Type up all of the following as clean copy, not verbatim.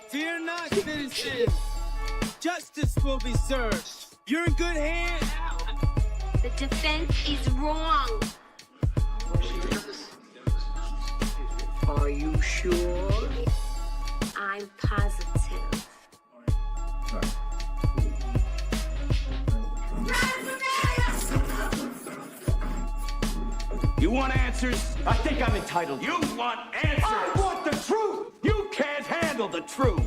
Fear not, citizen. Justice will be served. You're in good hands. The defense is wrong. Are you sure? I'm positive. You want answers? I think I'm entitled. You want answers? I want the truth! You can't handle the truth.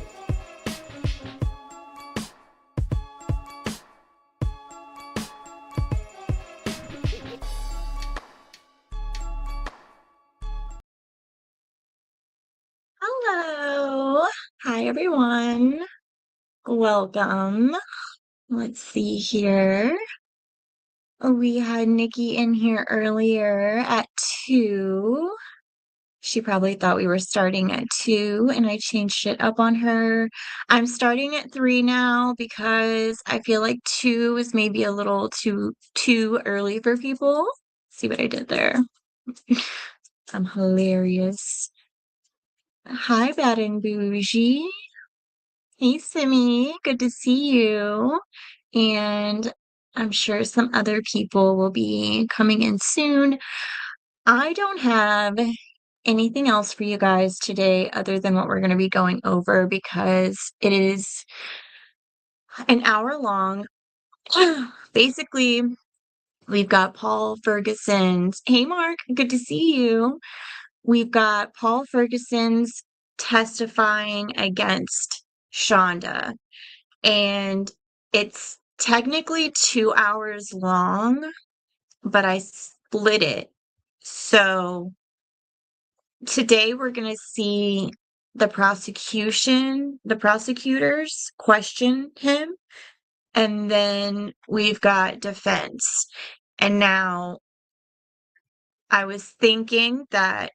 Hello. Hi, everyone. Welcome. Let's see here. We had Nikki in here earlier at 2. She probably thought we were starting at 2, and I changed it up on her. I'm starting at 3 now because I feel like 2 is maybe a little too early for people. See what I did there? I'm hilarious. Hi, Bad and Bougie. Hey, Simi. Good to see you. And I'm sure some other people will be coming in soon. I don't have anything else for you guys today other than what we're going to be going over because it is an hour long. Basically, we've got Paul Ferguson's. Hey, Mark. Good to see you. We've got Paul Ferguson's testifying against Shonda, and it's technically 2 hours long, but I split it. So today we're going to see the prosecutors question him, and then we've got defense. And now I was thinking that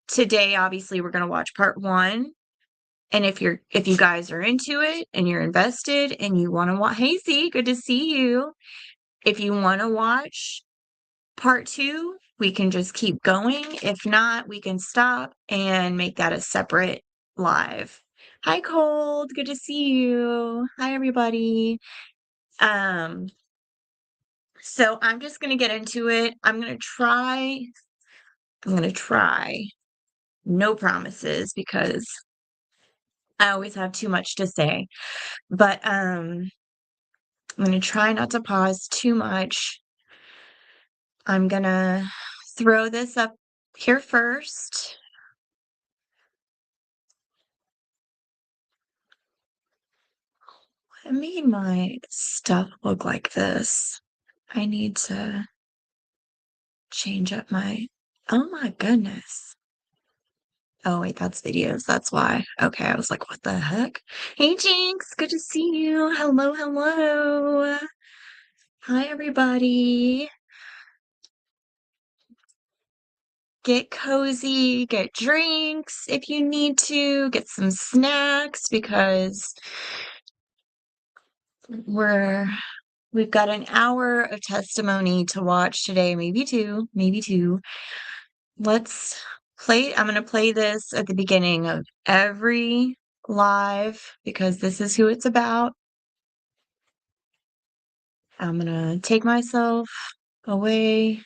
today, obviously, we're going to watch part 1. And if you guys are into it and you're invested and you want to watch, hey, Z, good to see you. If you want to watch part 2, we can just keep going. If not, we can stop and make that a separate live. Hi, Cold. Good to see you. Hi, everybody. So I'm just going to get into it. I'm going to try. No promises because I always have too much to say. But I'm going to try not to pause too much. I'm going to throw this up here first. I made my stuff look like this. I need to change up my... Oh my goodness. Oh, wait, that's videos. That's why. Okay, I was like, what the heck? Hey, Jinx. Good to see you. Hello, hello. Hi, everybody. Get cozy, get drinks if you need to, get some snacks because we've got an hour of testimony to watch today, maybe two. Let's play. I'm going to play this at the beginning of every live because this is who it's about. I'm going to take myself away.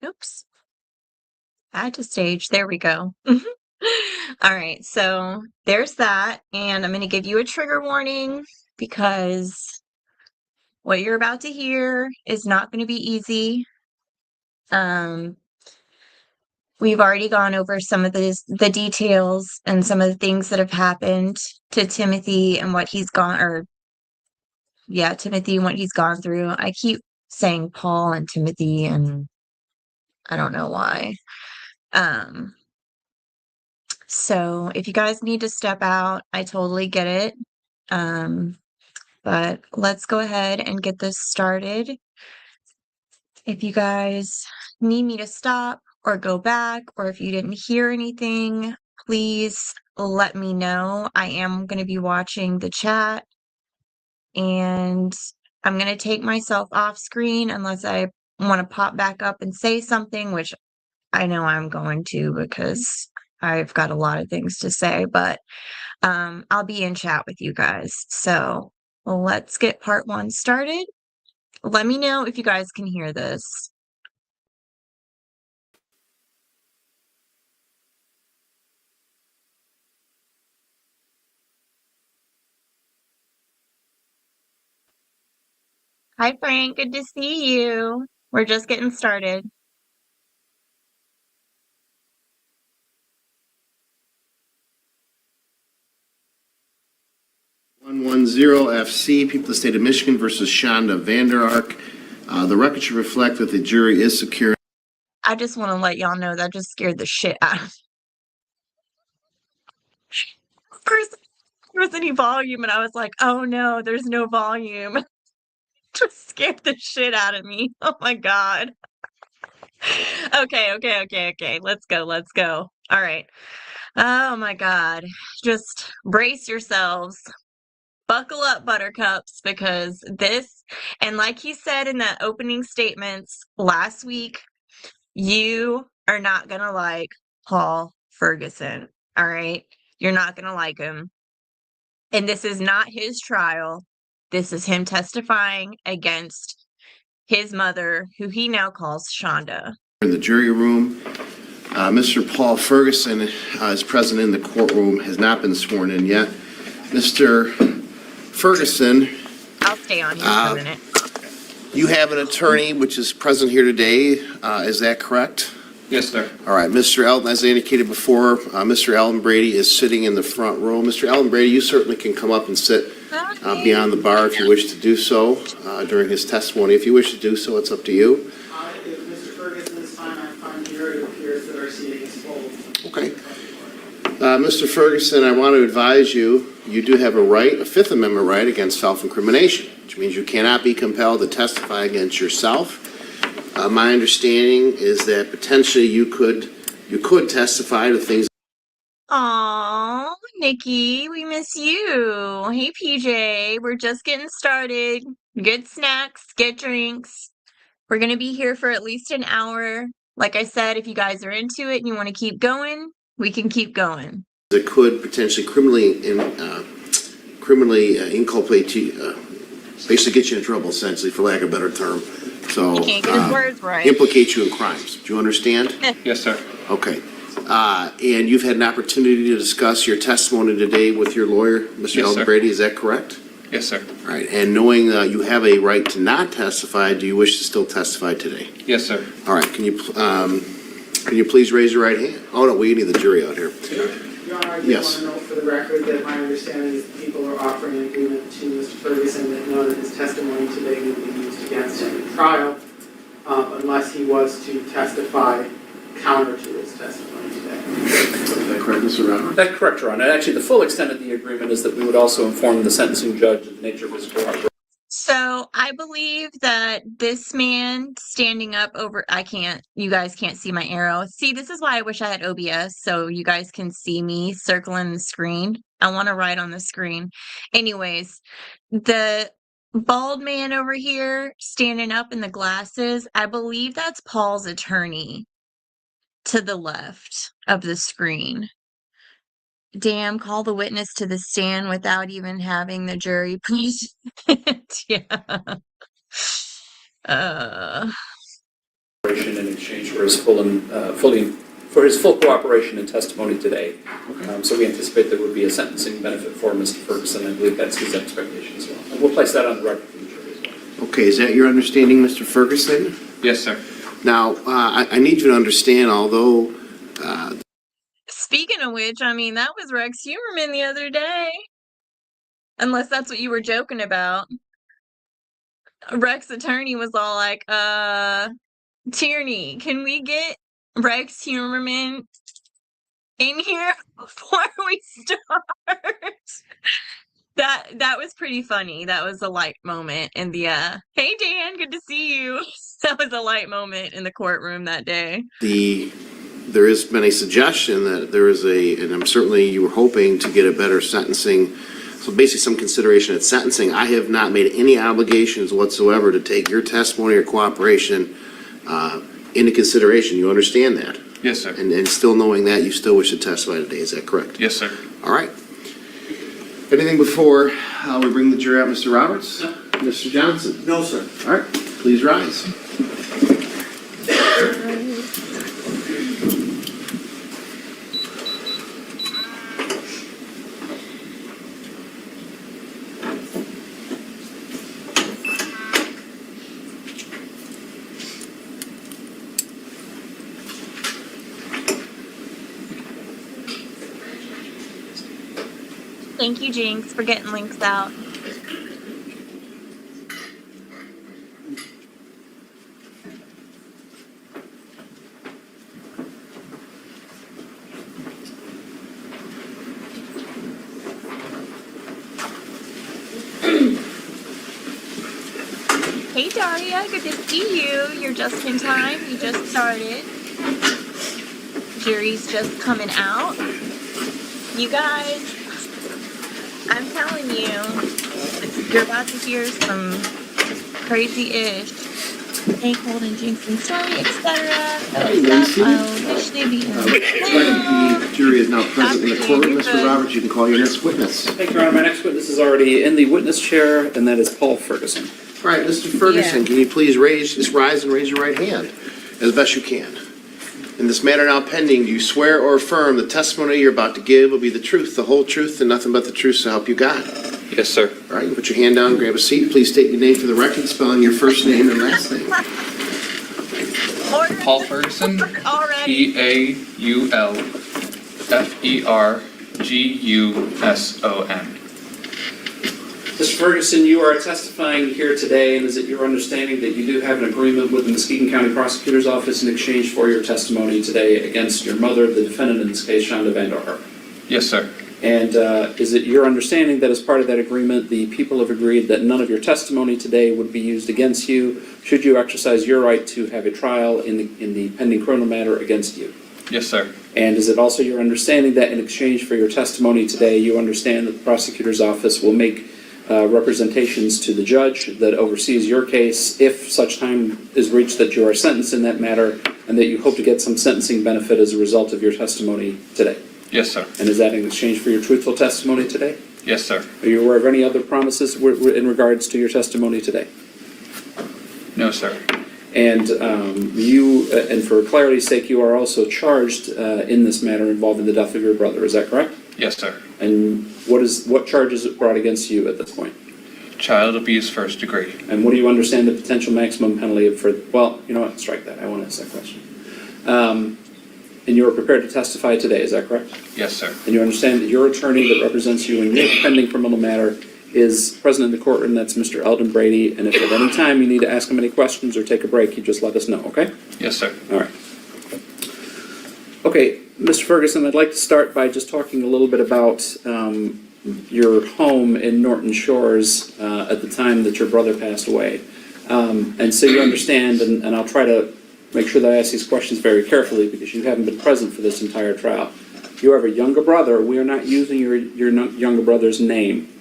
Oops. Add to stage. There we go. All right, so there's that. And I'm going to give you a trigger warning because what you're about to hear is not going to be easy. We've already gone over some of the details and some of the things that have happened to Timothy and what he's gone, Timothy and what he's gone through. I keep saying Paul and Timothy, and I don't know why. So if you guys need to step out, I totally get it. But let's go ahead and get this started. If you guys need me to stop or go back, or if you didn't hear anything, please let me know. I am going to be watching the chat, and I'm going to take myself off screen unless I want to pop back up and say something, which I know I'm going to because I've got a lot of things to say, but I'll be in chat with you guys. So let's get part 1 started. Let me know if you guys can hear this. Hi, Frank. Good to see you. We're just getting started. FC, People of the State of Michigan versus Shonda Vander Ark. The record should reflect that the jury is secure. I just want to let y'all know that just scared the shit out of me. Of course, there was any volume, and I was like, oh no, there's no volume. Just scared the shit out of me. Oh my God. Okay. Let's go. All right. Oh my God. Just brace yourselves. Buckle up, buttercups, because this, and like he said in the opening statements last week, you are not going to like Paul Ferguson. All right. You're not going to like him. And this is not his trial. This is him testifying against his mother, who he now calls Shonda. In the jury room, Mr. Paul Ferguson is present in the courtroom, has not been sworn in yet. Mr. Ferguson. I'll stay on here for a minute. You have an attorney which is present here today. Is that correct? Yes, sir. All right. Mr. Elton, as I indicated before, Mr. Elton Brady is sitting in the front row. Mr. Elton Brady, you certainly can come up and sit beyond the bar if you wish to do so during his testimony. If you wish to do so, it's up to you. If Mr. Ferguson is fine, I'm fine here. It appears that our seating is full. Okay. Mr. Ferguson, I want to advise you, you do have a right, a Fifth Amendment right against self-incrimination, which means you cannot be compelled to testify against yourself. My understanding is that potentially you could testify to things. Aw, Nikki, we miss you. Hey, PJ, we're just getting started. Get snacks, get drinks. We're going to be here for at least an hour. Like I said, if you guys are into it and you want to keep going, we can keep going. It could potentially criminally inculpate you, basically get you in trouble, essentially, for lack of a better term. So, he can't get his words right. Implicate you in crimes. Do you understand? Yes, sir. Okay. And you've had an opportunity to discuss your testimony today with your lawyer, Mr. Yes, Elton sir. Brady. Is that correct? Yes, sir. All right. And knowing you have a right to not testify, do you wish to still testify today? Yes, sir. All right. Can you please raise your right hand? Oh no, we need the jury out here. Your Honor, I do Yes. want to note for the record that my understanding is that people are offering an agreement to Mr. Ferguson that none of his testimony today will be used against him in trial unless he was to testify counter to his testimony today. Is that correct, Mr. Rauner? That's correct, Your Honor. Actually, the full extent of the agreement is that we would also inform the sentencing judge of the nature of his cooperation. So I believe that this man standing up over, you guys can't see my arrow. See, this is why I wish I had OBS so you guys can see me circling the screen. I want to write on the screen. Anyways, the bald man over here standing up in the glasses, I believe that's Paul's attorney to the left of the screen. Damn, call the witness to the stand without even having the jury present. Yeah. In exchange for his full cooperation and testimony today. So we anticipate there would be a sentencing benefit for Mr. Ferguson. I believe that's his expectation as well. And we'll place that on the record for the jury as well. Okay, is that your understanding, Mr. Ferguson? Yes, sir. Now, I need you to understand, although Speaking of which, I mean, that was Rex Humerman the other day. Unless that's what you were joking about. Rex attorney was all like, Tierney, can we get Rex Humerman in here before we start? That was pretty funny. That was a light moment in the hey Dan, good to see you. That was a light moment in the courtroom that day. there has been a suggestion that there is and I'm certainly you were hoping to get a better sentencing, so basically some consideration at sentencing. I have not made any obligations whatsoever to take your testimony or cooperation into consideration. You understand that? Yes, sir. And still knowing that, you still wish to testify today, is that correct? Yes, sir. All right. Anything before we bring the jury out, Mr. Roberts? No. Mr. Johnson? No, sir. All right, please rise. Thank you, Jinx, for getting links out. Hey Daria, good to see you. You're just in time. You just started. Jury's just coming out. You guys, I'm telling you, you're about to hear some crazy-ish Hank Holden, Jinx and Stormy, etc. I'll officially be The jury is now present in the courtroom. Mr. Roberts, you can call your next witness. Thank you, Your Honor. My next witness is already in the witness chair, and that is Paul Ferguson. All right, Mr. Ferguson, can you please rise and raise your right hand as best you can? In this matter now pending, do you swear or affirm the testimony you're about to give will be the truth, the whole truth, and nothing but the truth, so help you God? Yes, sir. All right, you put your hand down, grab a seat. Please state your name for the record, spelling your first name and last name. Paul Ferguson. already. Paulferguson. Mr. Ferguson, you are testifying here today, and is it your understanding that you do have an agreement with the Muskegon County Prosecutor's Office in exchange for your testimony today against your mother, the defendant in this case, Shonda Vanderhaar? Yes, sir. And is it your understanding that as part of that agreement, the people have agreed that none of your testimony today would be used against you should you exercise your right to have a trial in the pending criminal matter against you? Yes, sir. And is it also your understanding that in exchange for your testimony today, you understand that the prosecutor's office will make representations to the judge that oversees your case if such time is reached that you are sentenced in that matter, and that you hope to get some sentencing benefit as a result of your testimony today? Yes, sir. And is that in exchange for your truthful testimony today? Yes, sir. Are you aware of any other promises in regards to your testimony today? No, sir. And and for clarity's sake, you are also charged in this matter involving the death of your brother. Is that correct? Yes, sir. And what charges are brought against you at this point? Child abuse first degree. And what do you understand the potential maximum penalty for? Well, you know what? Strike that. I want to ask that question. And you are prepared to testify today. Is that correct? Yes, sir. And you understand that your attorney that represents you in your pending criminal matter is present in the courtroom. That's Mr. Eldon Brady. And if at any time you need to ask him any questions or take a break, you just let us know. Okay? Yes, sir. All right. Okay, Mr. Ferguson, I'd like to start by just talking a little bit about your home in Norton Shores at the time that your brother passed away. And so you understand, and I'll try to make sure that I ask these questions very carefully because you haven't been present for this entire trial. You have a younger brother. We are not using your younger brother's name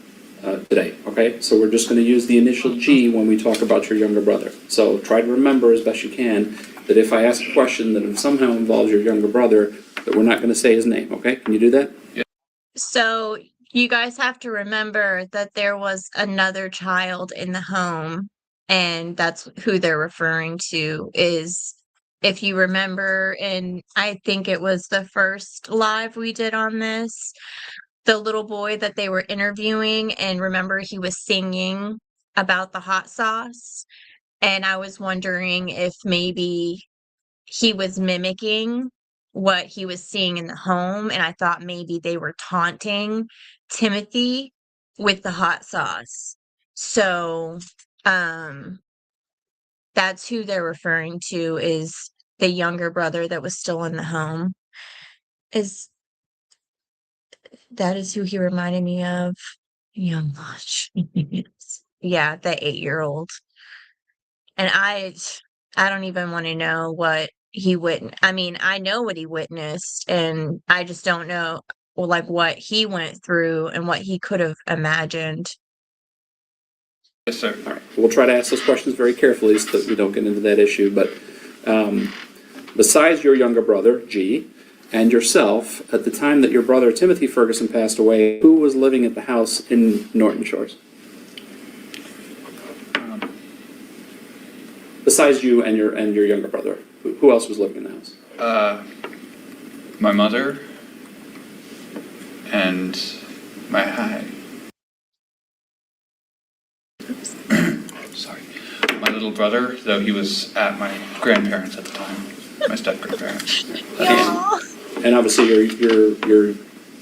today, okay? So we're just going to use the initial G when we talk about your younger brother. So try to remember as best you can that if I ask a question that somehow involves your younger brother, that we're not going to say his name, okay? Can you do that? Yeah. So you guys have to remember that there was another child in the home, and that's who they're referring to is, if you remember, and I think it was the first live we did on this, the little boy that they were interviewing, and remember he was singing about the hot sauce, and I was wondering if maybe he was mimicking what he was seeing in the home, and I thought maybe they were taunting Timothy with the hot sauce. So, that's who they're referring to, is the younger brother that was still in the home. That is who he reminded me of. Young Lodge. Yeah, the 8-year-old. And I don't even want to know what he witnessed. I mean, I know what he witnessed, and I just don't know, well, like, what he went through and what he could have imagined. Yes, sir. All right. We'll try to ask those questions very carefully so that we don't get into that issue. But besides your younger brother, G, and yourself, at the time that your brother Timothy Ferguson passed away, who was living at the house in Norton Shores? Besides you and your younger brother, who else was living in the house? My mother and my sorry, my little brother, though he was at my grandparents at the time, my step-grandparents. And obviously your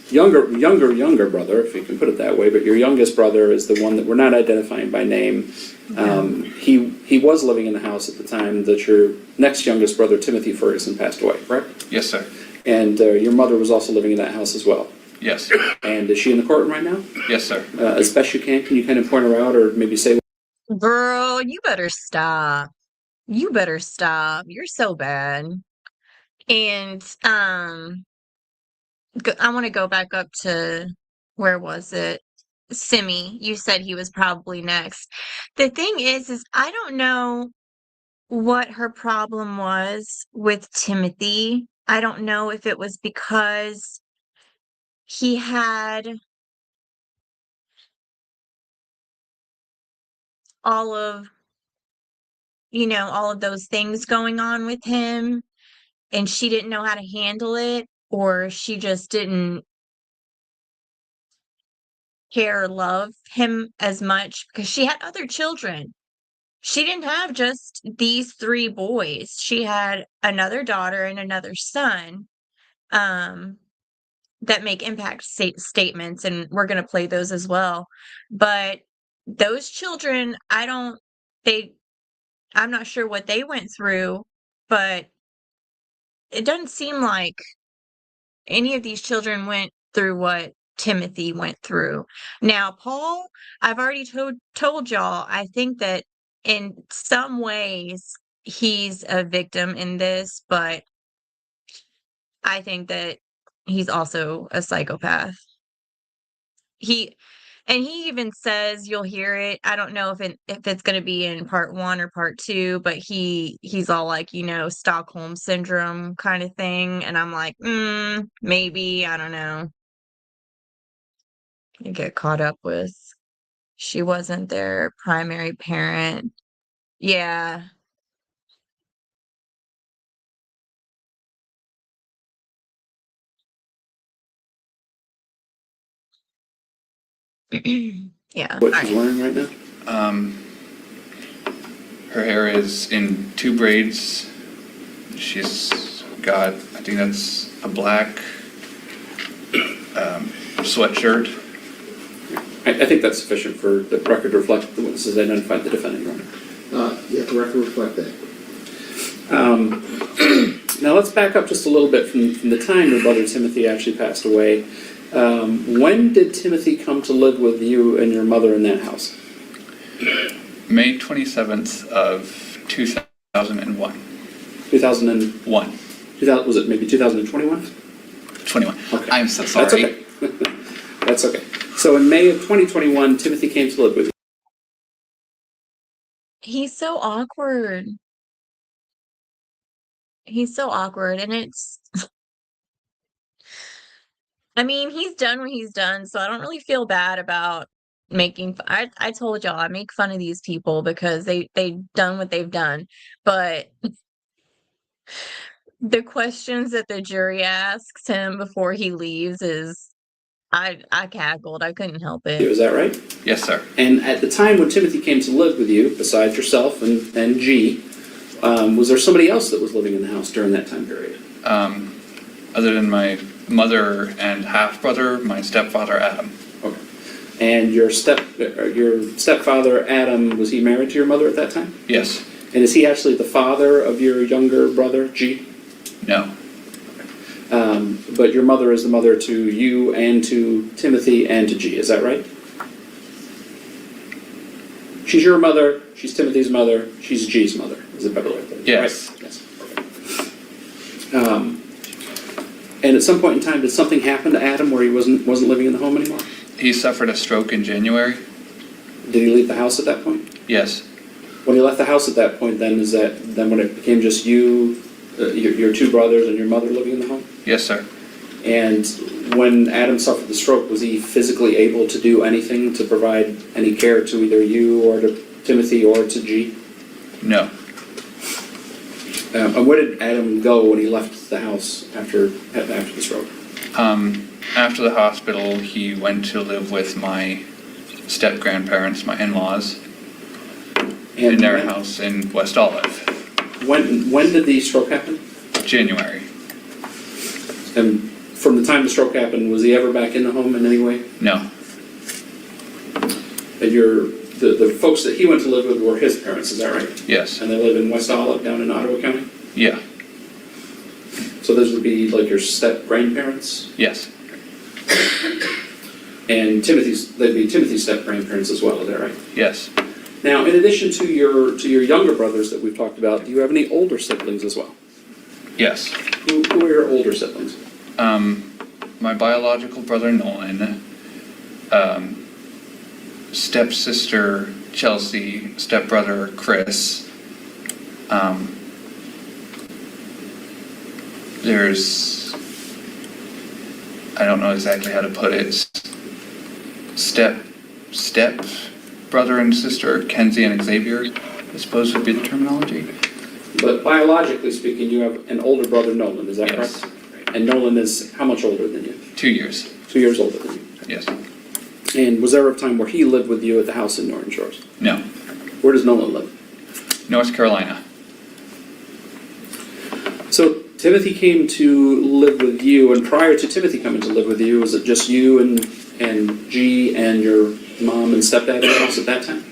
younger brother, if you can put it that way, but your youngest brother is the one that we're not identifying by name. He was living in the house at the time that your next youngest brother, Timothy Ferguson, passed away, correct? Yes, sir. And your mother was also living in that house as well. Yes. And is she in the courtroom right now? Yes, sir. As best you can you kind of point her out or maybe say... Girl, you better stop. You better stop. You're so bad. And I want to go back up to, where was it? Simi, you said he was probably next. The thing is I don't know what her problem was with Timothy. I don't know if it was because he had all of those things going on with him, and she didn't know how to handle it, or she just didn't care or love him as much because she had other children. She didn't have just these 3 boys. She had another daughter and another son, that make impact statements, and we're going to play those as well. But those children, I'm not sure what they went through, but it doesn't seem like any of these children went through what Timothy went through. Now, Paul, I've already told y'all, I think that in some ways he's a victim in this, but I think that he's also a psychopath. He even says, you'll hear it. I don't know if it's going to be in part 1 or part 2, but he's all like, Stockholm syndrome kind of thing, and I'm like, maybe, I don't know. You get caught up with, she wasn't their primary parent. Yeah. Yeah. What she's wearing right now? Her hair is in 2 braids. She's got, I think that's a black sweatshirt. I think that's sufficient for the record to reflect the witnesses identified the defendant, Your Honor. Yeah, the record reflect that. Now let's back up just a little bit from the time your brother Timothy actually passed away. When did Timothy come to live with you and your mother in that house? May 27th of 2001. 2001. Was it maybe 2021? 21. Okay. I'm so sorry. That's okay. That's okay. So in May of 2021, Timothy came to live with you. He's so awkward. He's so awkward, and it's... I mean, he's done what he's done, so I don't really feel bad about making... I told y'all, I make fun of these people because they've done what they've done, but the questions that the jury asks him before he leaves is I cackled. I couldn't help it. Is that right? Yes, sir. And at the time when Timothy came to live with you, besides yourself and G, was there somebody else that was living in the house during that time period? Other than my mother and half-brother, my stepfather, Adam. Okay. And your stepfather, Adam, was he married to your mother at that time? Yes. And is he actually the father of your younger brother, G? No. But your mother is the mother to you and to Timothy and to G, is that right? She's your mother, she's Timothy's mother, she's G's mother, is it better way to put it? Yes. Right? Yes. Okay. And at some point in time, did something happen to Adam where he wasn't living in the home anymore? He suffered a stroke in January. Did he leave the house at that point? Yes. When he left the house at that point, then is that then when it became just you, your two brothers, and your mother living in the home? Yes, sir. And when Adam suffered the stroke, was he physically able to do anything to provide any care to either you or to Timothy or to G? No. And where did Adam go when he left the house after the stroke? After the hospital, he went to live with my step-grandparents, my in-laws, in their house in West Olive. When did the stroke happen? January. And from the time the stroke happened, was he ever back in the home in any way? No. And the folks that he went to live with were his parents, is that right? Yes. And they live in West Olive down in Ottawa County? Yeah. So those would be like your step-grandparents? Yes. And they'd be Timothy's step-grandparents as well, is that right? Yes. Now, in addition to your younger brothers that we've talked about, do you have any older siblings as well? Yes. Who are your older siblings? My biological brother Nolan, stepsister Chelsea, stepbrother Chris. There's, I don't know exactly how to put it, step brother and sister, Kenzie and Xavier, I suppose would be the terminology. But biologically speaking, you have an older brother, Nolan, is that Yes. correct? And Nolan is how much older than you? 2 years. 2 years older than you. Yes. And was there a time where he lived with you at the house in Norton Shores? No. Where does Nolan live? North Carolina. So Timothy came to live with you, and prior to Timothy coming to live with you, was it just you and G and your mom and stepdad in the house at that time?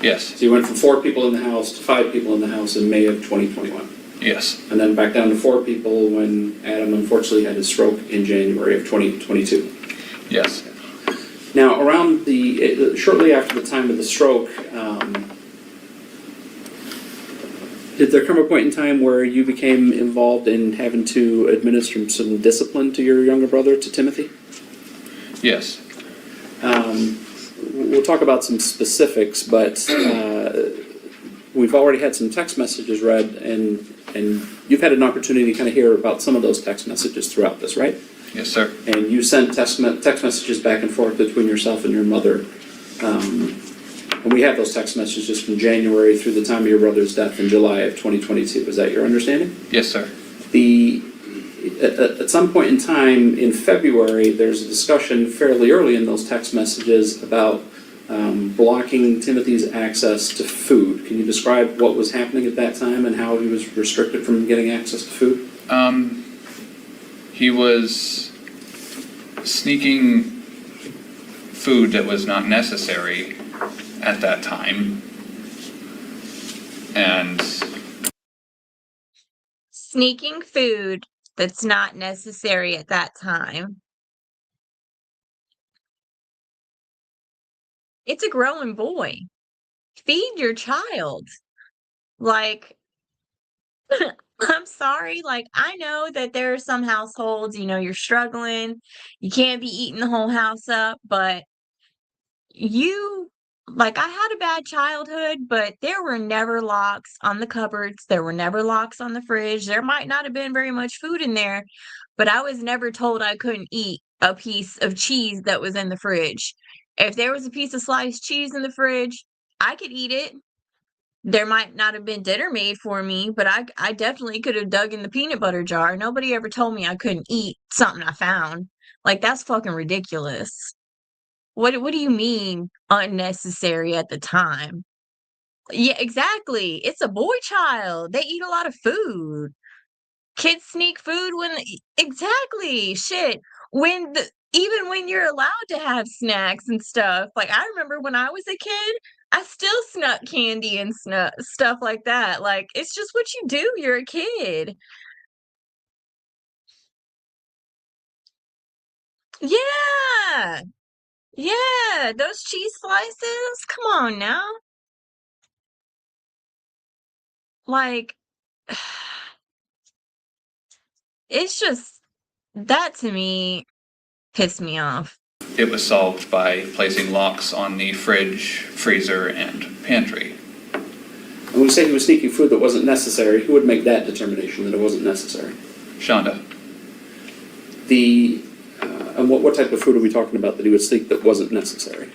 Yes. So you went from 4 people in the house to 5 people in the house in May of 2021. Yes. And then back down to 4 people when Adam unfortunately had his stroke in January of 2022. Yes. Now, around shortly after the time of the stroke, did there come a point in time where you became involved in having to administer some discipline to your younger brother, to Timothy? Yes. We'll talk about some specifics, but we've already had some text messages read, and you've had an opportunity to kind of hear about some of those text messages throughout this, right? Yes, sir. And you sent text messages back and forth between yourself and your mother. And we have those text messages from January through the time of your brother's death in July of 2022. Is that your understanding? Yes, sir. At some point in time in February, there's a discussion fairly early in those text messages about blocking Timothy's access to food. Can you describe what was happening at that time and how he was restricted from getting access to food? He was sneaking food that was not necessary at that time. And Sneaking food that's not necessary at that time. It's a growing boy. Feed your child. Like, I'm sorry, like, I know that there are some households, you're struggling, you can't be eating the whole house up, but I had a bad childhood, but there were never locks on the cupboards, there were never locks on the fridge, there might not have been very much food in there, but I was never told I couldn't eat a piece of cheese that was in the fridge. If there was a piece of sliced cheese in the fridge, I could eat it. There might not have been dinner made for me, but I definitely could have dug in the peanut butter jar. Nobody ever told me I couldn't eat something I found. Like, that's fucking ridiculous. What do you mean unnecessary at the time? Yeah, exactly. It's a boy child. They eat a lot of food. Kids sneak food when exactly. Shit. Even when you're allowed to have snacks and stuff. Like, I remember when I was a kid, I still snuck candy and stuff like that. Like, it's just what you do. You're a kid. Yeah. Yeah, those cheese slices. Come on now. Like, it's just that to me pissed me off. It was solved by placing locks on the fridge, freezer, and pantry. And when you say he was sneaking food that wasn't necessary, who would make that determination that it wasn't necessary? Shonda, And what type of food are we talking about that he would sneak that wasn't necessary?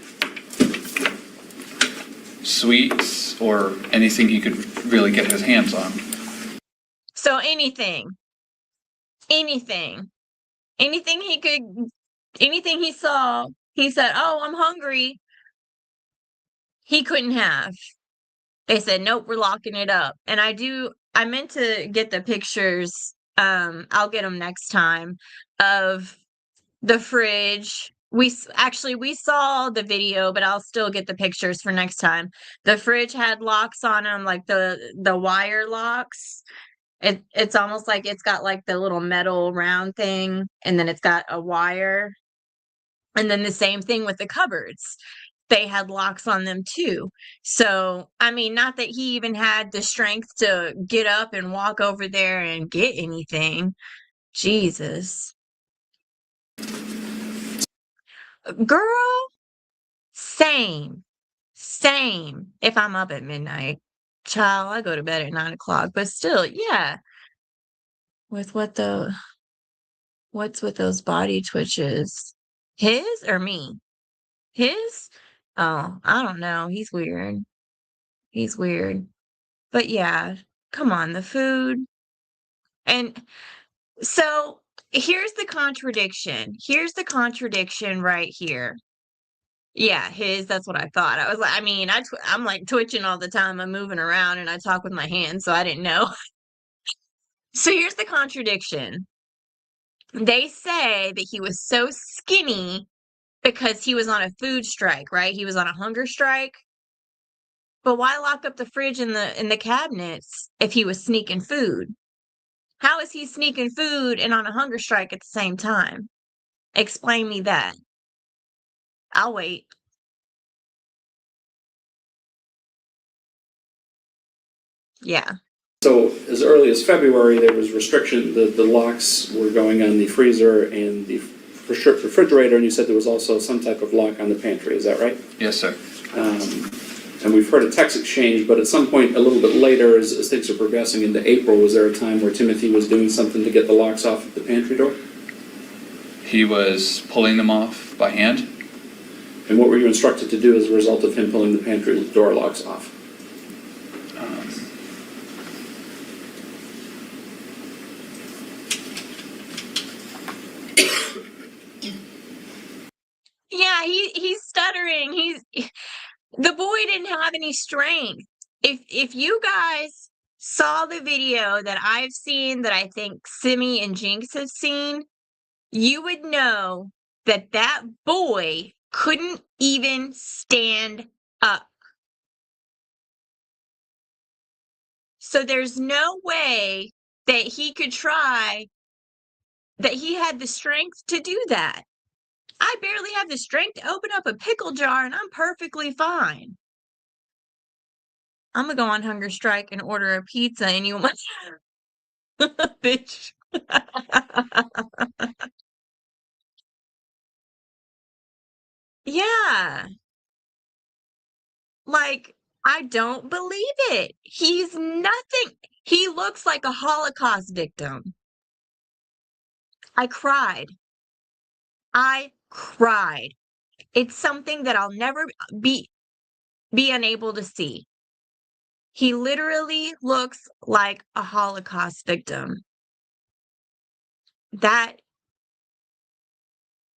sweets, or anything he could really get his hands on. So anything anything he saw, he said, "Oh, I'm hungry." He couldn't have. They said, "Nope, we're locking it up." And I meant to get the pictures. I'll get them next time of the fridge. We saw the video, but I'll still get the pictures for next time. The fridge had locks on them, like the wire locks. It's almost like it's got like the little metal round thing, and then it's got a wire. And then the same thing with the cupboards. They had locks on them too. So, I mean, not that he even had the strength to get up and walk over there and get anything. Jesus. Girl, same. Same. If I'm up at midnight. Child, I go to bed at 9 o'clock. But still, yeah. With what's with those body twitches? His or me? His? Oh, I don't know. He's weird. He's weird. But yeah, come on, the food. And so here's the contradiction. Here's the contradiction right here. Yeah, that's what I thought. I was like, I mean, I'm like twitching all the time. I'm moving around and I talk with my hands, so I didn't know. So here's the contradiction. They say that he was so skinny because he was on a food strike, right? He was on a hunger strike. But why lock up the fridge in the cabinets if he was sneaking food? How is he sneaking food and on a hunger strike at the same time? Explain me that. I'll wait. Yeah. So as early as February, there was restriction. The locks were going on the freezer and the refrigerator, and you said there was also some type of lock on the pantry. Is that right? Yes, sir. And we've heard a text exchange, but at some point a little bit later, as things are progressing into April, was there a time where Timothy was doing something to get the locks off of the pantry door? He was pulling them off by hand. And what were you instructed to do as a result of him pulling the pantry door locks off? Yeah, he's stuttering. The boy didn't have any strength. If you guys saw the video that I've seen, that I think Simi and Jinx have seen, you would know that boy couldn't even stand up. So there's no way that he could try, that he had the strength to do that. I barely have the strength to open up a pickle jar and I'm perfectly fine. I'm gonna go on hunger strike and order a pizza and you must bitch. Yeah. Like, I don't believe it. He's nothing. He looks like a Holocaust victim. I cried. I cried. It's something that I'll never be unable to see. He literally looks like a Holocaust victim. That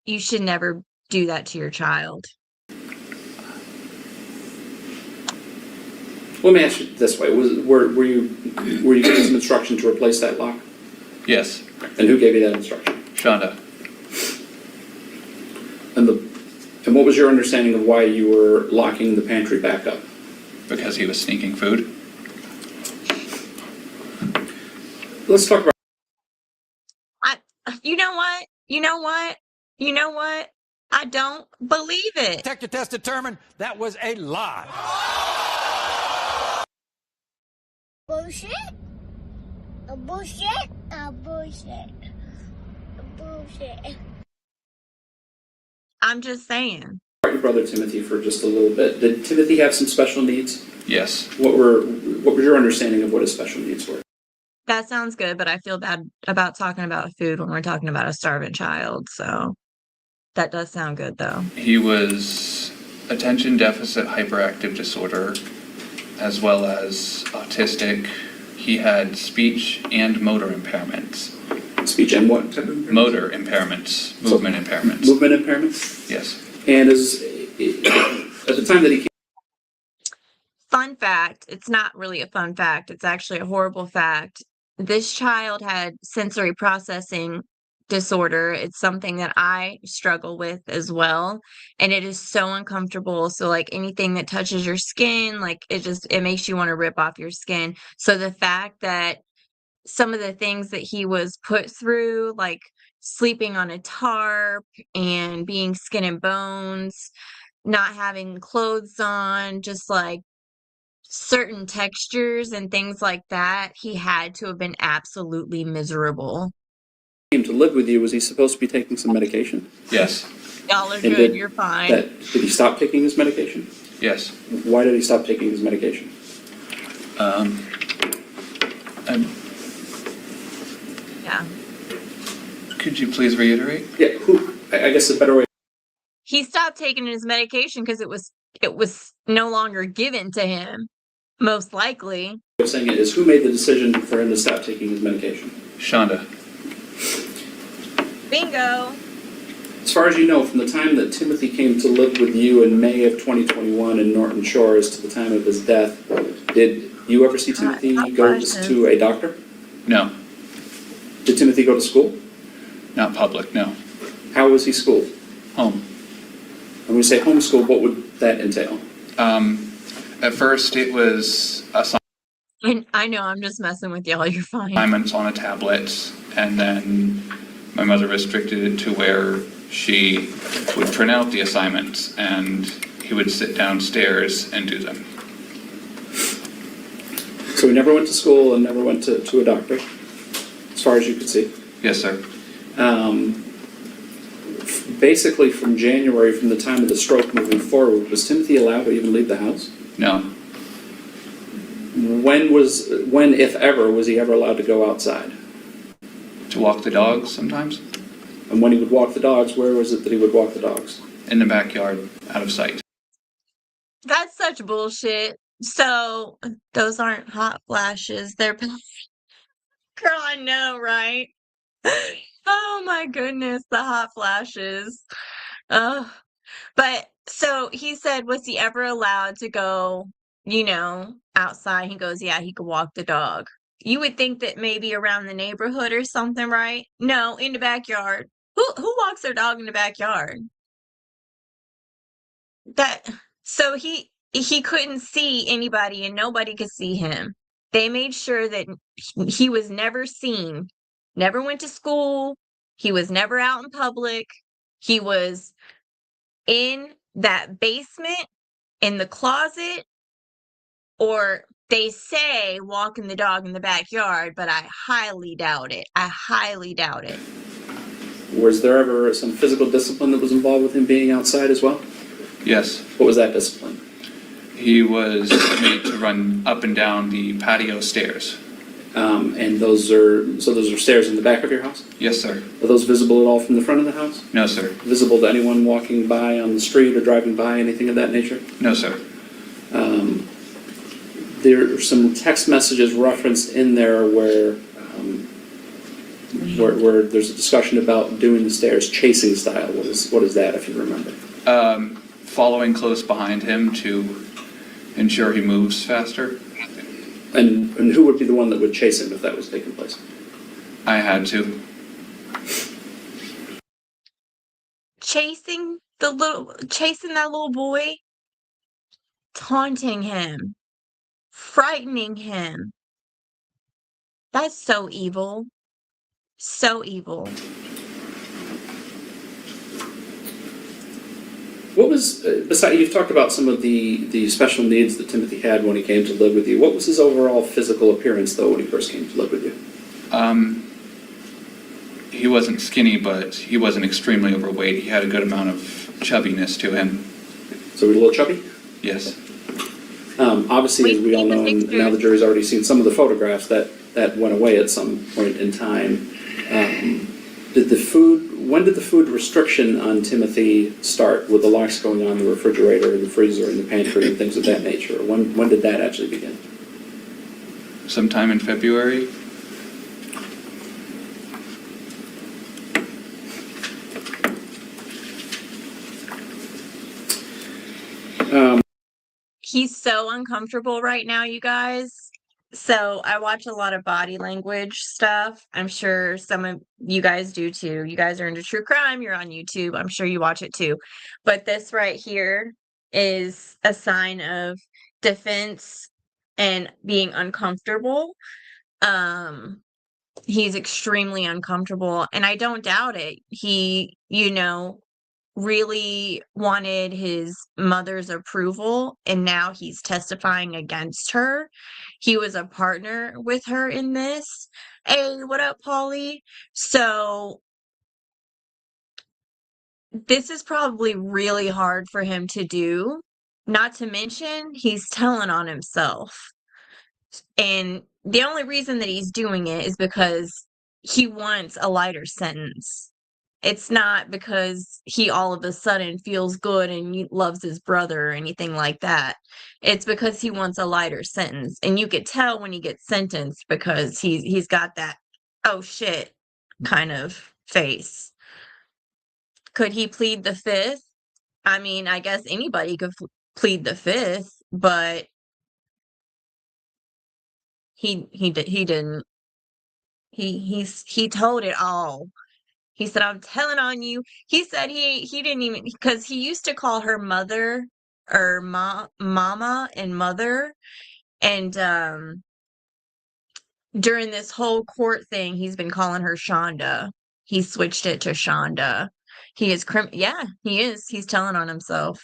you should never do that to your child. Let me ask you this way: were you given some instruction to replace that lock? Yes. And who gave you that instruction? Shonda. And what was your understanding of why you were locking the pantry back up? Because he was sneaking food. Let's talk about. You know what? You know what? You know what? I don't believe it. Detector test determined that was a lie. Bullshit. A bullshit. A bullshit. A bullshit. I'm just saying. Your brother Timothy for just a little bit. Did Timothy have some special needs? Yes. What was your understanding of what his special needs were? That sounds good, but I feel bad about talking about food when we're talking about a starving child, so that does sound good, though. He was attention deficit hyperactive disorder, as well as autistic. He had speech and motor impairments. Speech and what type of impairments? Motor impairments, movement impairments. Movement impairments? Yes. And at the time that he came. Fun fact, it's not really a fun fact, it's actually a horrible fact. This child had sensory processing disorder. It's something that I struggle with as well, and it is so uncomfortable. So like anything that touches your skin, like it makes you want to rip off your skin. So the fact that some of the things that he was put through, like sleeping on a tarp and being skin and bones, not having clothes on, just like certain textures and things like that, he had to have been absolutely miserable. Came to live with you, was he supposed to be taking some medication? Yes. Y'all are good, you're fine. Did he stop taking his medication? Yes. Why did he stop taking his medication? Yeah. Could you please reiterate? Yeah, I guess a better way. He stopped taking his medication because it was no longer given to him, most likely. Of saying it is, who made the decision for him to stop taking his medication? Shonda. Bingo. As far as you know, from the time that Timothy came to live with you in May of 2021 in Norton Shores to the time of his death, did you ever see Timothy go to a doctor? No. Did Timothy go to school? Not public, no. How was he schooled? Home. And when we say homeschool, what would that entail? At first it was I know, I'm just messing with y'all, you're fine. assignments on a tablet, and then my mother restricted it to where she would print out the assignments and he would sit downstairs and do them. So he never went to school and never went to a doctor, as far as you could see? Yes, sir. Basically from January, from the time of the stroke moving forward, was Timothy allowed to even leave the house? No. When, if ever, was he ever allowed to go outside? To walk the dogs sometimes. And when he would walk the dogs, where was it that he would walk the dogs? In the backyard, out of sight. That's such bullshit. So, those aren't hot flashes, they're... Girl, I know, right? Oh my goodness, the hot flashes. But, so, he said, was he ever allowed to go, outside? He goes, yeah, he could walk the dog. You would think that maybe around the neighborhood or something, right? No, in the backyard. Who walks their dog in the backyard? So he couldn't see anybody and nobody could see him. They made sure that he was never seen, never went to school, he was never out in public. He was in that basement, in the closet, or they say walking the dog in the backyard, but I highly doubt it. I highly doubt it. Was there ever some physical discipline that was involved with him being outside as well? Yes. What was that discipline? He was made to run up and down the patio stairs. And those are stairs in the back of your house? Yes, sir. Are those visible at all from the front of the house? No, sir. Visible to anyone walking by on the street or driving by, anything of that nature? No, sir. There are some text messages referenced in there where where there's a discussion about doing the stairs chasing style. What is that, if you remember? Following close behind him to ensure he moves faster. And who would be the one that would chase him if that was taking place? I had to. Chasing that little boy, taunting him, frightening him. That's so evil. So evil. What was, besides, you've talked about some of the special needs that Timothy had when he came to live with you. What was his overall physical appearance, though, when he first came to live with you? He wasn't skinny, but he wasn't extremely overweight. He had a good amount of chubbiness to him. So he was a little chubby? Yes. Obviously, as we all know, and now the jury's already seen some of the photographs, that went away at some point in time. When did the food restriction on Timothy start, with the locks going on the refrigerator, the freezer, and the pantry, and things of that nature? When did that actually begin? Sometime in February. He's so uncomfortable right now, you guys. So I watch a lot of body language stuff. I'm sure some of you guys do too. You guys are into true crime. You're on YouTube. I'm sure you watch it too. But this right here is a sign of defense and being uncomfortable. He's extremely uncomfortable, and I don't doubt it. He, really wanted his mother's approval, and now he's testifying against her. He was a partner with her in this. Hey, what up, Polly? So this is probably really hard for him to do, not to mention he's telling on himself. And the only reason that he's doing it is because he wants a lighter sentence. It's not because he all of a sudden feels good and loves his brother or anything like that. It's because he wants a lighter sentence. And you could tell when he gets sentenced because he's got that, oh shit, kind of face. Could he plead the fifth? I mean, I guess anybody could plead the fifth, but he didn't. He told it all. He said, I'm telling on you. He said he didn't even, because he used to call her mother or mama and mother. And during this whole court thing, he's been calling her Shonda. He switched it to Shonda. He is yeah, he is. He's telling on himself.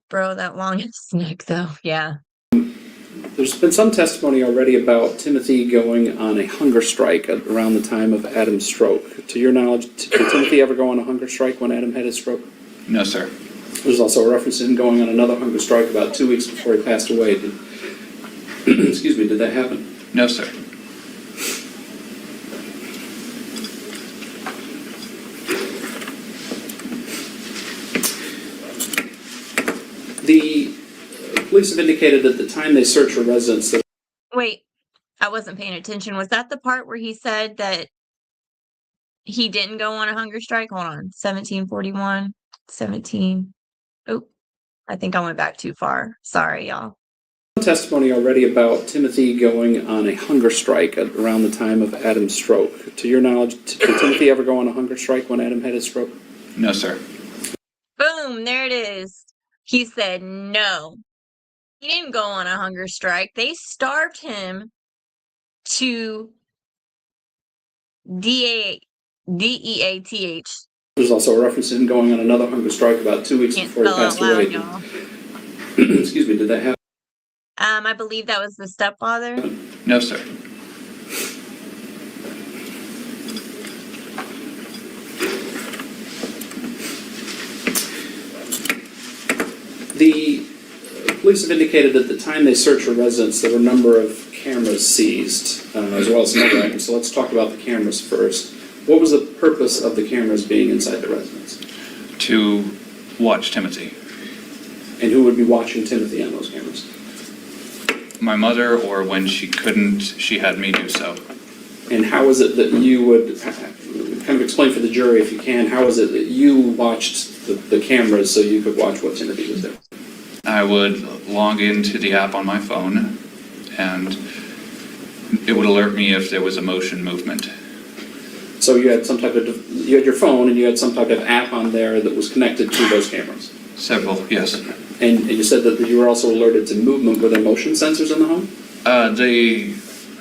Bro, that long neck though. Yeah. There's been some testimony already about Timothy going on a hunger strike around the time of Adam's stroke. To your knowledge, did Timothy ever go on a hunger strike when Adam had his stroke? No, sir. There's also a reference to him going on another hunger strike about 2 weeks before he passed away. Excuse me, did that happen? No, sir. The police have indicated at the time they searched her residence that... Wait, I wasn't paying attention. Was that the part where he said that he didn't go on a hunger strike? Hold on. 1741, 17. Oh, I think I went back too far. Sorry, y'all. Testimony already about Timothy going on a hunger strike around the time of Adam's stroke. To your knowledge, did Timothy ever go on a hunger strike when Adam had his stroke? No, sir. Boom, there it is. He said no. He didn't go on a hunger strike. They starved him to DEATH. There's also a reference to him going on another hunger strike about 2 weeks before he passed away. Excuse me, did that happen? I believe that was the stepfather. No, sir. The police have indicated that at the time they searched her residence, there were a number of cameras seized, as well as some other items. So let's talk about the cameras first. What was the purpose of the cameras being inside the residence? To watch Timothy. And who would be watching Timothy on those cameras? My mother, or when she couldn't, she had me do so. And how is it that you would, kind of explain for the jury if you can, how is it that you watched the cameras so you could watch what Timothy was doing? I would log into the app on my phone, and it would alert me if there was a motion movement. So you had you had your phone and you had some type of app on there that was connected to those cameras? Several, yes. And you said that you were also alerted to movement. Were there motion sensors in the home?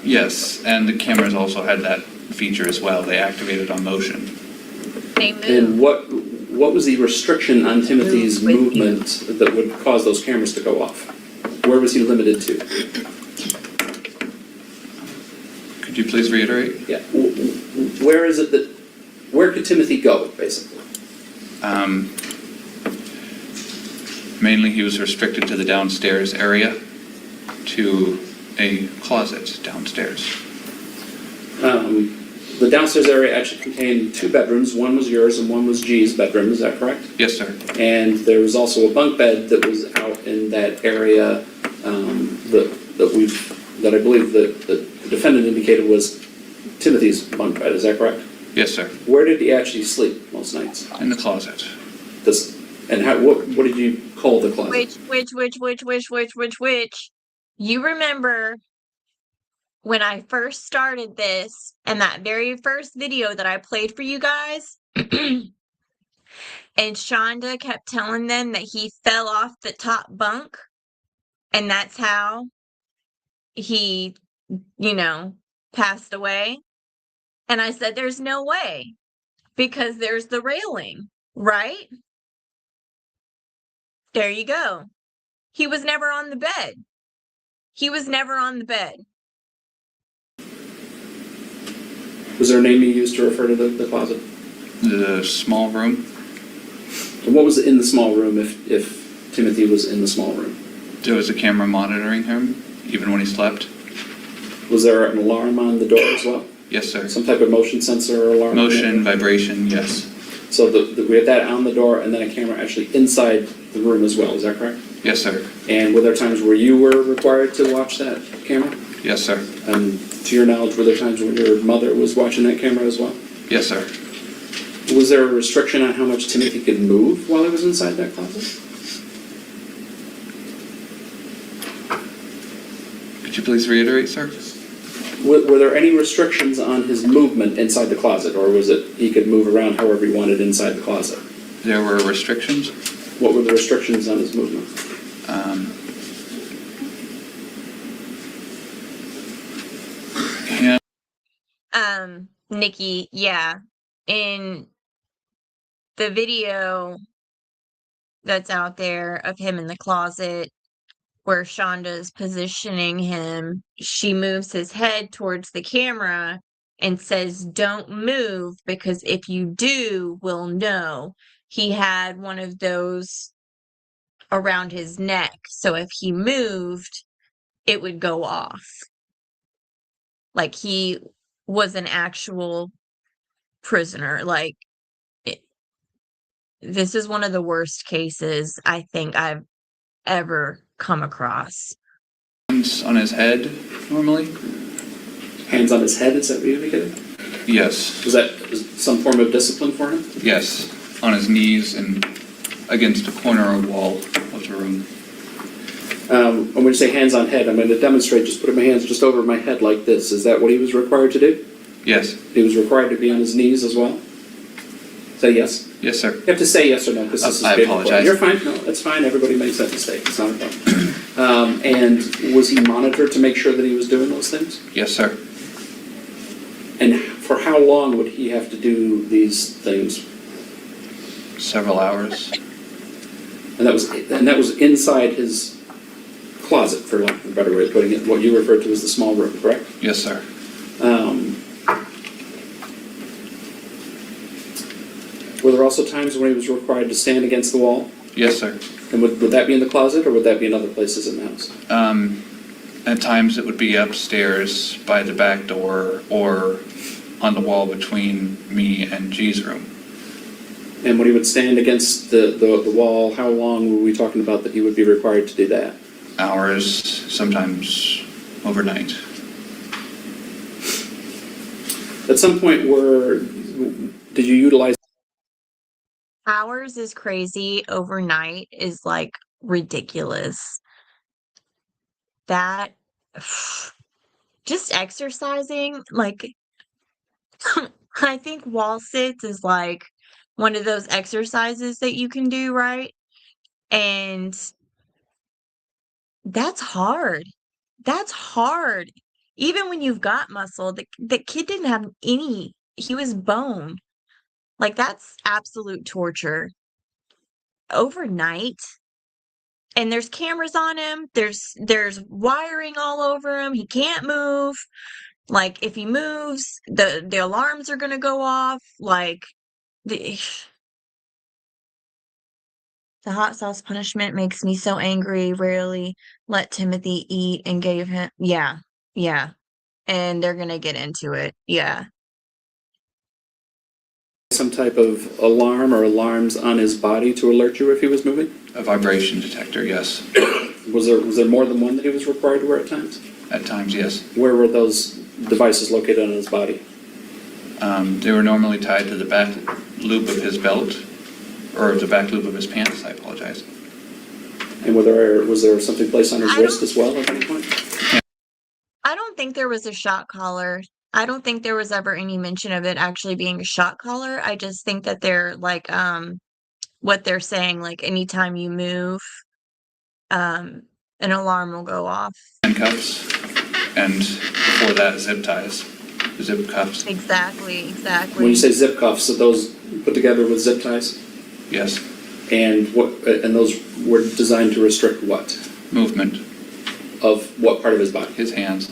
Yes, and the cameras also had that feature as well. They activated on motion. They move. And what was the restriction on Timothy's movement that would cause those cameras to go off? Where was he limited to? Could you please reiterate? Yeah. Where is it that, where could Timothy go, basically? Mainly he was restricted to the downstairs area, to a closet downstairs. The downstairs area actually contained 2 bedrooms. One was yours and one was G's bedroom, is that correct? Yes, sir. And there was also a bunk bed that was out in that area that I believe the defendant indicated was Timothy's bunk bed, is that correct? Yes, sir. Where did he actually sleep most nights? In the closet. And what did you call the closet? Which? You remember when I first started this and that very first video that I played for you guys? And Shonda kept telling them that he fell off the top bunk and that's how he, passed away. And I said, there's no way because there's the railing, right? There you go. He was never on the bed. Was there a name you used to refer to the closet? The small room. And what was in the small room if Timothy was in the small room? There was a camera monitoring him, even when he slept. Was there an alarm on the door as well? Yes, sir. Some type of motion sensor or alarm? Motion, vibration, yes. So we had that on the door and then a camera actually inside the room as well, is that correct? Yes, sir. And were there times where you were required to watch that camera? Yes, sir. And to your knowledge, were there times when your mother was watching that camera as well? Yes, sir. Was there a restriction on how much Timothy could move while he was inside that closet? Could you please reiterate, sir? Were there any restrictions on his movement inside the closet, or was it he could move around however he wanted inside the closet? There were restrictions. What were the restrictions on his movement? Nikki, yeah. In the video that's out there of him in the closet where Shonda's positioning him, she moves his head towards the camera and says, "Don't move, because if you do, we'll know." He had one of those around his neck, so if he moved, it would go off. Like he was an actual prisoner. This is one of the worst cases I think I've ever come across. Hands on his head, normally? Hands on his head, is that what you indicated? Yes. Was that some form of discipline for him? Yes. On his knees and against a corner or wall of the room. When we say hands on head, I'm going to demonstrate just putting my hands just over my head like this. Is that what he was required to do? Yes. He was required to be on his knees as well? Say yes? Yes, sir. You have to say yes or no, because this is I apologize. You're fine. No, that's fine. Everybody makes that mistake. It's not a problem. And was he monitored to make sure that he was doing those things? Yes, sir. And for how long would he have to do these things? Several hours. And that was inside his closet, for lack of a better way of putting it, what you referred to as the small room, correct? Yes, sir. Were there also times when he was required to stand against the wall? Yes, sir. And would that be in the closet, or would that be in other places in the house? At times it would be upstairs by the back door or on the wall between me and G's room. And when he would stand against the wall, how long were we talking about that he would be required to do that? Hours, sometimes overnight. At some point, did you utilize? Hours is crazy. Overnight is like ridiculous. That just exercising, like I think wall sits is like one of those exercises that you can do, right? And that's hard. That's hard. Even when you've got muscle, the kid didn't have any. He was bone. Like that's absolute torture. Overnight. And there's cameras on him. There's wiring all over him. He can't move. Like if he moves, the alarms are gonna go off. Like the hot sauce punishment makes me so angry. Rarely let Timothy eat and gave him yeah. And they're gonna get into it. Yeah. Some type of alarm or alarms on his body to alert you if he was moving? A vibration detector, yes. Was there more than one that he was required to wear at times? At times, yes. Where were those devices located on his body? They were normally tied to the back loop of his belt, or the back loop of his pants, I apologize. And was there something placed on his wrist as well at any point? I don't think there was a shot collar. I don't think there was ever any mention of it actually being a shot collar. I just think that they're like what they're saying, like anytime you move, an alarm will go off. Handcuffs, and before that, zip ties, zip cuffs. Exactly. When you say zip cuffs, are those put together with zip ties? Yes. And those were designed to restrict what? Movement. Of what part of his body? His hands.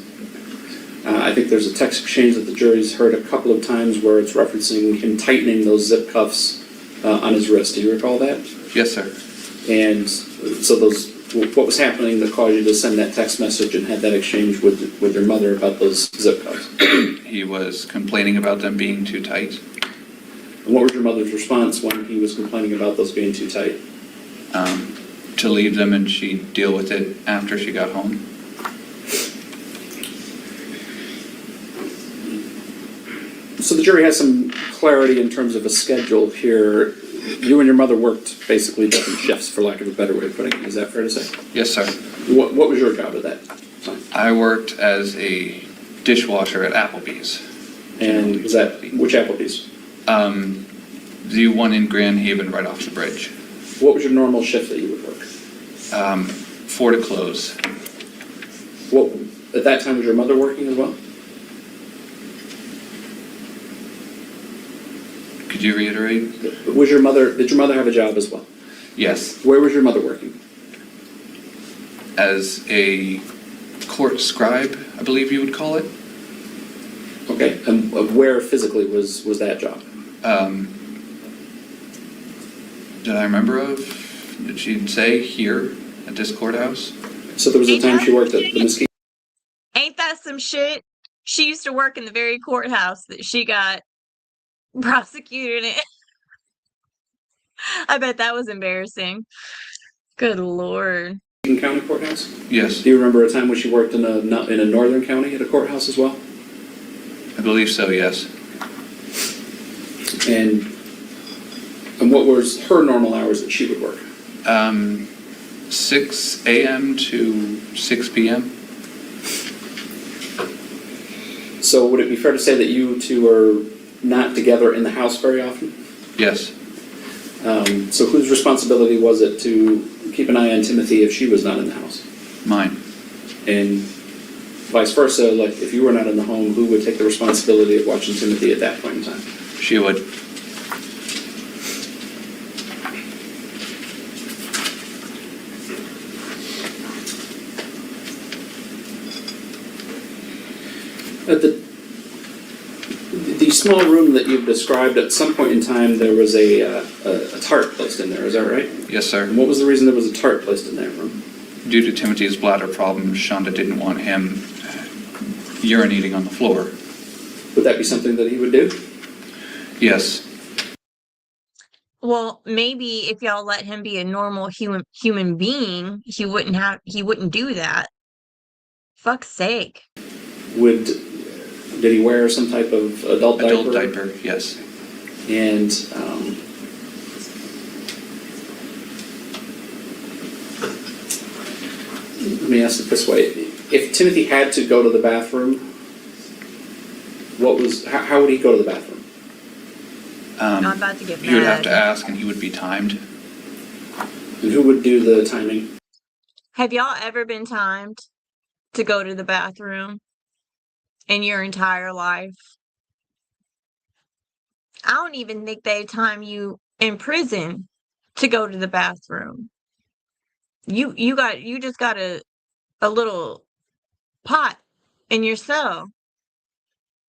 I think there's a text exchange that the jury's heard a couple of times where it's referencing him tightening those zip cuffs on his wrist. Do you recall that? Yes, sir. And so what was happening that caused you to send that text message and had that exchange with your mother about those zip cuffs? He was complaining about them being too tight. And what was your mother's response when he was complaining about those being too tight? To leave them and she'd deal with it after she got home. So the jury has some clarity in terms of a schedule here. You and your mother worked basically different shifts, for lack of a better way of putting it. Is that fair to say? Yes, sir. What was your job at that time? I worked as a dishwasher at Applebee's. And was that, which Applebee's? The one in Grand Haven right off the bridge. What was your normal shift that you would work? 4 to close. What, at that time, was your mother working as well? Could you reiterate? Did your mother have a job as well? Yes. Where was your mother working? As a court scribe, I believe you would call it. Okay, and where physically was that job? Did I remember of? Did she say here at this courthouse? So there was a time she worked at the Mesquite. Ain't that some shit? She used to work in the very courthouse that she got prosecuted in. I bet that was embarrassing. Good Lord. County courthouse? Yes. Do you remember a time when she worked in a northern county at a courthouse as well? I believe so, yes. And what was her normal hours that she would work? 6 a.m. to 6 p.m. So would it be fair to say that you two are not together in the house very often? Yes. So whose responsibility was it to keep an eye on Timothy if she was not in the house? Mine. And vice versa, like if you were not in the home, who would take the responsibility of watching Timothy at that point in time? She would. At the small room that you've described, at some point in time there was a tarp placed in there, is that right? Yes, sir. And what was the reason there was a tarp placed in that room? Due to Timothy's bladder problem, Shonda didn't want him urinating on the floor. Would that be something that he would do? Yes. Well, maybe if y'all let him be a normal human being, he wouldn't do that. Fuck's sake. Did he wear some type of adult diaper? Adult diaper, yes. And let me ask it this way: if Timothy had to go to the bathroom, how would he go to the bathroom? I'm about to get You would have mad. to ask, and he would be timed. And who would do the timing? Have y'all ever been timed to go to the bathroom in your entire life? I don't even think they time you in prison to go to the bathroom. You just got a little pot in your cell.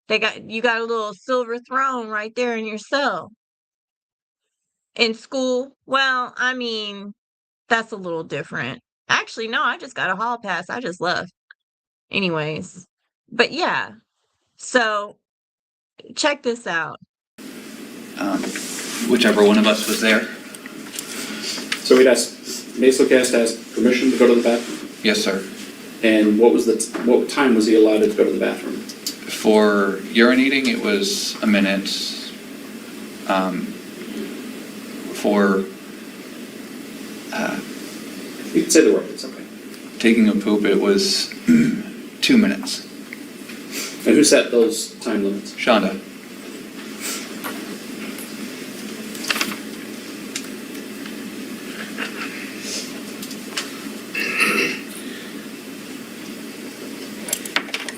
You got a little silver throne right there in your cell. In school, well, I mean, that's a little different. Actually, no, I just got a hall pass. I just left. Anyways, but yeah. So check this out. Whichever one of us was there. So we'd ask, Maslow has to ask permission to go to the bathroom? Yes, sir. And what time was he allowed to go to the bathroom? For urinating, it was a minute. For You can say the word, it's okay. taking a poop, it was 2 minutes. And who set those time limits? Shonda.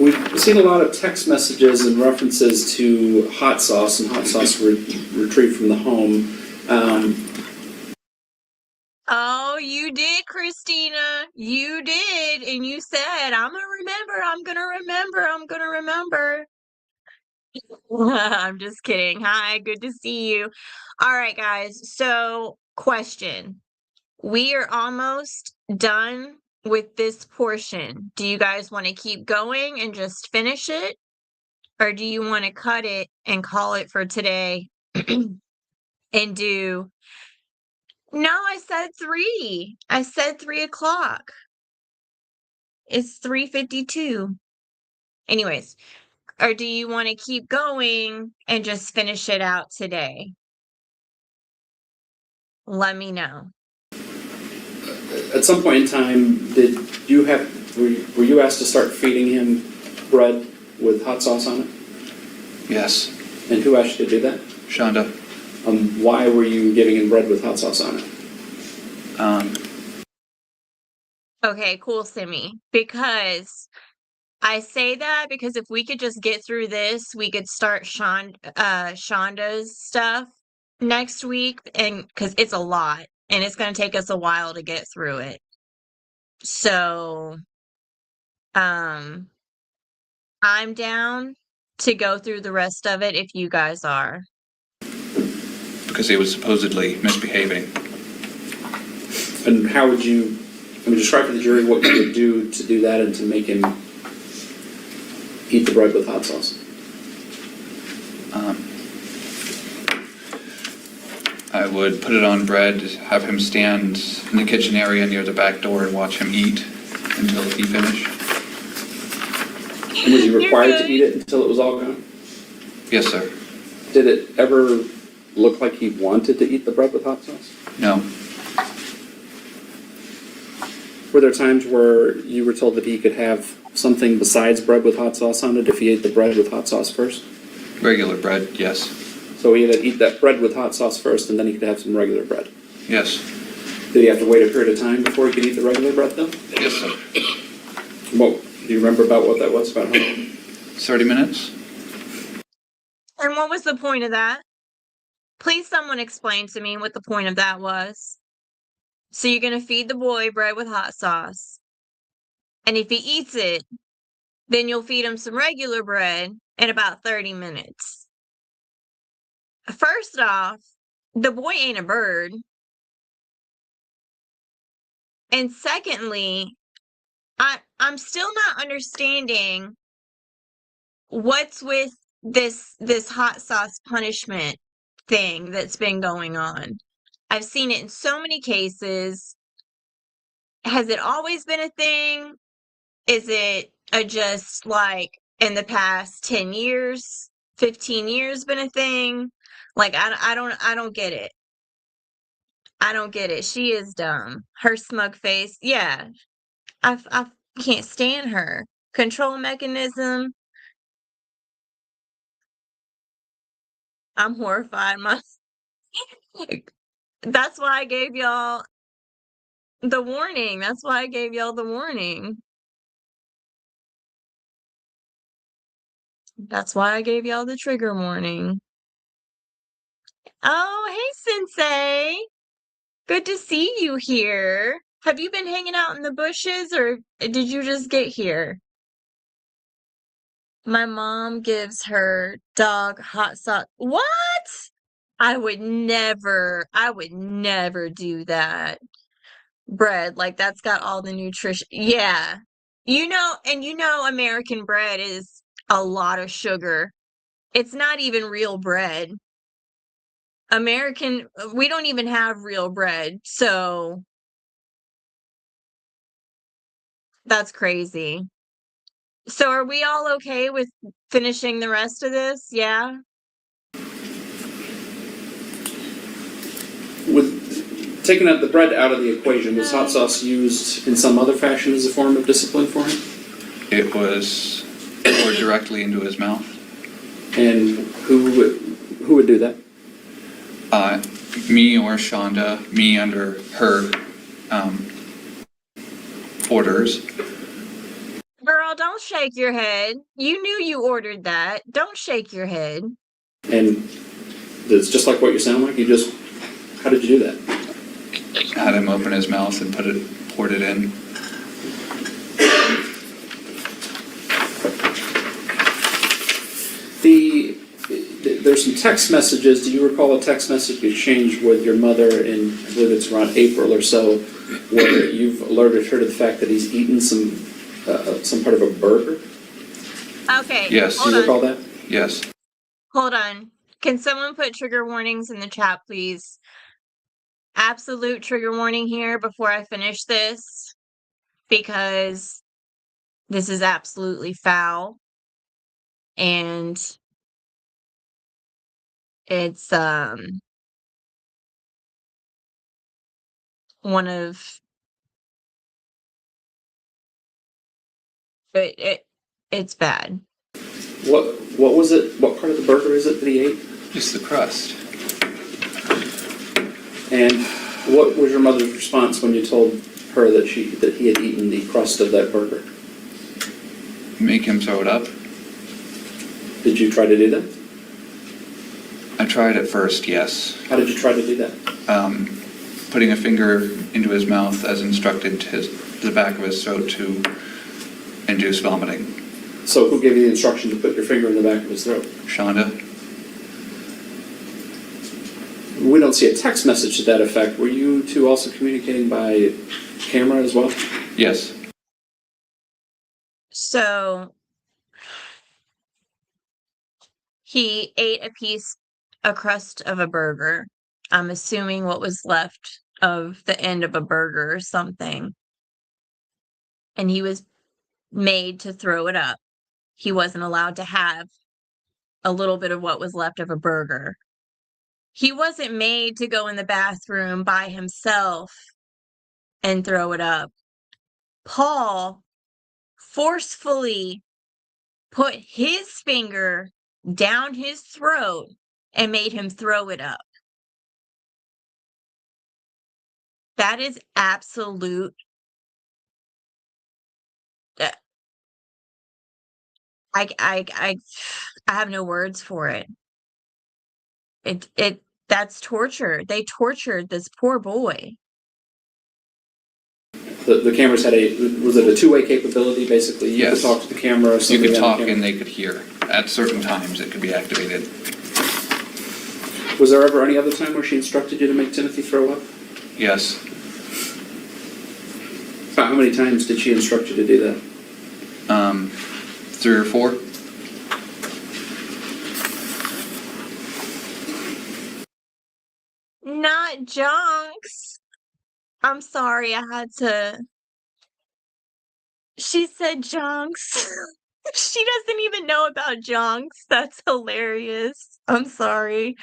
We've seen a lot of text messages and references to hot sauce and hot sauce retrieved from the home. Oh, you did, Christina. You did. And you said, I'm going to remember. I'm going to remember. I'm going to remember. I'm just kidding. Hi, good to see you. All right, guys. So, question. We are almost done with this portion. Do you guys want to keep going and just finish it? Or do you want to cut it and call it for today and do... No, I said 3. I said 3 o'clock. It's 3:52. Anyways, or do you want to keep going and just finish it out today? Let me know. At some point in time, were you asked to start feeding him bread with hot sauce on it? Yes. And who asked you to do that? Shonda. Why were you giving him bread with hot sauce on it? Okay, cool, Simi. Because I say that because if we could just get through this, we could start Shonda's stuff next week, and because it's a lot, and it's going to take us a while to get through it. So, I'm down to go through the rest of it if you guys are. Because he was supposedly misbehaving. And how would you, describe to the jury what you would do to do that and to make him eat the bread with hot sauce? I would put it on bread, have him stand in the kitchen area near the back door and watch him eat until he finished. And was he required to eat it until it was all gone? Yes, sir. Did it ever look like he wanted to eat the bread with hot sauce? No. Were there times where you were told that he could have something besides bread with hot sauce on it if he ate the bread with hot sauce first? Regular bread, yes. So he had to eat that bread with hot sauce first, and then he could have some regular bread? Yes. Did he have to wait a period of time before he could eat the regular bread, though? Yes, sir. Well, do you remember about what that was? About how long? 30 minutes. And what was the point of that? Please someone explain to me what the point of that was. So you're going to feed the boy bread with hot sauce. And if he eats it, then you'll feed him some regular bread in about 30 minutes. First off, the boy ain't a bird. And secondly, I'm still not understanding what's with this hot sauce punishment thing that's been going on. I've seen it in so many cases. Has it always been a thing? Is it a just like in the past 10 years, 15 years been a thing. Like I don't get it. I don't get it. She is dumb. Her smug face. Yeah. I can't stand her. Control mechanism. I'm horrified. That's why I gave y'all the warning. That's why I gave y'all the warning. That's why I gave y'all the trigger warning. Oh, hey, Sensei. Good to see you here. Have you been hanging out in the bushes or did you just get here? My mom gives her dog hot sauce. What? I would never do that. Bread, like that's got all the nutrition. Yeah. American bread is a lot of sugar. It's not even real bread. We don't even have real bread. So that's crazy. So are we all okay with finishing the rest of this? Yeah. With taking out the bread out of the equation, was hot sauce used in some other fashion as a form of discipline for him? It was poured directly into his mouth. And who would do that? Me or Shonda, me under her orders. Girl, don't shake your head. You knew you ordered that. Don't shake your head. And it's just like what you sound like? How did you do that? Had him open his mouth and poured it in. There's some text messages. Do you recall a text message exchange with your mother in, I believe it's around April or so, where you've alerted her to the fact that he's eaten some part of a burger? Okay. Yes. Do you recall that? Yes. Hold on. Can someone put trigger warnings in the chat, please? Absolute trigger warning here before I finish this, because this is absolutely foul. And it's one of it's bad. What was it? What part of the burger is it that he ate? Just the crust. And what was your mother's response when you told her that he had eaten the crust of that burger? Make him throw it up. Did you try to do that? I tried at first, yes. How did you try to do that? Putting a finger into his mouth as instructed to the back of his throat to induce vomiting. So who gave you the instruction to put your finger in the back of his throat? Shonda? We don't see a text message to that effect. Were you two also communicating by camera as well? Yes. So he ate a crust of a burger. I'm assuming what was left of the end of a burger or something. And he was made to throw it up. He wasn't allowed to have a little bit of what was left of a burger. He wasn't made to go in the bathroom by himself and throw it up. Paul forcefully put his finger down his throat and made him throw it up. That is absolute. I have no words for it. That's torture. They tortured this poor boy. The cameras was it a two-way capability, basically? You could talk to the camera. You could talk and they could hear. At certain times it could be activated. Was there ever any other time where she instructed you to make Timothy throw up? Yes. About how many times did she instruct you to do that? 3 or 4. Not junks. I'm sorry, I had to. She said junks. She doesn't even know about junks. That's hilarious. I'm sorry.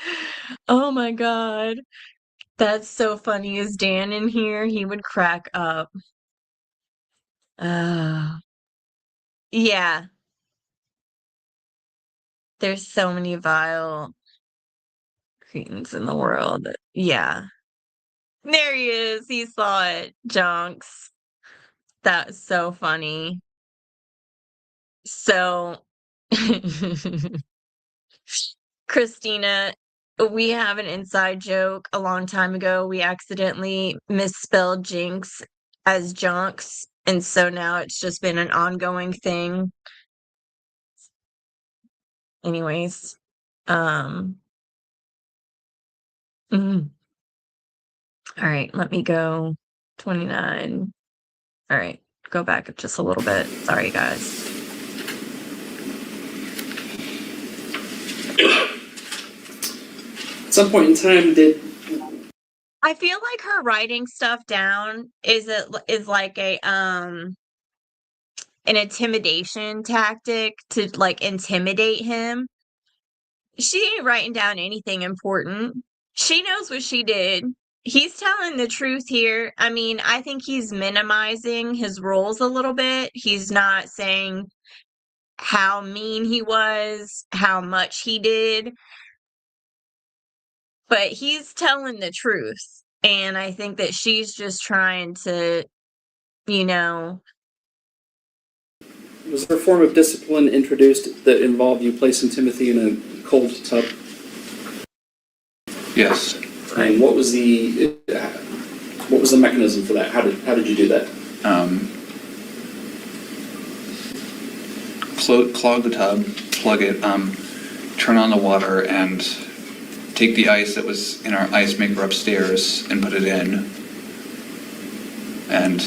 Oh my God. That's so funny. Is Dan in here? He would crack up. Yeah. There's so many vile cretins in the world. Yeah. There he is. He saw it. Junks. That's so funny. So, Christina, we have an inside joke a long time ago. We accidentally misspelled jinx as junks, and so now it's just been an ongoing thing. Anyways, mhm. All right, let me go 29. All right, go back just a little bit. Sorry, guys. At some point in time, I feel like her writing stuff down is like a an intimidation tactic to like intimidate him. She ain't writing down anything important. She knows what she did. He's telling the truth here. I mean, I think he's minimizing his roles a little bit. He's not saying how mean he was, how much he did, but he's telling the truth. And I think that she's just trying to, you know, was there a form of discipline introduced that involved you placing Timothy in a cold tub? Yes. And what was the mechanism for that? How did you do that? Clog the tub, plug it, turn on the water, and take the ice that was in our ice maker upstairs and put it in, and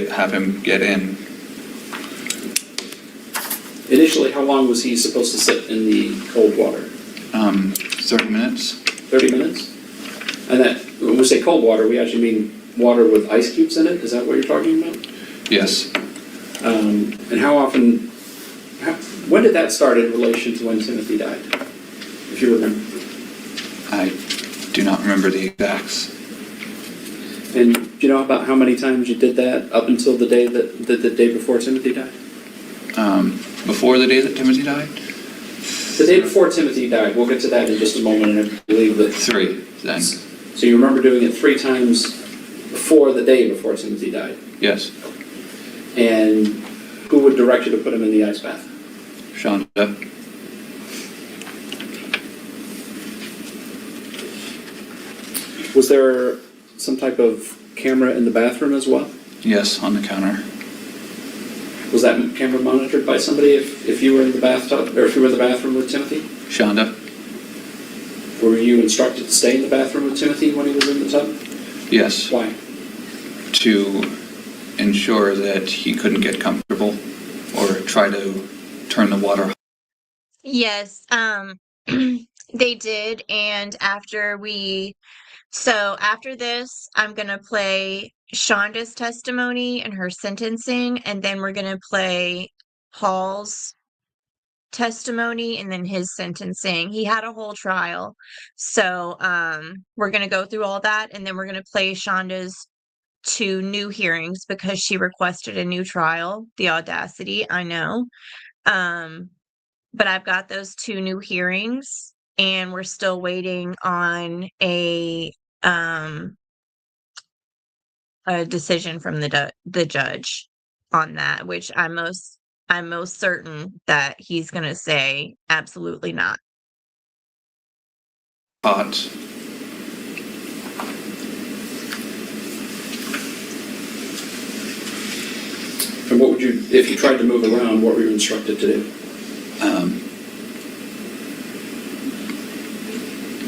have him get in. Initially, how long was he supposed to sit in the cold water? 30 minutes. 30 minutes? And that, when we say cold water, we actually mean water with ice cubes in it? Is that what you're talking about? Yes. And how often, when did that start in relation to when Timothy died? If you remember. I do not remember the exacts. And do you know about how many times you did that up until the day the day before Timothy died? Before the day that Timothy died? The day before Timothy died. We'll get to that in just a moment, and I believe that 3 then. So you remember doing it 3 times before the day before Timothy died? Yes. And who would direct you to put him in the ice bath? Shonda. Was there some type of camera in the bathroom as well? Yes, on the counter. Was that camera monitored by somebody if you were in the bathtub, or if you were in the bathroom with Timothy? Shonda. Were you instructed to stay in the bathroom with Timothy when he was in the tub? Yes. Why? To ensure that he couldn't get comfortable or try to turn the water. yes, they did. And after this, I'm going to play Shonda's testimony and her sentencing, and then we're going to play Paul's testimony and then his sentencing. He had a whole trial. So we're going to go through all that, and then we're going to play Shonda's 2 new hearings because she requested a new trial. The audacity, I know. But I've got those 2 new hearings, and we're still waiting on a decision from the judge on that, which I'm most certain that he's going to say absolutely not. Hot. And what would you, if you tried to move around, what were you instructed to do?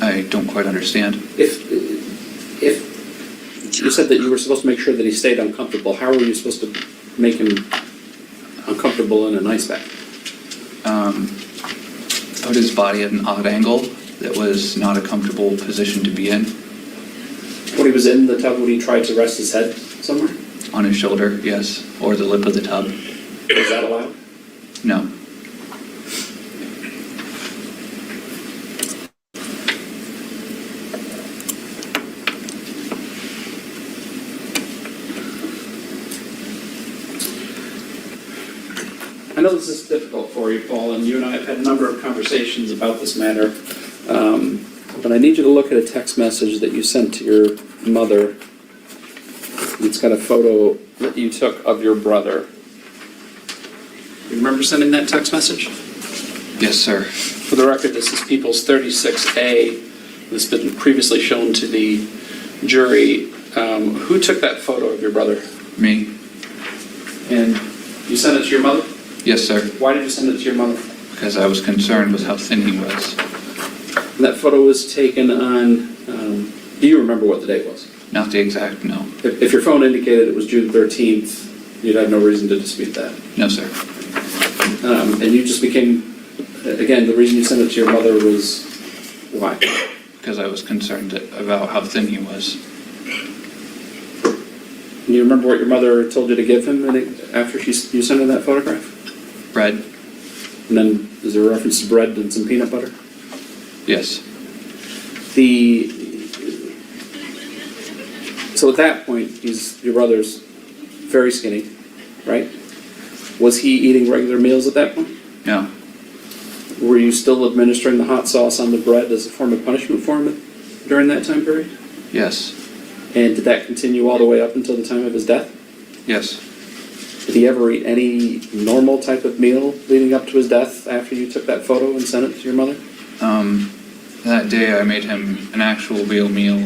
I don't quite understand. If you said that you were supposed to make sure that he stayed uncomfortable, how were you supposed to make him uncomfortable in an ice bath? Put his body at an odd angle that was not a comfortable position to be in. When he was in the tub, would he try to rest his head somewhere? On his shoulder, yes, or the lip of the tub. Is that allowed? No. I know this is difficult for you, Paul, and you and I have had a number of conversations about this matter, but I need you to look at a text message that you sent to your mother. It's got a photo that you took of your brother. You remember sending that text message? Yes, sir. For the record, this is People's 36A. This has been previously shown to the jury. Who took that photo of your brother? Me. And you sent it to your mother? Yes, sir. Why did you send it to your mother? Because I was concerned with how thin he was. And that photo was taken on, do you remember what the date was? Not the exact, no. If your phone indicated it was June 13th, you'd have no reason to dispute that. No, sir. And you just became, again, the reason you sent it to your mother was why? Because I was concerned about how thin he was. And you remember what your mother told you to give him after you sent her that photograph? Bread? And then is there a reference to bread and some peanut butter? Yes. So at that point, your brother's very skinny, right? Was he eating regular meals at that point? No. Were you still administering the hot sauce on the bread as a form of punishment for him during that time period? Yes. And did that continue all the way up until the time of his death? Yes. Did he ever eat any normal type of meal leading up to his death after you took that photo and sent it to your mother? That day I made him an actual real meal,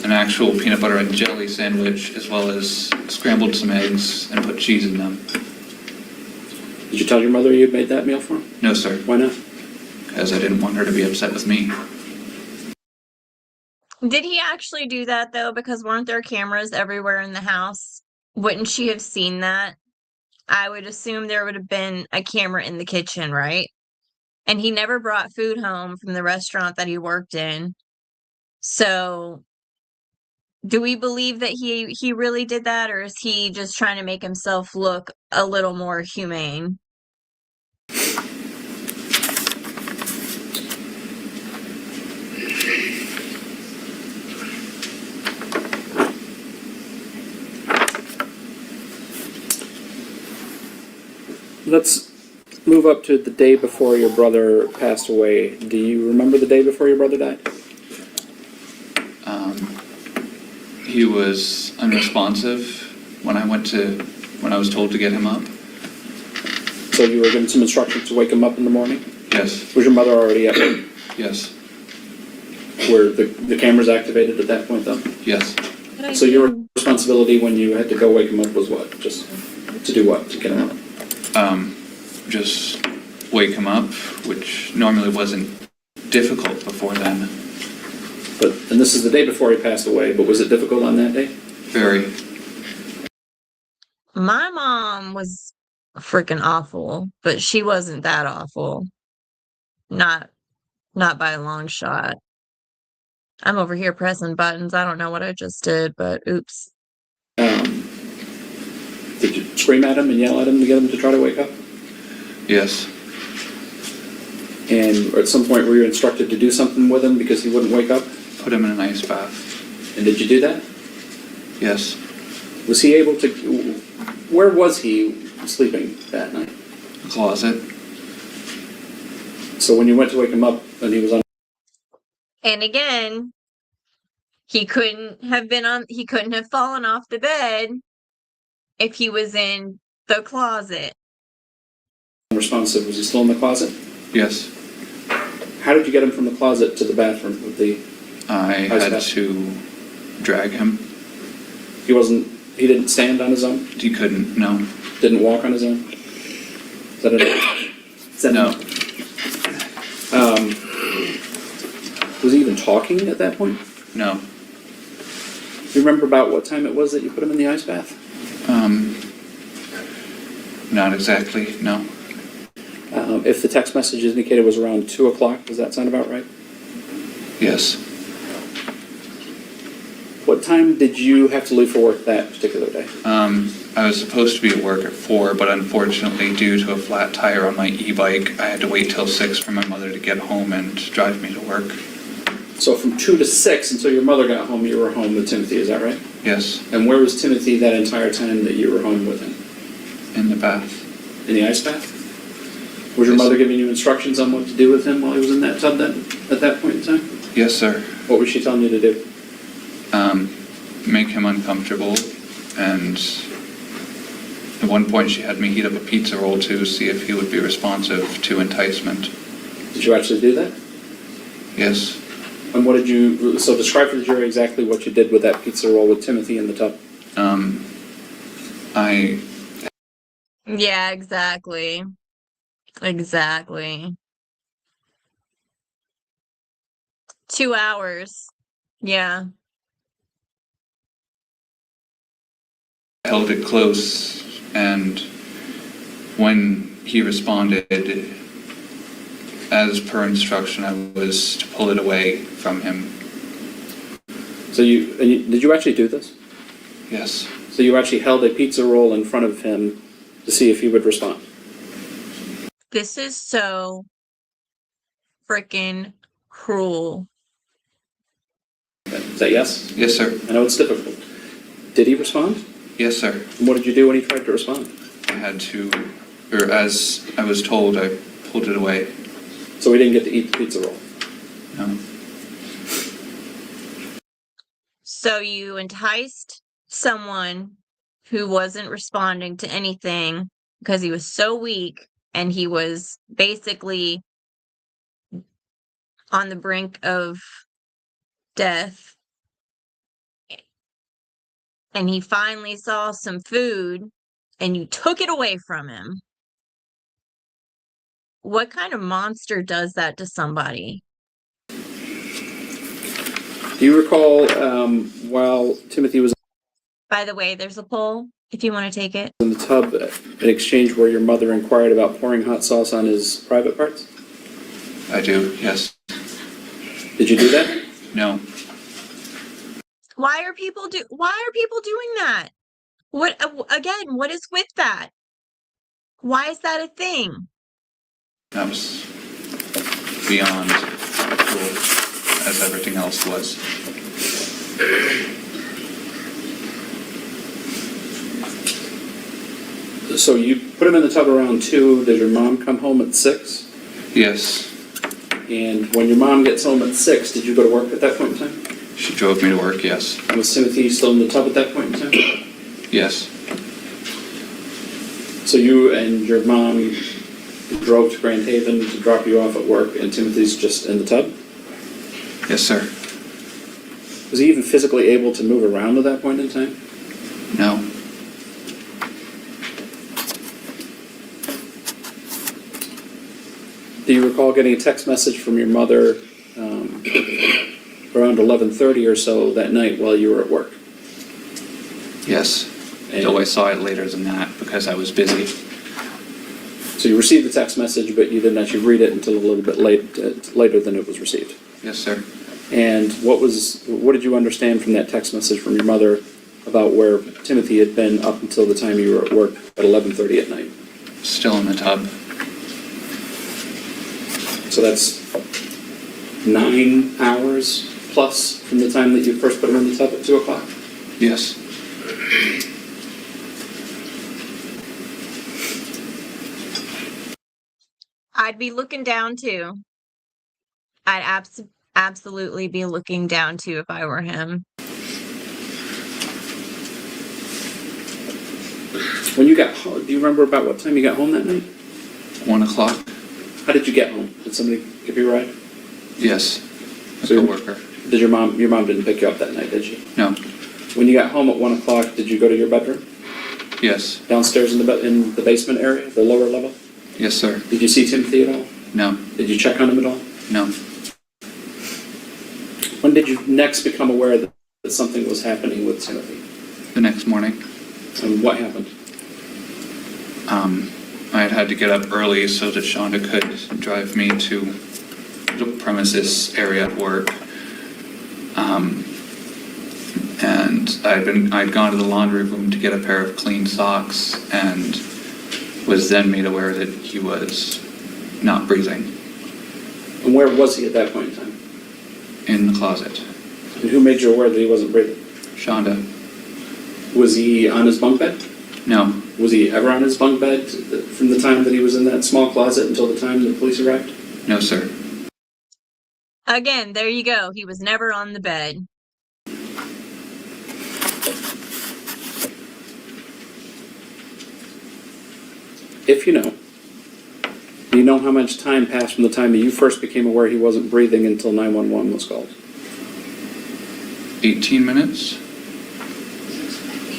an actual peanut butter and jelly sandwich, as well as scrambled some eggs and put cheese in them. Did you tell your mother you had made that meal for him? No, sir. Why not? Because I didn't want her to be upset with me. Did he actually do that though? Because weren't there cameras everywhere in the house? Wouldn't she have seen that? I would assume there would have been a camera in the kitchen, right? And he never brought food home from the restaurant that he worked in. So do we believe that he really did that, or is he just trying to make himself look a little more humane? Let's move up to the day before your brother passed away. Do you remember the day before your brother died? He was unresponsive when I was told to get him up. So you were given some instructions to wake him up in the morning? Yes. Was your mother already at work? Yes. Were the cameras activated at that point, though? Yes. So your responsibility when you had to go wake him up was what? Just to do what? To get him up? Just wake him up, which normally wasn't difficult before then. And this is the day before he passed away, but was it difficult on that day? Very. My mom was freaking awful, but she wasn't that awful. Not by a long shot. I'm over here pressing buttons. I don't know what I just did, but oops. Did you scream at him and yell at him to get him to try to wake up? Yes. And at some point were you instructed to do something with him because he wouldn't wake up? Put him in an ice bath. And did you do that? Yes. Was he able to... Where was he sleeping that night? The closet. So when you went to wake him up and he was on... And again, he couldn't have fallen off the bed if he was in the closet. Responsive, was he still in the closet? Yes. How did you get him from the closet to the bathroom with the... I had to drag him. He didn't stand on his own? He couldn't, no. Didn't walk on his own? Is that it? No. Was he even talking at that point? No. Do you remember about what time it was that you put him in the ice bath? Not exactly, no. If the text message indicated it was around 2 o'clock, does that sound about right? Yes. What time did you have to leave for work that particular day? I was supposed to be at work at 4, but unfortunately, due to a flat tire on my e-bike, I had to wait till 6 for my mother to get home and drive me to work. So from 2 to 6 until your mother got home, you were home with Timothy, is that right? Yes, And where was Timothy that entire time that you were home with him? in the bath. In the ice bath? Was your Yes. mother giving you instructions on what to do with him while he was in that tub then, at that point in time? Yes, sir. What was she telling you to do? Make him uncomfortable, and at one point she had me heat up a pizza roll to see if he would be responsive to enticement. Did you actually do that? Yes. And what did you, so describe for the jury exactly what you did with that pizza roll with Timothy in the tub. Yeah, exactly. Exactly. 2 hours. Yeah. held it close, and when he responded, as per instruction, I was to pull it away from him. So did you actually do this? Yes. So you actually held a pizza roll in front of him to see if he would respond? This is so freaking cruel. Is that yes? Yes, sir. I know it's difficult. Did he respond? Yes, sir. And what did you do when he tried to respond? I had to, or as I was told, I pulled it away. So he didn't get to eat the pizza roll? No. So you enticed someone who wasn't responding to anything because he was so weak and he was basically on the brink of death. And he finally saw some food and you took it away from him. What kind of monster does that to somebody? Do you recall while Timothy was By the way, there's a poll if you want to take it. in the tub, an exchange where your mother inquired about pouring hot sauce on his private parts? I do, yes. Did you do that? No. Why are people doing that? What again, what is with that? Why is that a thing? That was beyond cruel, as everything else was. So you put him in the tub around 2. Did your mom come home at 6? Yes. And when your mom gets home at 6, did you go to work at that point in time? She drove me to work, yes. And was Timothy still in the tub at that point in time? Yes. So you and your mom drove to Grand Haven to drop you off at work, and Timothy's just in the tub? Yes, sir. Was he even physically able to move around at that point in time? No. Do you recall getting a text message from your mother around 11:30 or so that night while you were at work? Yes. Though I saw it later than that because I was busy. So you received the text message, but you didn't actually read it until a little bit later than it was received. Yes, sir. And what did you understand from that text message from your mother about where Timothy had been up until the time you were at work at 11:30 at night? Still in the tub. So that's 9 hours plus from the time that you first put him in the tub at 2 o'clock? Yes. I'd be looking down too. I'd absolutely be looking down too if I were him. When you got home, do you remember about what time you got home that night? 1 o'clock. How did you get home? Did somebody give you a ride? Yes. A So coworker. Did your mom didn't pick you up that night, did she? No. When you got home at 1 o'clock, did you go to your bedroom? Yes. Downstairs in the basement area, the lower level? Yes, sir. Did you see Timothy at all? No. Did you check on him at all? No. When did you next become aware that something was happening with Timothy? The next morning. And what happened? I had to get up early so that Shonda could drive me to the premises area at work. and I'd gone to the laundry room to get a pair of clean socks, and was then made aware that he was not breathing. And where was he at that point in time? In the closet. And who made you aware that he wasn't breathing? Shonda. Was he on his bunk bed? No. Was he ever on his bunk bed from the time that he was in that small closet until the time the police arrived? No, sir. Again, there you go. He was never on the bed. If you know, do you know how much time passed from the time that you first became aware he wasn't breathing until 911 was called? 18 minutes?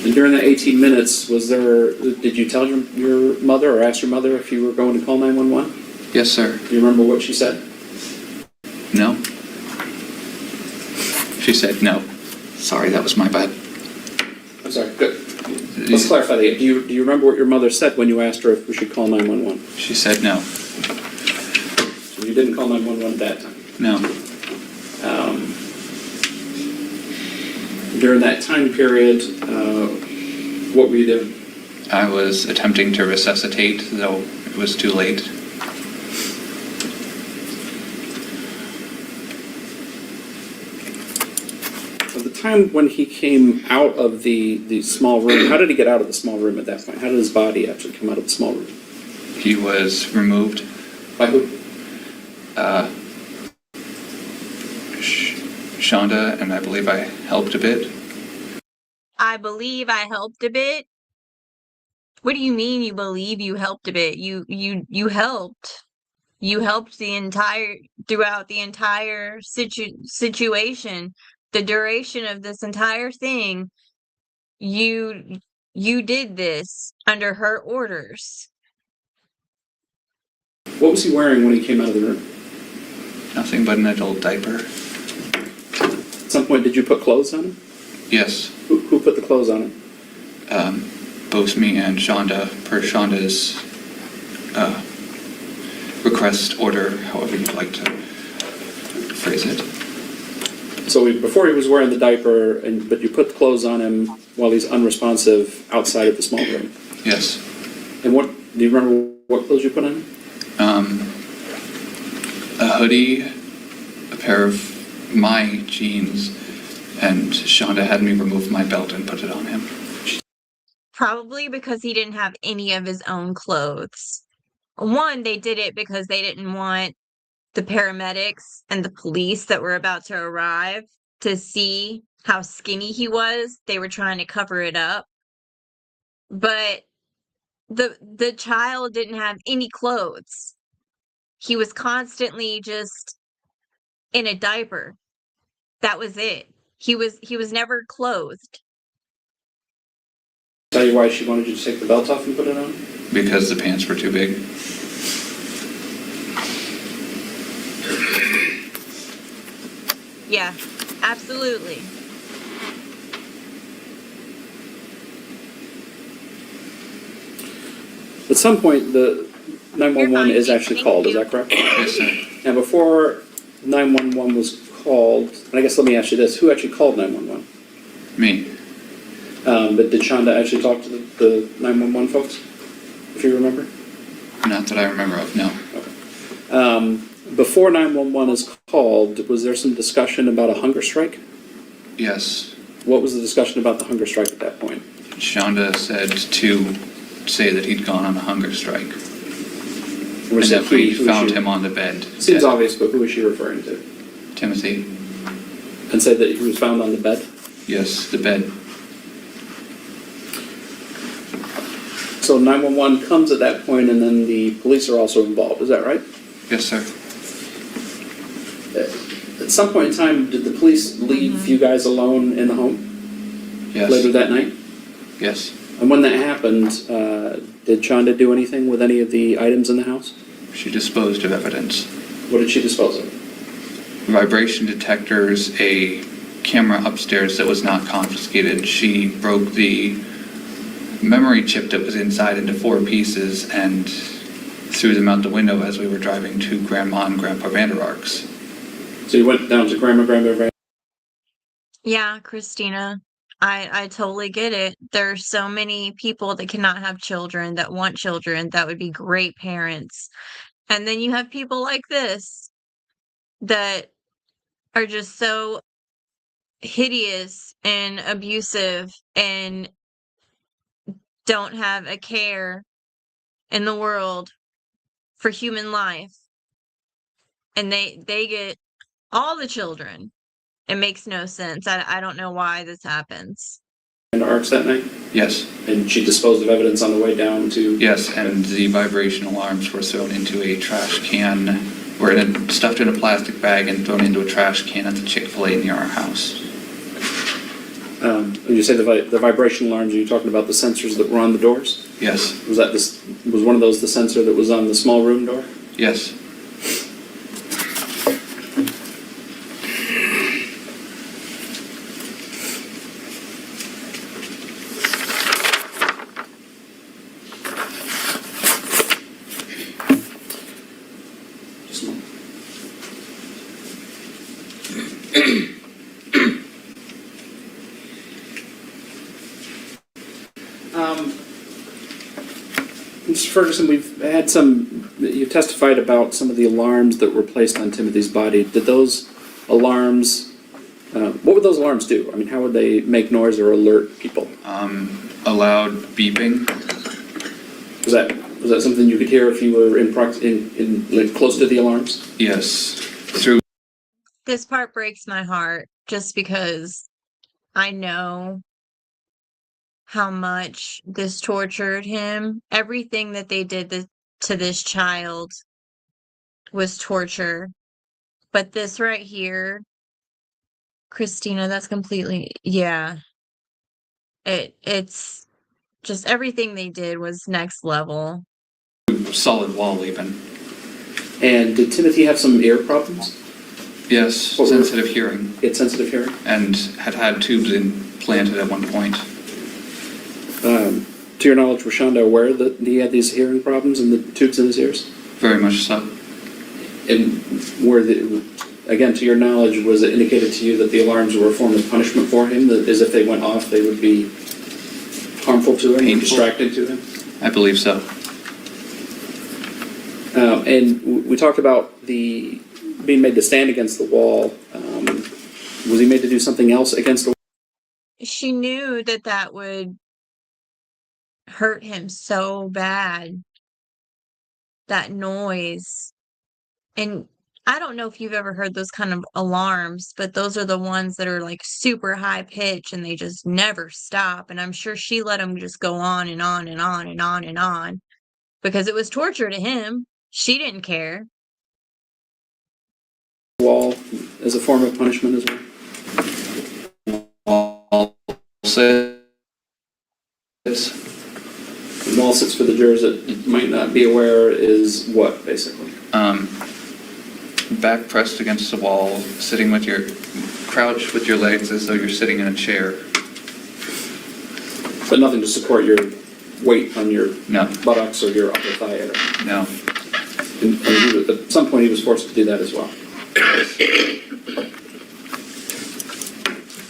And during that 18 minutes, did you tell your mother or ask your mother if you were going to call 911? Yes, sir. Do you remember what she said? No. She said no. Sorry, that was my bad. I'm sorry, good. Let's clarify that. Do you remember what your mother said when you asked her if we should call 911? She said no. So you didn't call 911 at that time? No. During that time period, what were you doing? I was attempting to resuscitate, though it was too late. At the time when he came out of the small room, how did he get out of the small room at that point? How did his body actually come out of the small room? He was removed. By who? Shonda, and I believe I helped a bit. I believe I helped a bit. What do you mean you believe you helped a bit? You helped. You helped throughout the entire situation. The duration of this entire thing, you did this under her orders. What was he wearing when he came out of the room? Nothing but an adult diaper. At some point, did you put clothes on him? Yes. Who put the clothes on him? Both me and Shonda, per Shonda's request order, however you'd like to phrase it. So before he was wearing the diaper, but you put the clothes on him while he's unresponsive outside of the small room? Yes. And do you remember what clothes you put on him? A hoodie, a pair of my jeans, and Shonda had me remove my belt and put it on him. Probably because he didn't have any of his own clothes. One, they did it because they didn't want the paramedics and the police that were about to arrive to see how skinny he was. They were trying to cover it up. But the child didn't have any clothes. He was constantly just in a diaper. That was it. He was never clothed. Tell you why she wanted you to take the belt off and put it on? Because the pants were too big. Yeah, absolutely. At some point, the 911 is actually called, is that correct? Yes, sir. And before 911 was called, and I guess let me ask you this, who actually called 911? Me. But did Shonda actually talk to the 911 folks, if you remember? Not that I remember of, no. Okay. Before 911 is called, was there some discussion about a hunger strike? Yes. What was the discussion about the hunger strike at that point? Shonda said to say that he'd gone on a hunger strike. Or was and it that we who found she- him on the bed. Seems dead. obvious, but who was she referring to? Timothy. And said that he was found on the bed? Yes, the bed. So 911 comes at that point, and then the police are also involved, is that right? Yes, sir. At some point in time, did the police leave you guys alone in the home? Yes. Later that night? Yes. And when that happened, did Shonda do anything with any of the items in the house? She disposed of evidence. What did she dispose of? Vibration detectors, a camera upstairs that was not confiscated. She broke the memory chip that was inside into 4 pieces and threw them out the window as we were driving to Grandma and Grandpa Vanderark's. So you went down to Grandma. Yeah, Christina. I totally get it. There's so many people that cannot have children, that want children, that would be great parents. And then you have people like this that are just so hideous and abusive and don't have a care in the world for human life. And they get all the children. It makes no sense. I don't know why this happens. And arcs that night? Yes. And she disposed of evidence on the way down to... Yes, and the vibration alarms were thrown into a trash can, stuffed in a plastic bag and thrown into a trash can at the Chick-fil-A near our house. When you say the vibration alarms, are you talking about the sensors that were on the doors? Yes. Was one of those the sensor that was on the small room door? Yes. Just a moment. Mr. Ferguson, we've had you testified about some of the alarms that were placed on Timothy's body. Did those alarms, what would those alarms do? I mean, how would they make noise or alert people? A loud beeping. Was that something you could hear if you were like, close to the alarms? Yes. Through. This part breaks my heart just because I know how much this tortured him. Everything that they did to this child was torture. But this right here, Christina, that's completely, yeah. It's just everything they did was next level. Solid wall even. And did Timothy have some ear problems? Yes, sensitive hearing. He had sensitive hearing? And had tubes implanted at one point. To your knowledge, was Shonda aware that he had these hearing problems and the tubes in his ears? Very much so. And again, to your knowledge, was it indicated to you that the alarms were a form of punishment for him, that as if they went off, they would be harmful to him, painful, distracting to him? I believe so. And we talked about being made to stand against the wall. Was he made to do something else against the wall? She knew that would hurt him so bad. That noise. And I don't know if you've ever heard those kind of alarms, but those are the ones that are like super high pitch and they just never stop. And I'm sure she let them just go on and on and on and on and on because it was torture to him. She didn't care. Wall as a form of punishment as well? Wall sits. Wall sits for the jurors that might not be aware is what, basically? Back pressed against the wall, sitting with your crouch with your legs as though you're sitting in a chair. But nothing to support your weight on your No. buttocks or your upper thigh. No. And at some point he was forced to do that as well.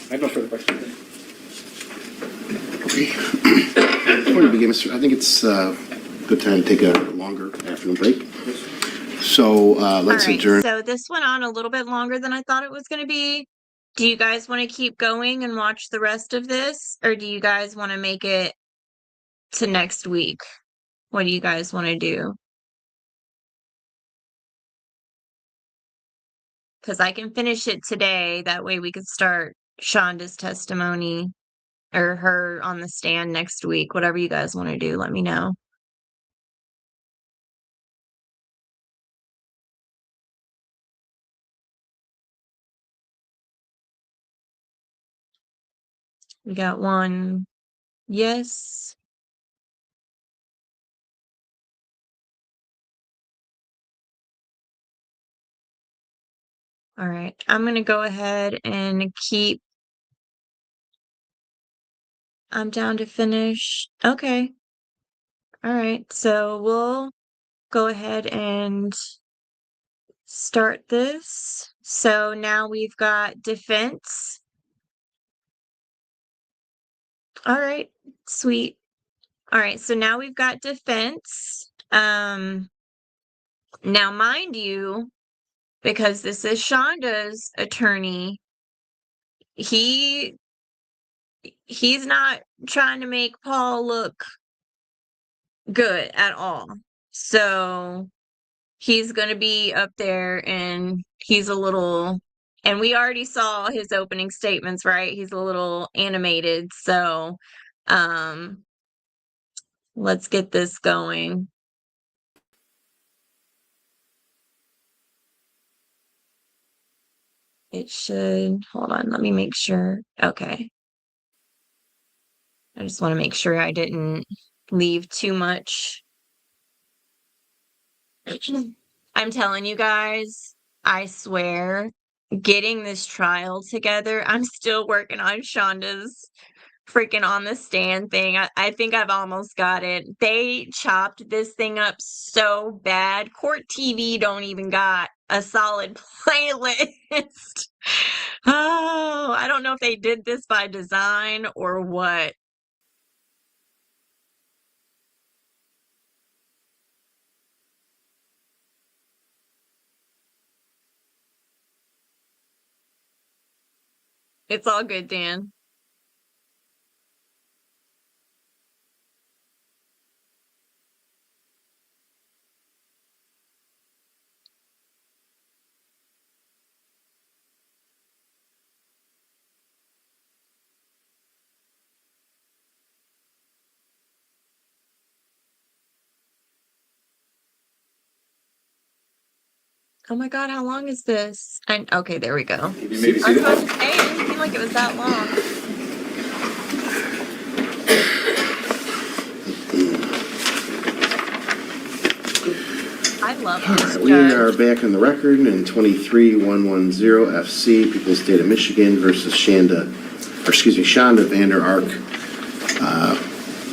I have no further questions. Before we begin, I think it's a good time to take a longer afternoon break. So let's adjourn. So this went on a little bit longer than I thought it was going to be. Do you guys want to keep going and watch the rest of this? Or do you guys want to make it to next week? What do you guys want to do? Because I can finish it today. That way we could start Shonda's testimony or her on the stand next week. Whatever you guys want to do, let me know. We got one yes. All right, I'm going to go ahead and I'm down to finish. Okay. All right, so we'll go ahead and start this. So now we've got defense. All right, sweet. All right, so now we've got defense. Now, mind you, because this is Shonda's attorney, he's not trying to make Paul look good at all. So he's going to be up there and he's a little, and we already saw his opening statements, right? He's a little animated. So, let's get this going. It should, hold on, let me make sure. Okay. I just want to make sure I didn't leave too much. I'm telling you guys, I swear, getting this trial together, I'm still working on Shonda's freaking on the stand thing. I think I've almost got it. They chopped this thing up so bad. Court TV don't even got a solid playlist. Oh, I don't know if they did this by design or what. It's all good, Dan. Oh my God, how long is this? Okay, there we go. I was about to say, it didn't seem like it was that long. I love this We are back on the record in 23110 FC, People's State of Michigan versus Shonda Vander Ark.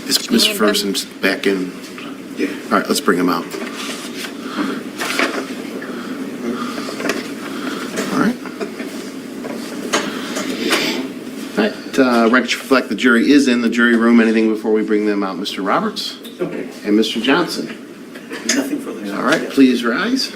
Is Mr. Ferguson back in? Yeah. All right, let's bring him out. Records reflect the jury is in the jury room. Anything before we bring them out, Mr. Roberts? Okay. And Mr. Johnson? Nothing further. All right, please rise.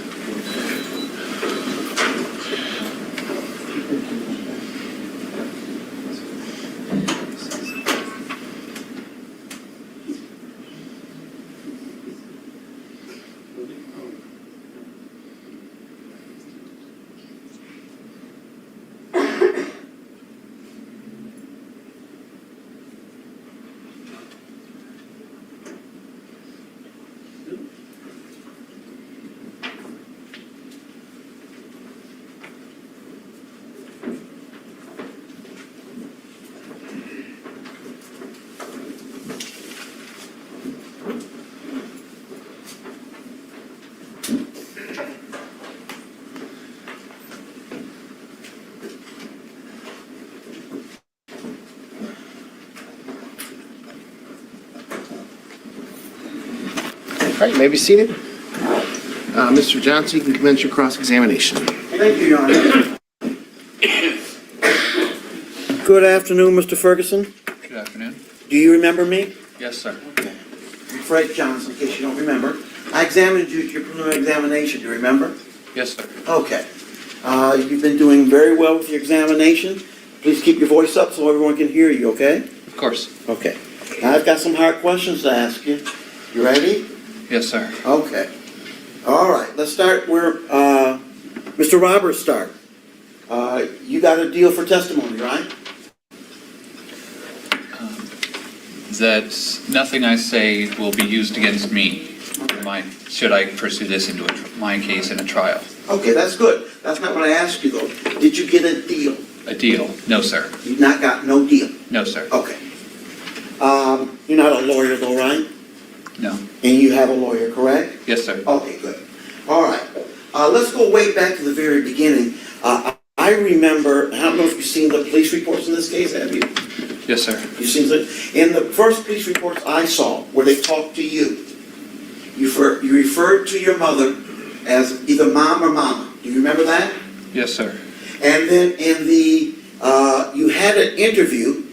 All right, you may be seated. Mr. Johnson, you can commence your cross-examination. Thank you, Your Honor. Good afternoon, Mr. Ferguson. Good afternoon. Do you remember me? Yes, sir. Okay. I'm Fred Johnson, in case you don't remember. I examined you at your preliminary examination. Do you remember? Yes, sir. Okay. You've been doing very well with your examination. Please keep your voice up so everyone can hear you, okay? Of course. Okay. Now I've got some hard questions to ask you. You ready? Yes, sir. Okay. All right. Let's start where Mr. Roberts started. You got a deal for testimony, right? That nothing I say will be used against me. Should I pursue this into my case in a trial? Okay, that's good. That's not what I asked you, though. Did you get a deal? A deal? No, sir. You've not got no deal? No, sir. Okay. You're not a lawyer, though, right? No. And you have a lawyer, correct? Yes, sir. Okay, good. All right. Let's go way back to the very beginning. I remember, I don't know if you've seen the police reports in this case, have you? Yes, sir. You've seen it? In the first police reports I saw, where they talked to you, you referred to your mother as either mom or mama. Do you remember that? Yes, sir. And then in the, you had an interview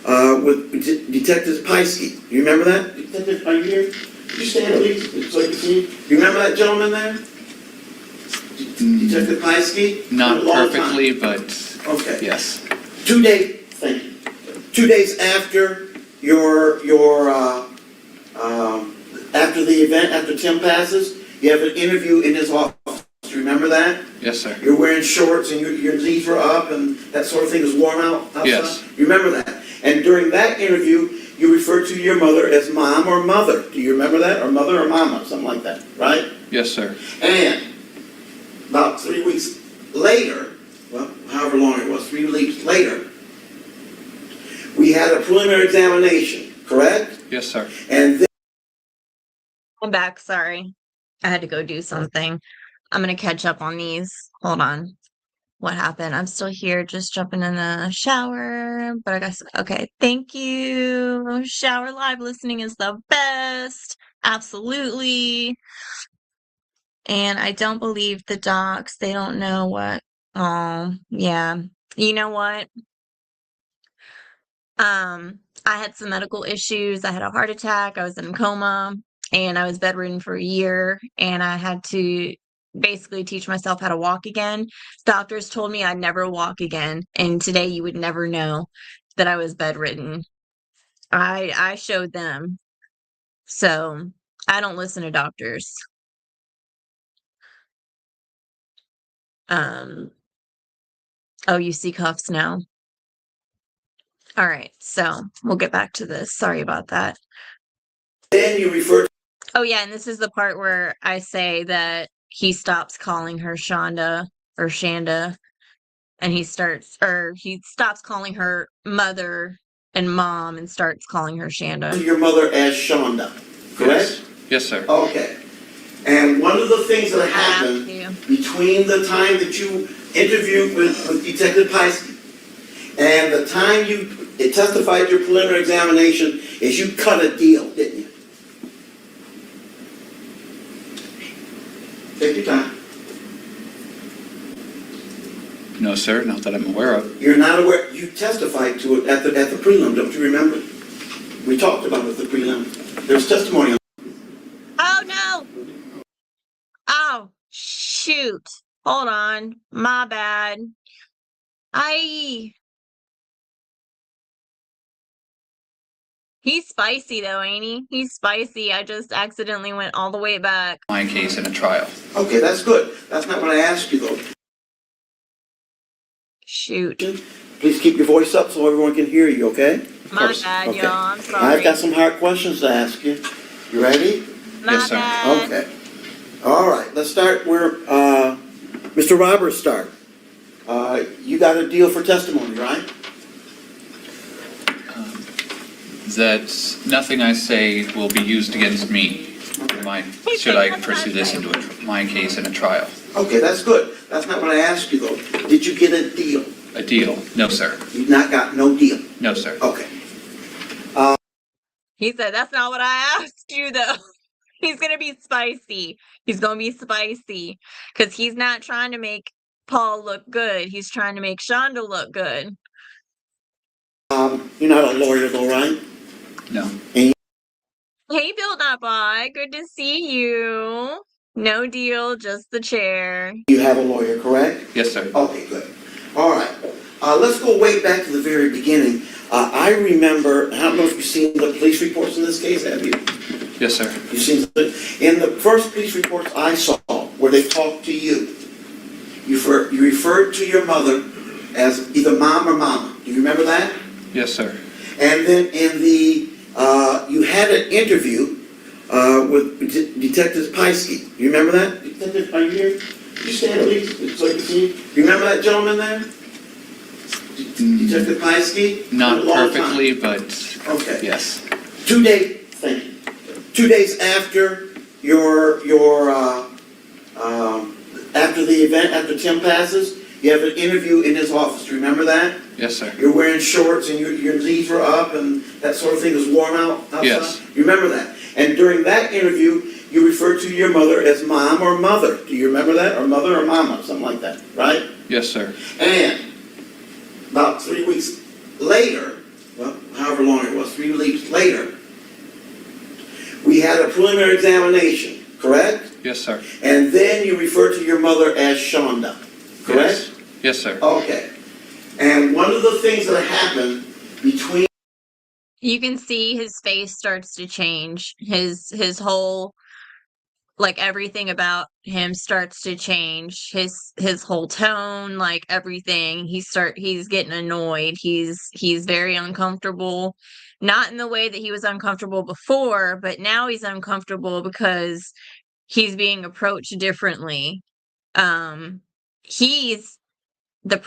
with Detective Piesky. Do you remember that? Detective, are you here? Could you stand at least so I can see you? Do you remember that gentleman there? Detective Piesky? Not perfectly, but okay. yes. 2 days, thank you. 2 days after after the event, after Tim passes, you have an interview in his office. Do you remember that? Yes, sir. You're wearing shorts and your knees were up and that sort of thing is warm outside? Yes. You remember that? And during that interview, you referred to your mother as mom or mother. Do you remember that? Or mother or mama, something like that, right? Yes, sir. And about 3 weeks later, well, however long it was, 3 weeks later, we had a preliminary examination, correct? Yes, sir. And then I'm back. Sorry. I had to go do something. I'm going to catch up on these. Hold on. What happened? I'm still here, just jumping in the shower. But I guess, okay. Thank you. Shower live listening is the best. Absolutely. And I don't believe the docs. They don't know what. Oh, yeah. You know what? I had some medical issues. I had a heart attack. I was in a coma and I was bedridden for a year and I had to basically teach myself how to walk again. Doctors told me I'd never walk again. And today you would never know that I was bedridden. I showed them. So I don't listen to doctors. Oh, you see cuffs now. All right, so we'll get back to this. Sorry about that. then you referred Oh, yeah, and this is the part where I say that he stops calling her Shonda or Shanda, and he stops calling her mother and mom and starts calling her to Shanda. your mother as Shonda, correct? Yes, sir. Okay. And one of the things that happened Yeah. between the time that you interviewed with Detective Piesky and the time you testified your preliminary examination is you cut a deal, didn't you? Take your time. No, sir. Not that I'm aware of. You're not aware, you testified to it at the prelim, don't you remember? We talked about it at the prelim. There's testimony on Oh, no! Oh, shoot. Hold on. My bad. He's spicy though, ain't he? He's spicy. I just accidentally went all the way back. My case in a trial. Okay, that's good. That's not what I asked you though. Shoot. Please keep your voice up so everyone can hear you, okay? My bad, Okay. y'all. I'm sorry. I've got some hard questions to ask you. You ready? My Yes, sir. bad. Okay. All right, let's start where Mr. Roberts started. You got a deal for testimony, right? That nothing I say will be used against me. Should I pursue this into my case in a trial? Okay, that's good. That's not what I asked you though. Did you get a deal? A deal? No, sir. You've not got no deal. No, sir. Okay. He said, that's not what I asked you, though. He's going to be spicy. He's going to be spicy. Because he's not trying to make Paul look good. He's trying to make Shonda look good. You're not a lawyer though, right? No. Hey, Build Up Eye. Good to see you. No deal, just the chair. You have a lawyer, correct? Yes, sir. Okay, good. All right. Let's go way back to the very beginning. I remember, I don't know if you've seen the police reports in this case, have you? Yes, sir. You've seen in the first police reports I saw where they talked to you, you referred to your mother as either mom or mama. Do you remember that? Yes, sir. And then in the, you had an interview with Detective Piesky. Do you remember that? Detective, are you here? Could you stand at least so I can see you? You remember that gentleman there? Detective Piesky? Not perfectly, but okay. Yes. 2 days, thank you. 2 days after after the event, after Tim passes, you have an interview in his office. Do you remember that? Yes, sir. You're wearing shorts and your knees were up and that sort of thing is warm outside? Yes. You remember that? And during that interview, you referred to your mother as mom or mother. Do you remember that? Or mother or mama, something like that, right? Yes, sir. And about 3 weeks later, well, however long it was, 3 weeks later, we had a preliminary examination, correct? Yes, sir. And then you refer to your mother as Shonda, correct? Yes, yes sir. Okay. And one of the things that happened between... You can see his face starts to change. His whole, like, everything about him starts to change. His whole tone, like everything. He's getting annoyed. He's very uncomfortable. Not in the way that he was uncomfortable before, but now he's uncomfortable because he's being approached differently. He's the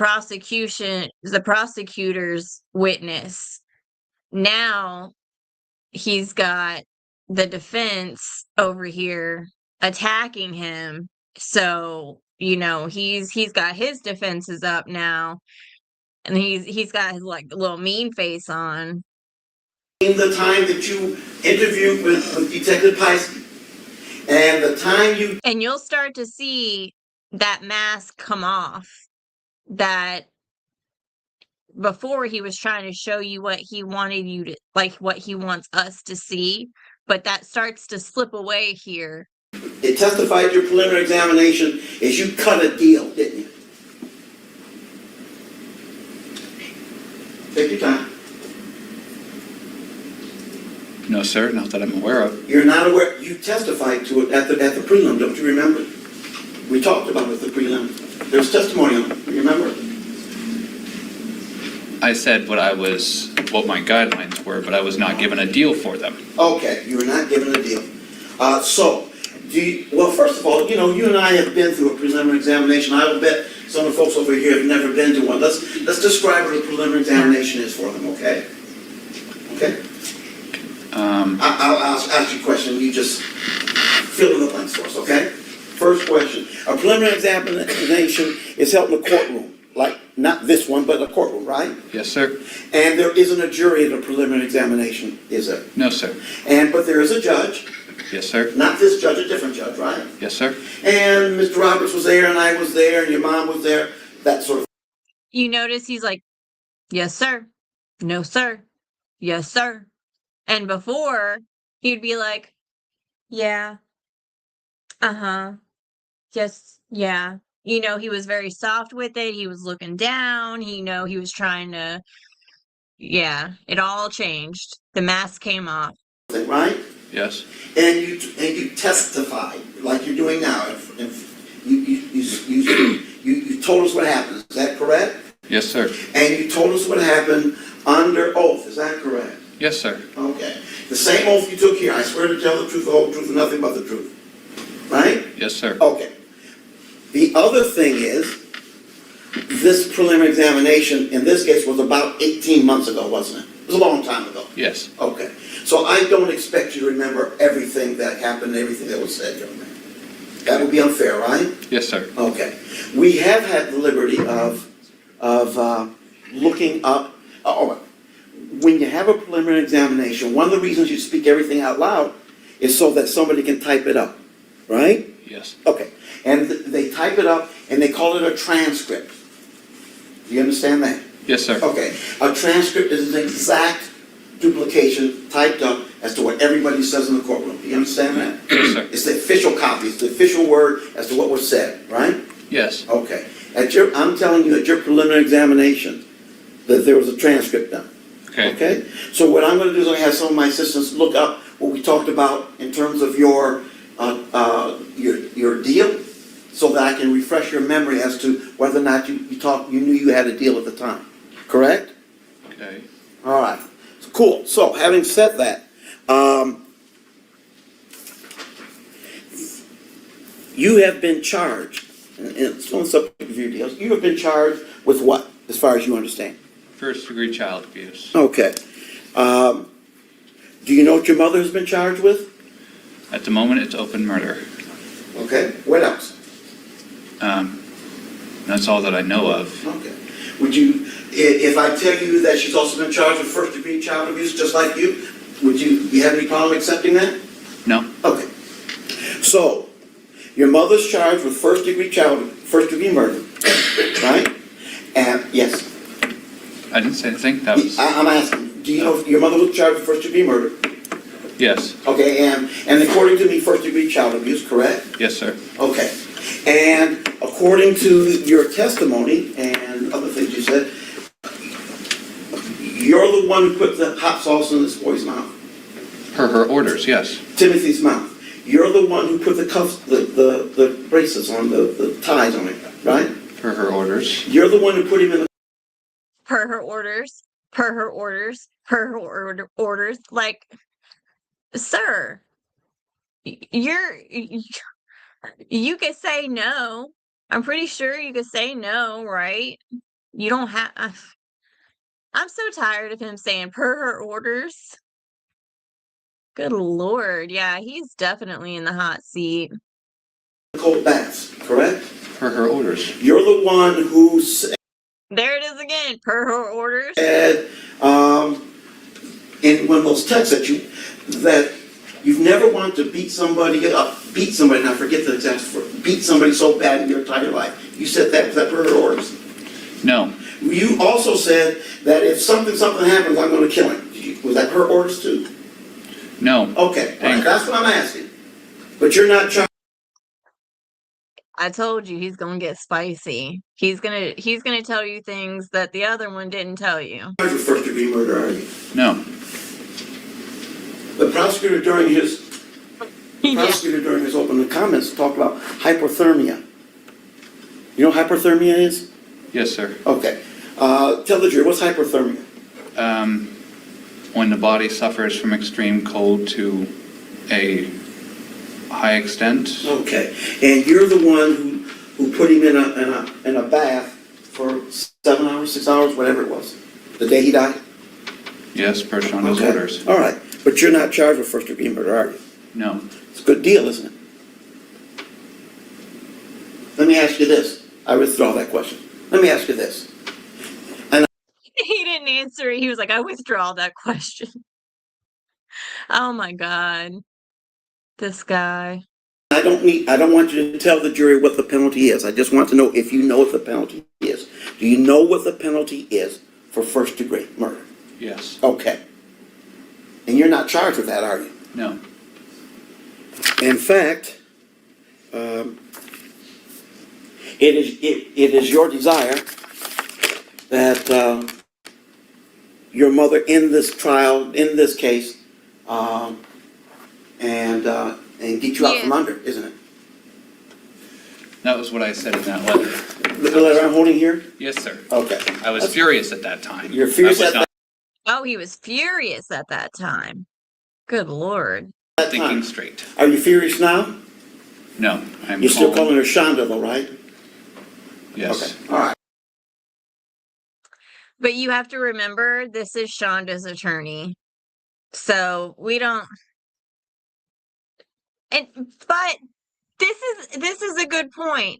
prosecutor's witness. Now he's got the defense over here attacking him. So, he's got his defenses up now, and he's got his like little mean face on. In the time that you interviewed with Detective Pice, and the time you... And you'll start to see that mask come off. That before he was trying to show you what he wanted you to, like what he wants us to see, but that starts to slip away here. It testified your preliminary examination is you cut a deal, didn't you? Take your time. No, sir, not that I'm aware of. You're not aware, you testified to it at the prelim, don't you remember? We talked about it at the prelim. There's testimony on it, you remember? I said what my guidelines were, but I was not given a deal for them. Okay, you were not given a deal. Well, first of all, you and I have been through a preliminary examination. I will bet some of the folks over here have never been to one. Let's describe what a preliminary examination is for them, okay? Okay? I'll ask you a question. You just fill in the blanks for us, okay? First question. A preliminary examination is held in a courtroom. Like, not this one, but a courtroom, right? Yes, sir. And there isn't a jury at a preliminary examination, is there? No, sir. But there is a judge. Yes, sir. Not this judge, a different judge, right? Yes, sir. And Mr. Roberts was there, and I was there, and your mom was there, that sort of... You notice he's like, yes, sir. No, sir. Yes, sir. And before, he'd be like, yeah. Uh-huh. Yes, yeah. He was very soft with it. He was looking down. He was trying to... Yeah, it all changed. The mask came off. Right? Yes. And you testified, like you're doing now. You told us what happened. Is that correct? Yes, sir. And you told us what happened under oath. Is that correct? Yes, sir. Okay. The same oath you took here. I swear to tell the truth, the whole truth, and nothing but the truth. Right? Yes, sir. Okay. The other thing is, this preliminary examination, in this case, was about 18 months ago, wasn't it? It was a long time ago. Yes. Okay. So I don't expect you to remember everything that happened, everything that was said, young man. That would be unfair, right? Yes, sir. Okay. We have had the liberty of looking up... when you have a preliminary examination, one of the reasons you speak everything out loud is so that somebody can type it up, right? Yes. Okay. And they type it up and they call it a transcript. Do you understand that? Yes, sir. Okay. A transcript is an exact duplication typed up as to what everybody says in the courtroom. Do you understand that? Yes, sir. It's the official copy. It's the official word as to what was said, right? Yes. Okay. I'm telling you at your preliminary examination that there was a transcript done. Okay. Okay? So what I'm going to do is I'm going to have some of my assistants look up what we talked about in terms of your deal, so that I can refresh your memory as to whether or not you knew you had a deal at the time. Correct? Okay. All right. Cool. So having said that, you have been charged, and it's on the subject of your deals, you have been charged with what, as far as you understand? First-degree child abuse. Okay. Do you know what your mother has been charged with? At the moment, it's open murder. Okay. What else? That's all that I know of. Okay. Would you, if I tell you that she's also been charged with first-degree child abuse, just like you have any problem accepting that? No. Okay. So, your mother's charged with first-degree murder, right? And yes. I didn't say anything. That was. I'm asking. do you know if your mother was charged with first-degree murder? Yes. Okay, and according to me, first-degree child abuse, correct? Yes, sir. Okay. And according to your testimony and other things you said, you're the one who put the hot sauce in this boy's mouth. Per her orders, yes. Timothy's mouth. You're the one who put the cuffs, the braces on, the ties on it, right? Per her orders. You're the one who put him in the... Per her orders, per her orders, per her orders. Like, sir, you could say no. I'm pretty sure you could say no, right? You don't have... I'm so tired of him saying per her orders. Good Lord. Yeah, he's definitely in the hot seat. cold baths, correct? Per her orders. You're the one who said... There it is again, per her orders. In one of those texts that you've never wanted to beat somebody up, and I forget the exact word, beat somebody so bad in your entire life. You said that, was that per her orders? No. You also said that if something happens, I'm going to kill him. Was that her orders too? No. Okay, all right, that's what I'm asking. But you're not trying... I told you he's gonna get spicy. He's gonna tell you things that the other one didn't tell you. For first-degree murder, are you? No. The prosecutor during his opening comments talked about hypothermia. You know what hypothermia is? Yes, sir. Okay. Tell the jury, what's hypothermia? When the body suffers from extreme cold to a high extent. Okay. And you're the one who put him in a bath for 7 hours, 6 hours, whatever it was, the day he died? Yes, per Shonda's orders. All right. But you're not charged with first-degree murder, are you? No. It's a good deal, isn't it? Let me ask you this. I withdraw that question. Let me ask you this. He didn't answer it. He was like, I withdraw that question. Oh my God. This guy. I don't want you to tell the jury what the penalty is. I just want to know if you know what the penalty is. Do you know what the penalty is for first-degree murder? Yes. Okay. And you're not charged with that, are you? No. In fact, it is your desire that your mother in this trial, in this case, and get you out from under, isn't it? That was what I said in that letter. The letter I'm holding here? Yes, sir. Okay. I was furious at that time. You're furious at that? Oh, he was furious at that time. Good Lord. Thinking straight. Are you furious now? No, I'm You're still calling her Shonda, though, right? Yes. Okay. All right. But you have to remember, this is Shonda's attorney. So we don't... But this is a good point.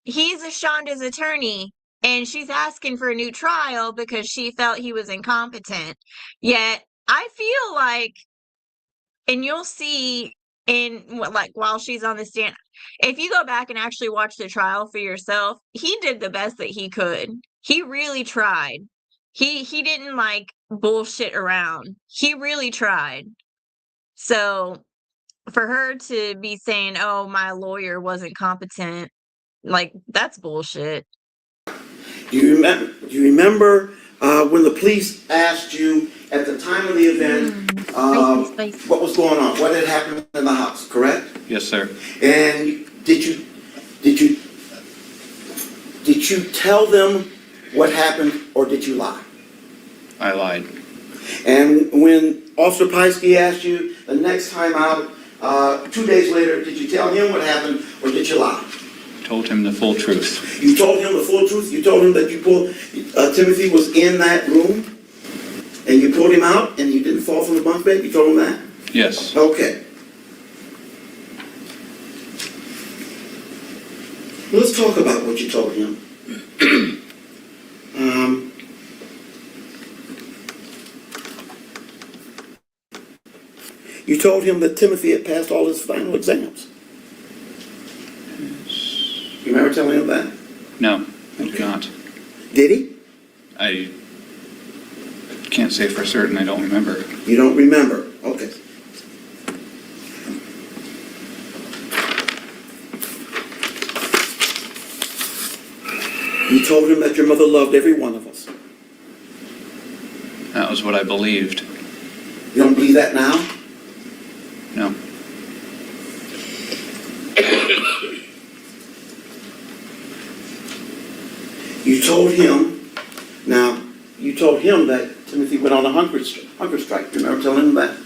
He's a Shonda's attorney, and she's asking for a new trial because she felt he was incompetent. Yet I feel like, and you'll see while she's on the stand, if you go back and actually watch the trial for yourself, he did the best that he could. He really tried. He didn't bullshit around. He really tried. So for her to be saying, oh, my lawyer wasn't competent, that's bullshit. Do you remember when the police asked you at the time of the event Spicy. what was going on, what had happened in the house, correct? Yes, sir. And did you tell them what happened, or did you lie? I lied. And when Officer Piesky asked you the next time out, 2 days later, did you tell him what happened, or did you lie? Told him the full truth. You told him the full truth? You told him that Timothy was in that room, and you pulled him out, and you didn't fall from the bunk bed? You told him that? Yes. Okay. Let's talk about what you told him. You told him that Timothy had passed all his final exams. You remember telling him that? No, I do not. Did he? can't say for certain. I don't remember. You don't remember? Okay. You told him that your mother loved every one of us. That was what I believed. You don't believe that now? No. You told him that Timothy went on a hunger strike. You remember telling him that?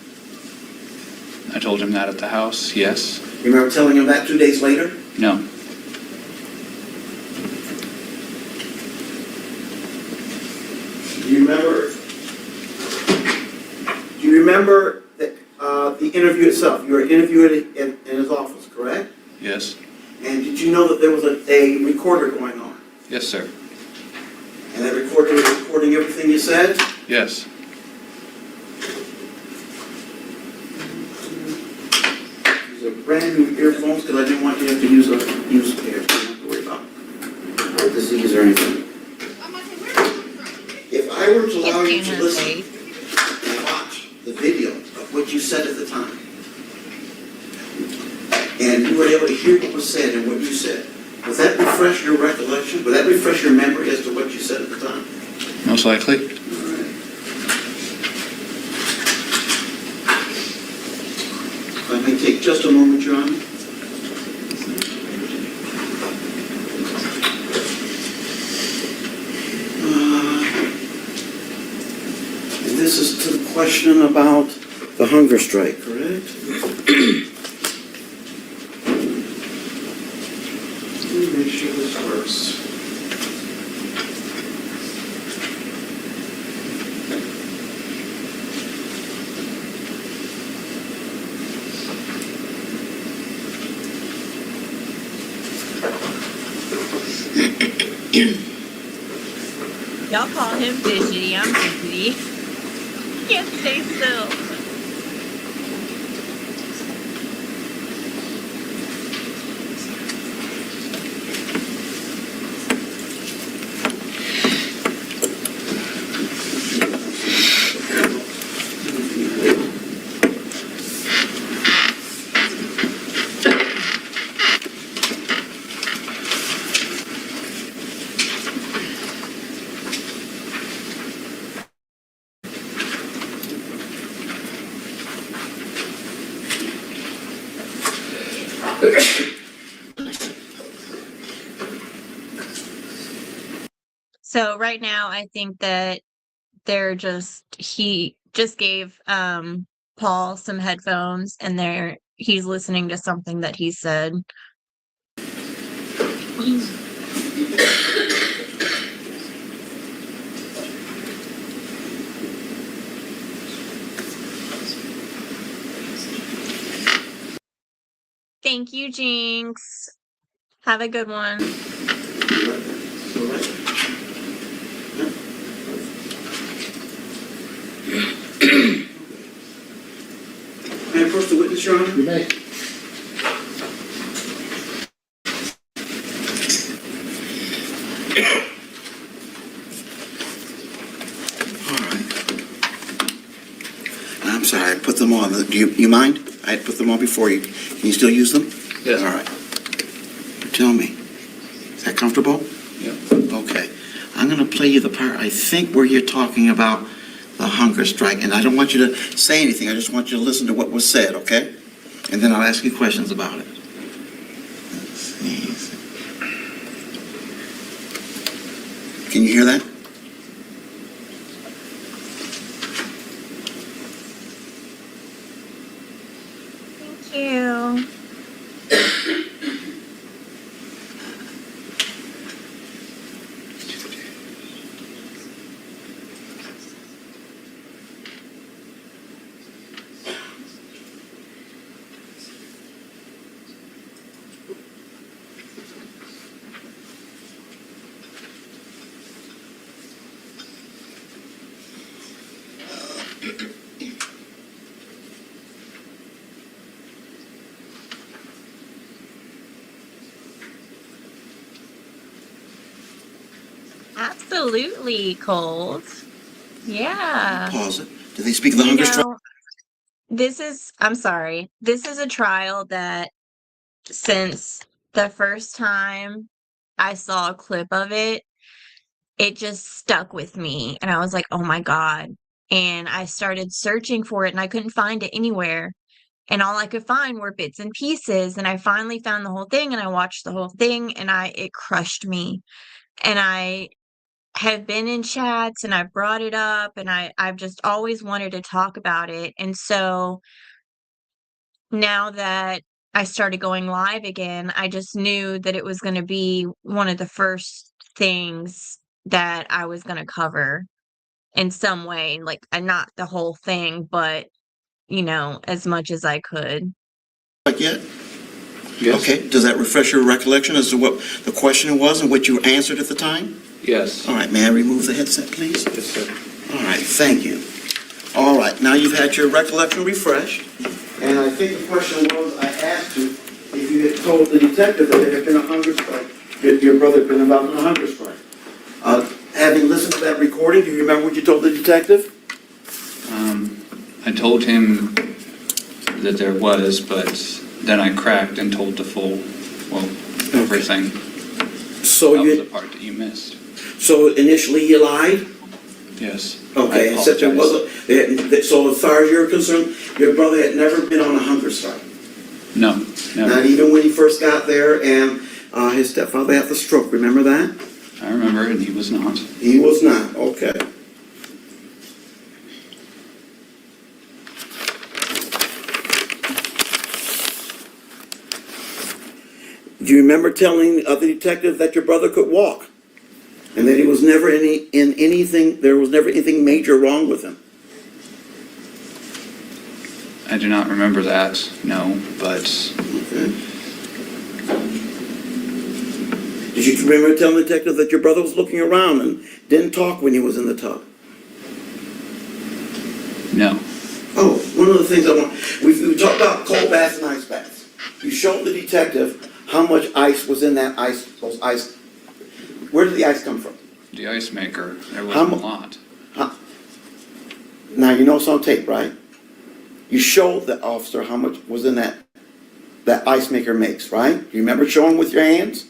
I told him that at the house, yes. You remember telling him that 2 days later? No. Do you remember the interview itself? You were interviewed in his office, correct? Yes. And did you know that there was a recorder going on? Yes, sir. And that recorder was recording everything you said? Yes. These are brand new earphones because I didn't want you to have to use a pair. You don't have to worry about disease or anything. If I were to allow you to listen and watch the video of what you said at the time, and you were able to hear what was said and what you said, would that refresh your recollection? Would that refresh your memory as to what you said at the time? Most likely. All right. If I may take just a moment, Your Honor. And this is to the question about the hunger strike, correct? Let me make sure this works. Y'all call him fidgety. I'm fidgety. Can't stay still. So right now, I think that he just gave Paul some headphones and he's listening to something that he said. Thank you, Jinx. Have a good one. May I approach the witness, Your Honor? You may. All right. I'm sorry, I put them on. Do you mind? I put them on before you. Can you still use them? Yes. All right. Tell me, is that comfortable? Yeah. Okay. I'm going to play you the part, I think, where you're talking about the hunger strike. And I don't want you to say anything. I just want you to listen to what was said, okay? And then I'll ask you questions about it. Let's see. Can you hear that? Thank you. Absolutely, Colt. Yeah. Pause it. Did they speak of the You hunger strike? know, I'm sorry. This is a trial that since the first time I saw a clip of it, it just stuck with me. And I was like, oh my God. And I started searching for it and I couldn't find it anywhere. And all I could find were bits and pieces. And I finally found the whole thing and I watched the whole thing and it crushed me. And I have been in chats and I've brought it up and I've just always wanted to talk about it. And so now that I started going live again, I just knew that it was going to be one of the first things that I was going to cover in some way, like not the whole thing, but as much as I could. Like yet? Yes. Okay. Does that refresh your recollection as to what the question was and what you answered at the time? Yes. All right, may I remove the headset, please? Yes, sir. All right, thank you. All right, now you've had your recollection refreshed. And I think the question was, I asked you if you had told the detective that there had been a hunger strike, that your brother had been involved in a hunger strike. Having listened to that recording, do you remember what you told the detective? I told him that there was, but then I cracked and told the full, everything. So that was the part that you missed. So initially you lied? Yes. Okay, and said there wasn't, so as far as you're concerned, your brother had never been on a hunger strike? No, never. Not even when he first got there and his stepfather had the stroke, remember that? I remember, and he was not. He was not, okay. Do you remember telling the detective that your brother could walk? And that he was never there was never anything major wrong with him? I do not remember that, no, but... Okay. Did you remember telling the detective that your brother was looking around and didn't talk when he was in the tub? No. Oh, one of the things we talked about cold baths and ice baths. You showed the detective how much ice was in that those ice. Where did the ice come from? The ice maker, there wasn't a lot. Now, you know it's on tape, right? You showed the officer how much was in that ice maker makes, right? Do you remember showing with your hands?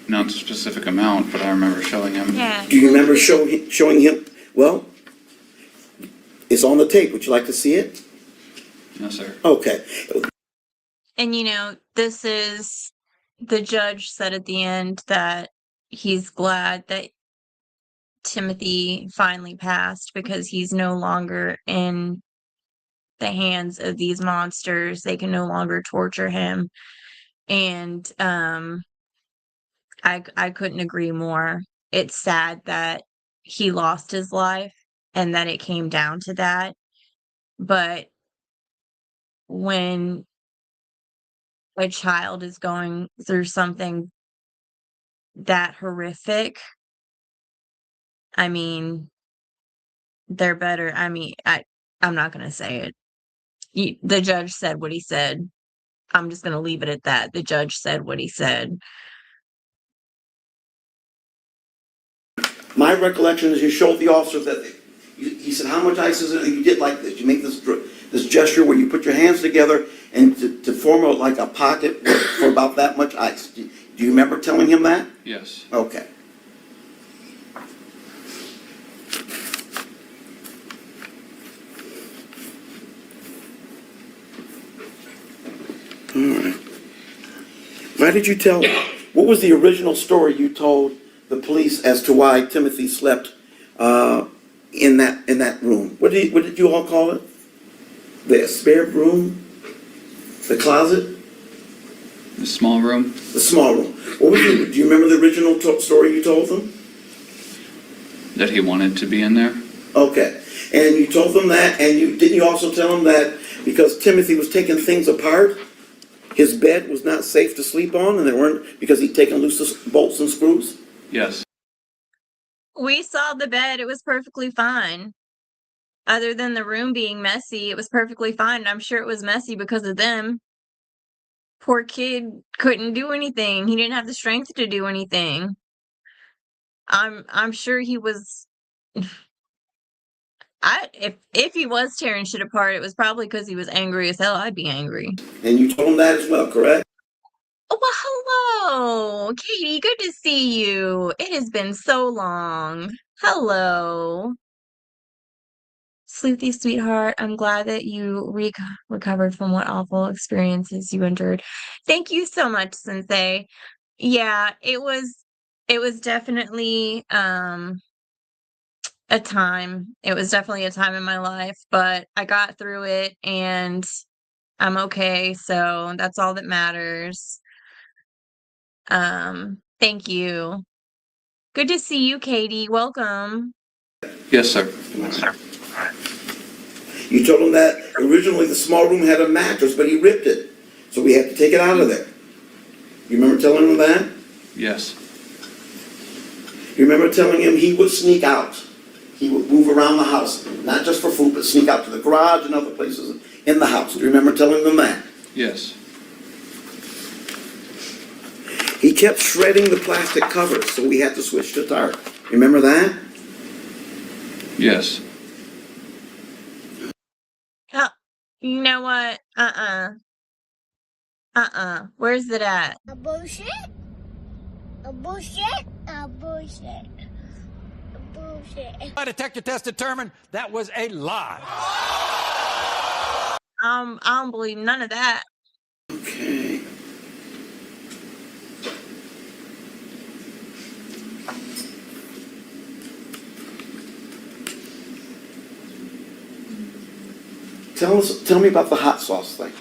Not a specific amount, but I remember showing him. Yeah. Do you remember showing him? Well, it's on the tape. Would you like to see it? No, sir. Okay. And the judge said at the end that he's glad that Timothy finally passed because he's no longer in the hands of these monsters. They can no longer torture him. And I couldn't agree more. It's sad that he lost his life and that it came down to that. But when a child is going through something that horrific, I mean, they're better. I mean, I'm not going to say it. The judge said what he said. I'm just going to leave it at that. The judge said what he said. My recollection is you showed the officer that he said, how much ice is it? And you did like this. You make this gesture where you put your hands together and to form like a pocket for about that much ice. Do you remember telling him that? Yes. Okay. All right. Why did you tell, what was the original story you told the police as to why Timothy slept in that room? What did you all call it? The spare room? The closet? The small room? The small room. What was do you remember the original story you told them? That he wanted to be in there? Okay. And you told them that, and didn't you also tell them that because Timothy was taking things apart, his bed was not safe to sleep on, and they weren't because he'd taken loose the bolts and screws? Yes. We saw the bed. It was perfectly fine. Other than the room being messy, it was perfectly fine. And I'm sure it was messy because of them. Poor kid couldn't do anything. He didn't have the strength to do anything. I'm sure he was If he was tearing shit apart, it was probably because he was angry as hell. I'd be angry. And you told him that as well, correct? Oh, well, hello, Katie. Good to see you. It has been so long. Hello, Sleuthy sweetheart. I'm glad that you recovered from what awful experiences you endured. Thank you so much, Sensei. Yeah, it was definitely a time. It was definitely a time in my life, but I got through it and I'm okay, so that's all that matters. Thank you. Good to see you, Katie. Welcome. Yes, sir. You told him that originally the small room had a mattress, but he ripped it. So we had to take it out of there. You remember telling him that? Yes. You remember telling him he would sneak out. He would move around the house, not just for food, but sneak out to the garage and other places in the house. Do you remember telling them that? Yes. He kept shredding the plastic covers, so we had to switch to tarp. Remember that? Yes. Oh, you know what? Where's it at? A bullshit? A bullshit? A bullshit. A bullshit. My detector test determined that was a lie. I don't believe none of that. Okay. Tell me about the hot sauce thing.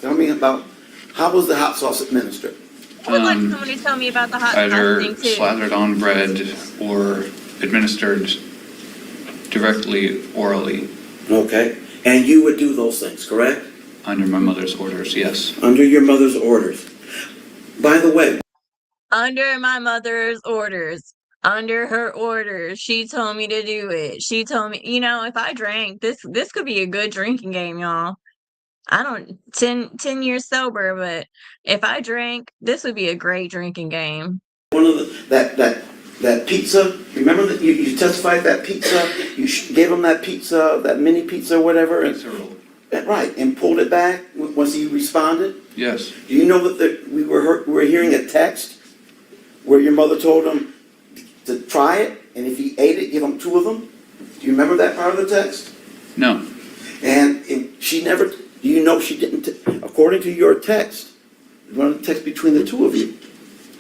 Tell me about how was the hot sauce administered? I would like someone to tell me about the hot sauce Either thing too. slathered on bread or administered directly orally. Okay. And you would do those things, correct? Under my mother's orders, yes. Under your mother's orders. By the way, Under my mother's orders. Under her orders. She told me to do it. She told me, if I drank, this could be a good drinking game, y'all. I don't 10 years sober, but if I drank, this would be a great drinking game. one of that pizza, remember that you testified that pizza, you gave him that pizza, that mini pizza or whatever, and right, and pulled it back once he responded? Yes. Do you know that we were hearing a text where your mother told him to try it, and if he ate it, give him 2 of them? Do you remember that part of the text? No. And she never, do you know she didn't, according to your text, one of the text between the 2 of you,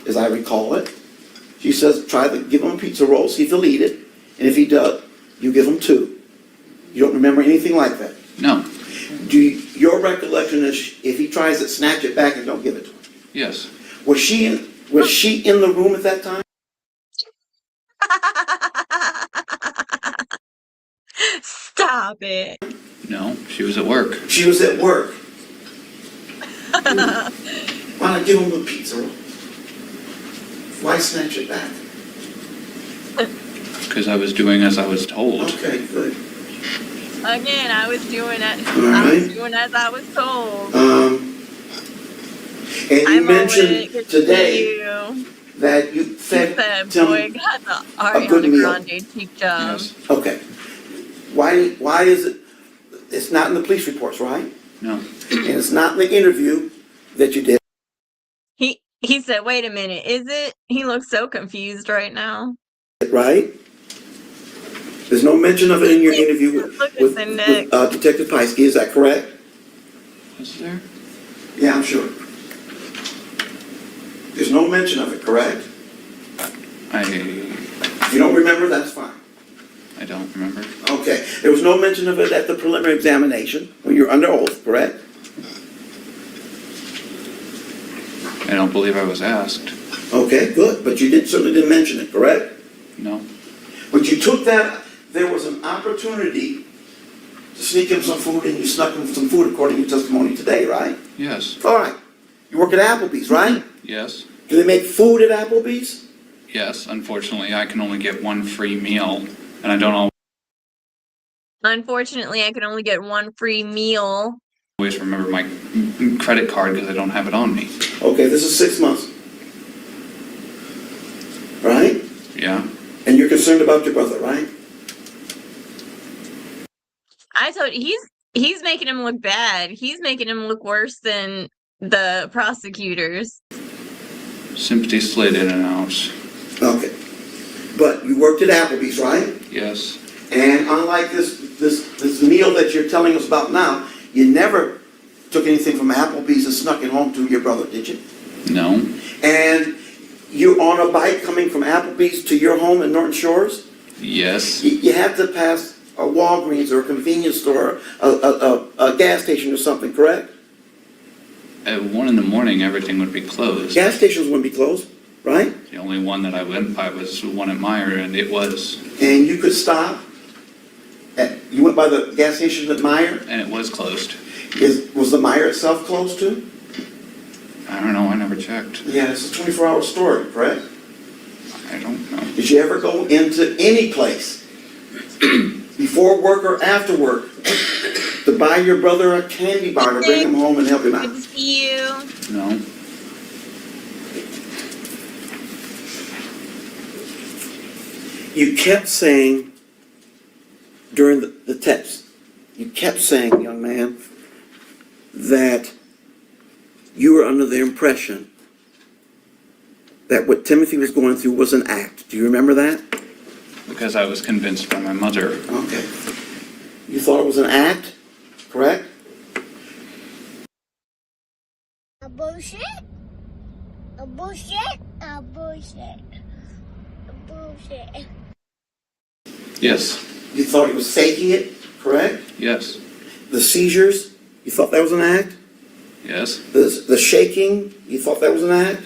as I recall it, she says, give him a pizza roll, see if he'll eat it, and if he does, you give him 2. You don't remember anything like that? No. Your recollection is, if he tries it, snatch it back and don't give it to him? Yes. Was she in the room at that time? Stop it. No, she was at work. She was at work. Why not give him the pizza roll? Why snatch it back? Because I was doing as I was told. Okay, good. Again, I was doing it. All I right. was doing as I was told. And you mentioned today you that you fed boy got the Ariana Grande cheek job. Yes. Okay. Why is it? It's not in the police reports, right? No. And it's not in the interview that you did. He said, "Wait a minute, is it?" He looks so confused right now. Right? There's no mention of it in your interview with Detective Pieskey, is that correct? Was there? Yeah, I'm sure. There's no mention of it, correct? If you don't remember, that's fine. I don't remember. Okay. There was no mention of it at the preliminary examination when you were under oath, correct? I don't believe I was asked. Okay, good. But you certainly didn't mention it, correct? No. But you took that, there was an opportunity to sneak him some food, and you snuck him some food according to your testimony today, right? Yes. All right. You work at Applebee's, right? Yes. Do they make food at Applebee's? Yes. Unfortunately, I can only get 1 free meal, and I don't Unfortunately, I can only get 1 free meal. always remember my credit card because I don't have it on me. Okay, this is 6 months. Right? Yeah. And you're concerned about your brother, right? I told you, he's making him look bad. He's making him look worse than the prosecutors. Sympathy slid in and out. Okay. But you worked at Applebee's, right? Yes. And unlike this meal that you're telling us about now, you never took anything from Applebee's and snuck it home to your brother, did you? No. And you're on a bike coming from Applebee's to your home in Norton Shores? Yes. You have to pass a Walgreens or a convenience store, a gas station or something, correct? At 1 a.m, everything would be closed. Gas stations wouldn't be closed, right? The only one that I went by was the one at Meyer, and it was. And you could stop. You went by the gas station at Meyer? And it was closed. Was the Meyer itself closed too? I don't know, I never checked. Yeah, it's a 24-hour store, correct? I don't know. Did you ever go into any place before work or after work to buy your brother a candy bar to bring him home and help him out? Good to see you. No. You kept saying during the text, you kept saying, young man, that you were under the impression that what Timothy was going through was an act. Do you remember that? Because I was convinced by my mother. Okay. You thought it was an act, correct? A bullshit? A bullshit? A bullshit? A bullshit? Yes. You thought he was faking it, correct? Yes. The seizures, you thought that was an act? Yes. The shaking, you thought that was an act?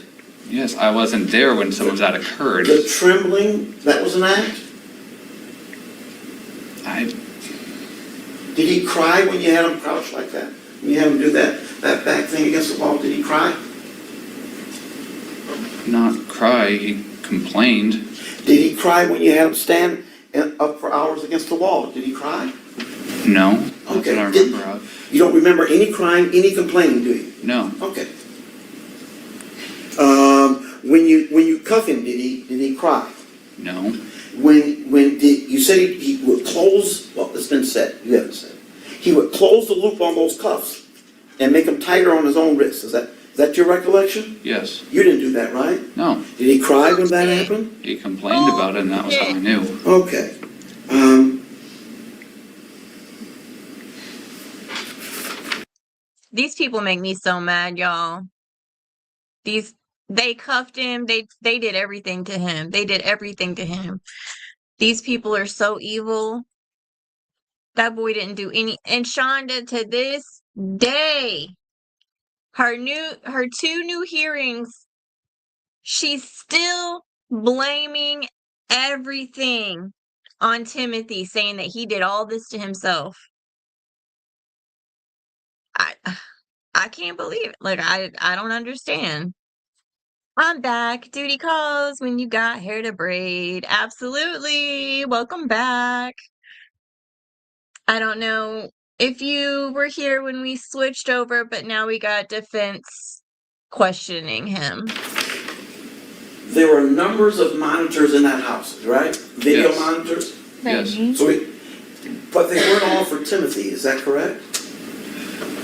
Yes, I wasn't there when some of that occurred. The trembling, that was an act? Did he cry when you had him crouched like that? When you had him do that back thing against the wall, did he cry? Not cry, he complained. Did he cry when you had him stand up for hours against the wall? Did he cry? No, that's Okay. what I remember of. You don't remember any crying, any complaining, do you? No. Okay. When you cuff him, did he cry? No. You said he would close, well, it's been said, you haven't said. He would close the loop on those cuffs and make them tighter on his own wrists. Is that your recollection? Yes. You didn't do that, right? No. Did he cry when that happened? He complained about it, and that was how I knew. Okay. These people make me so mad, y'all. They cuffed him. They did everything to him. They did everything to him. These people are so evil. That boy didn't do any. And Shonda, to this day, her 2 new hearings, she's still blaming everything on Timothy, saying that he did all this to himself. I can't believe it. Like, I don't understand. I'm back. Duty calls when you got hair to braid. Absolutely. Welcome back. I don't know if you were here when we switched over, but now we got defense questioning him. There were numbers of monitors in that house, right? Video Yes. monitors? Yes. But they weren't all for Timothy, is that correct?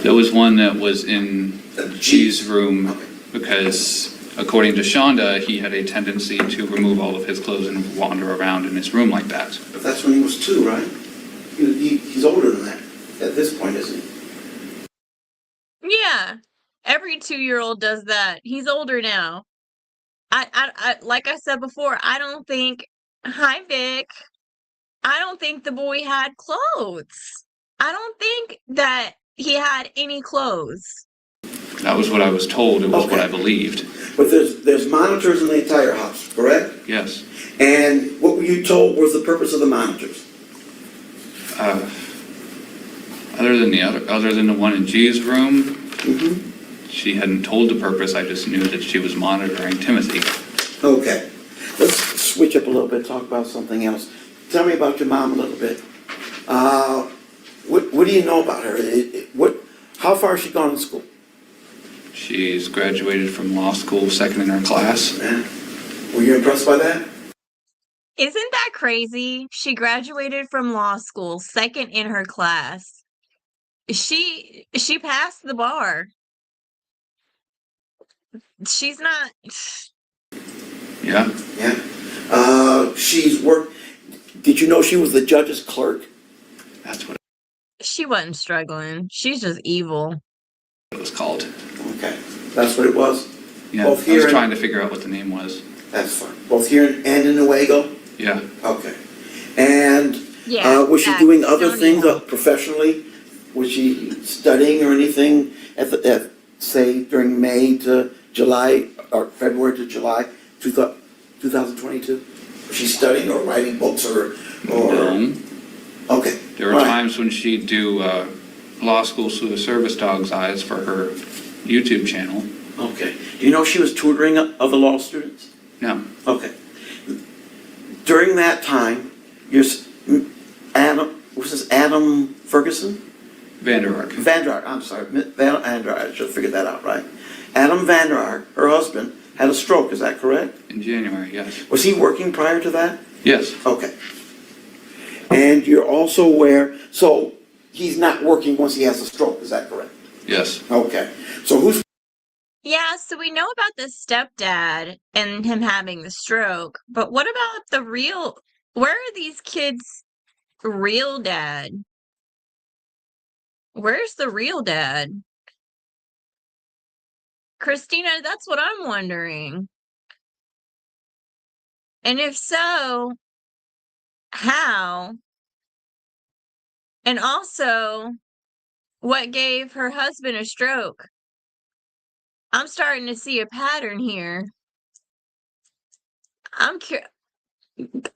There was one that was in G's room because, according to Shonda, he had a tendency to remove all of his clothes and wander around in his room like that. But that's when he was 2, right? He's older than that at this point, isn't he? Yeah. Every 2-year-old does that. He's older now. I like I said before, I don't think, hi Vic, I don't think the boy had clothes. I don't think that he had any clothes. That was what I was told. It was what I believed. But there's monitors in the entire house, correct? Yes. And what were you told was the purpose of the monitors? Other than the one in G's room, she hadn't told the purpose. I just knew that she was monitoring Timothy. Okay. Let's switch up a little bit, talk about something else. Tell me about your mom a little bit. What do you know about her? How far has she gone in school? She's graduated from law school, second in her class. Yeah. Were you impressed by that? Isn't that crazy? She graduated from law school, second in her class. She passed the bar. She's not. Yeah. Yeah. She's worked. Did you know she was the judge's clerk? That's what She wasn't struggling. She's just evil. it was called. Okay, that's what it was. Yeah, Both I was here trying to figure out what the name was. That's fine. Both here and in Nuevo? Yeah. Okay. And Yeah. was she that's doing other so things evil. Professionally? Was she studying or anything at say during May to July or February to July 2022? Was she studying or writing books or? No. Okay. There were all right. times when she'd do law school through the service dog's eyes for her YouTube channel. Okay. Do you know she was tutoring other law students? No. Okay. During that time, Adam Ferguson? Vander Ark. Vander Ark, I'm sorry. Vander Ark, I should have figured that out, right? Adam Vander Ark, her husband, had a stroke, is that correct? In January, yes. Was he working prior to that? Yes. Okay. And you're also aware, so he's not working once he has a stroke, is that correct? Yes. Okay. So who's Yeah, so we know about the stepdad and him having the stroke, but what about the real, where are these kids' real dad? Where's the real dad? Christina, that's what I'm wondering. And if so, how? And also, what gave her husband a stroke? I'm starting to see a pattern here.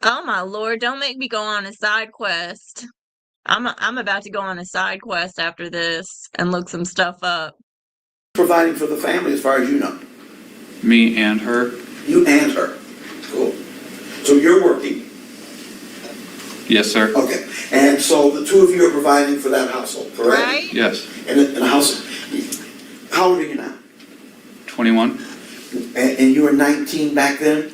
Oh my Lord, don't make me go on a side quest. I'm about to go on a side quest after this and look some stuff up. providing for the family as far as you know? Me and her. You and her. Cool. So you're working. Yes, sir. Okay. And so the two of you are providing for that household, correct? Right? Yes. And the house, how old are you now? 21. And you were 19 back then?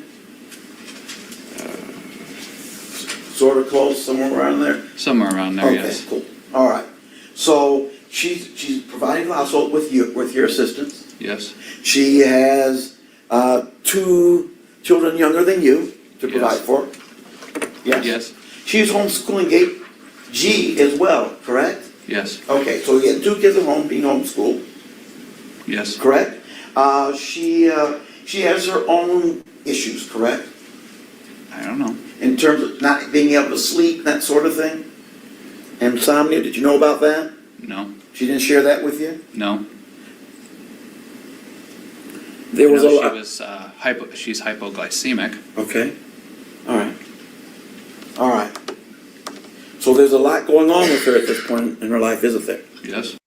Sort of close, somewhere around there? Somewhere around there, Okay, yes. cool. All right. So she's providing the household with your assistance. Yes. She has 2 children younger than you to provide Yes. for. Yes. Yes. She's homeschooling G as well, correct? Yes. Okay, so you have 2 kids at home being homeschooled, Yes. correct? She has her own issues, correct? I don't know. In terms of not being able to sleep, that sort of thing? Insomnia, did you know about that? No. She didn't share that with you? No. There was a She lot. was she's hypoglycemic. Okay. All right. All right. So there's a lot going on with her at this point in her life, isn't there? Yes.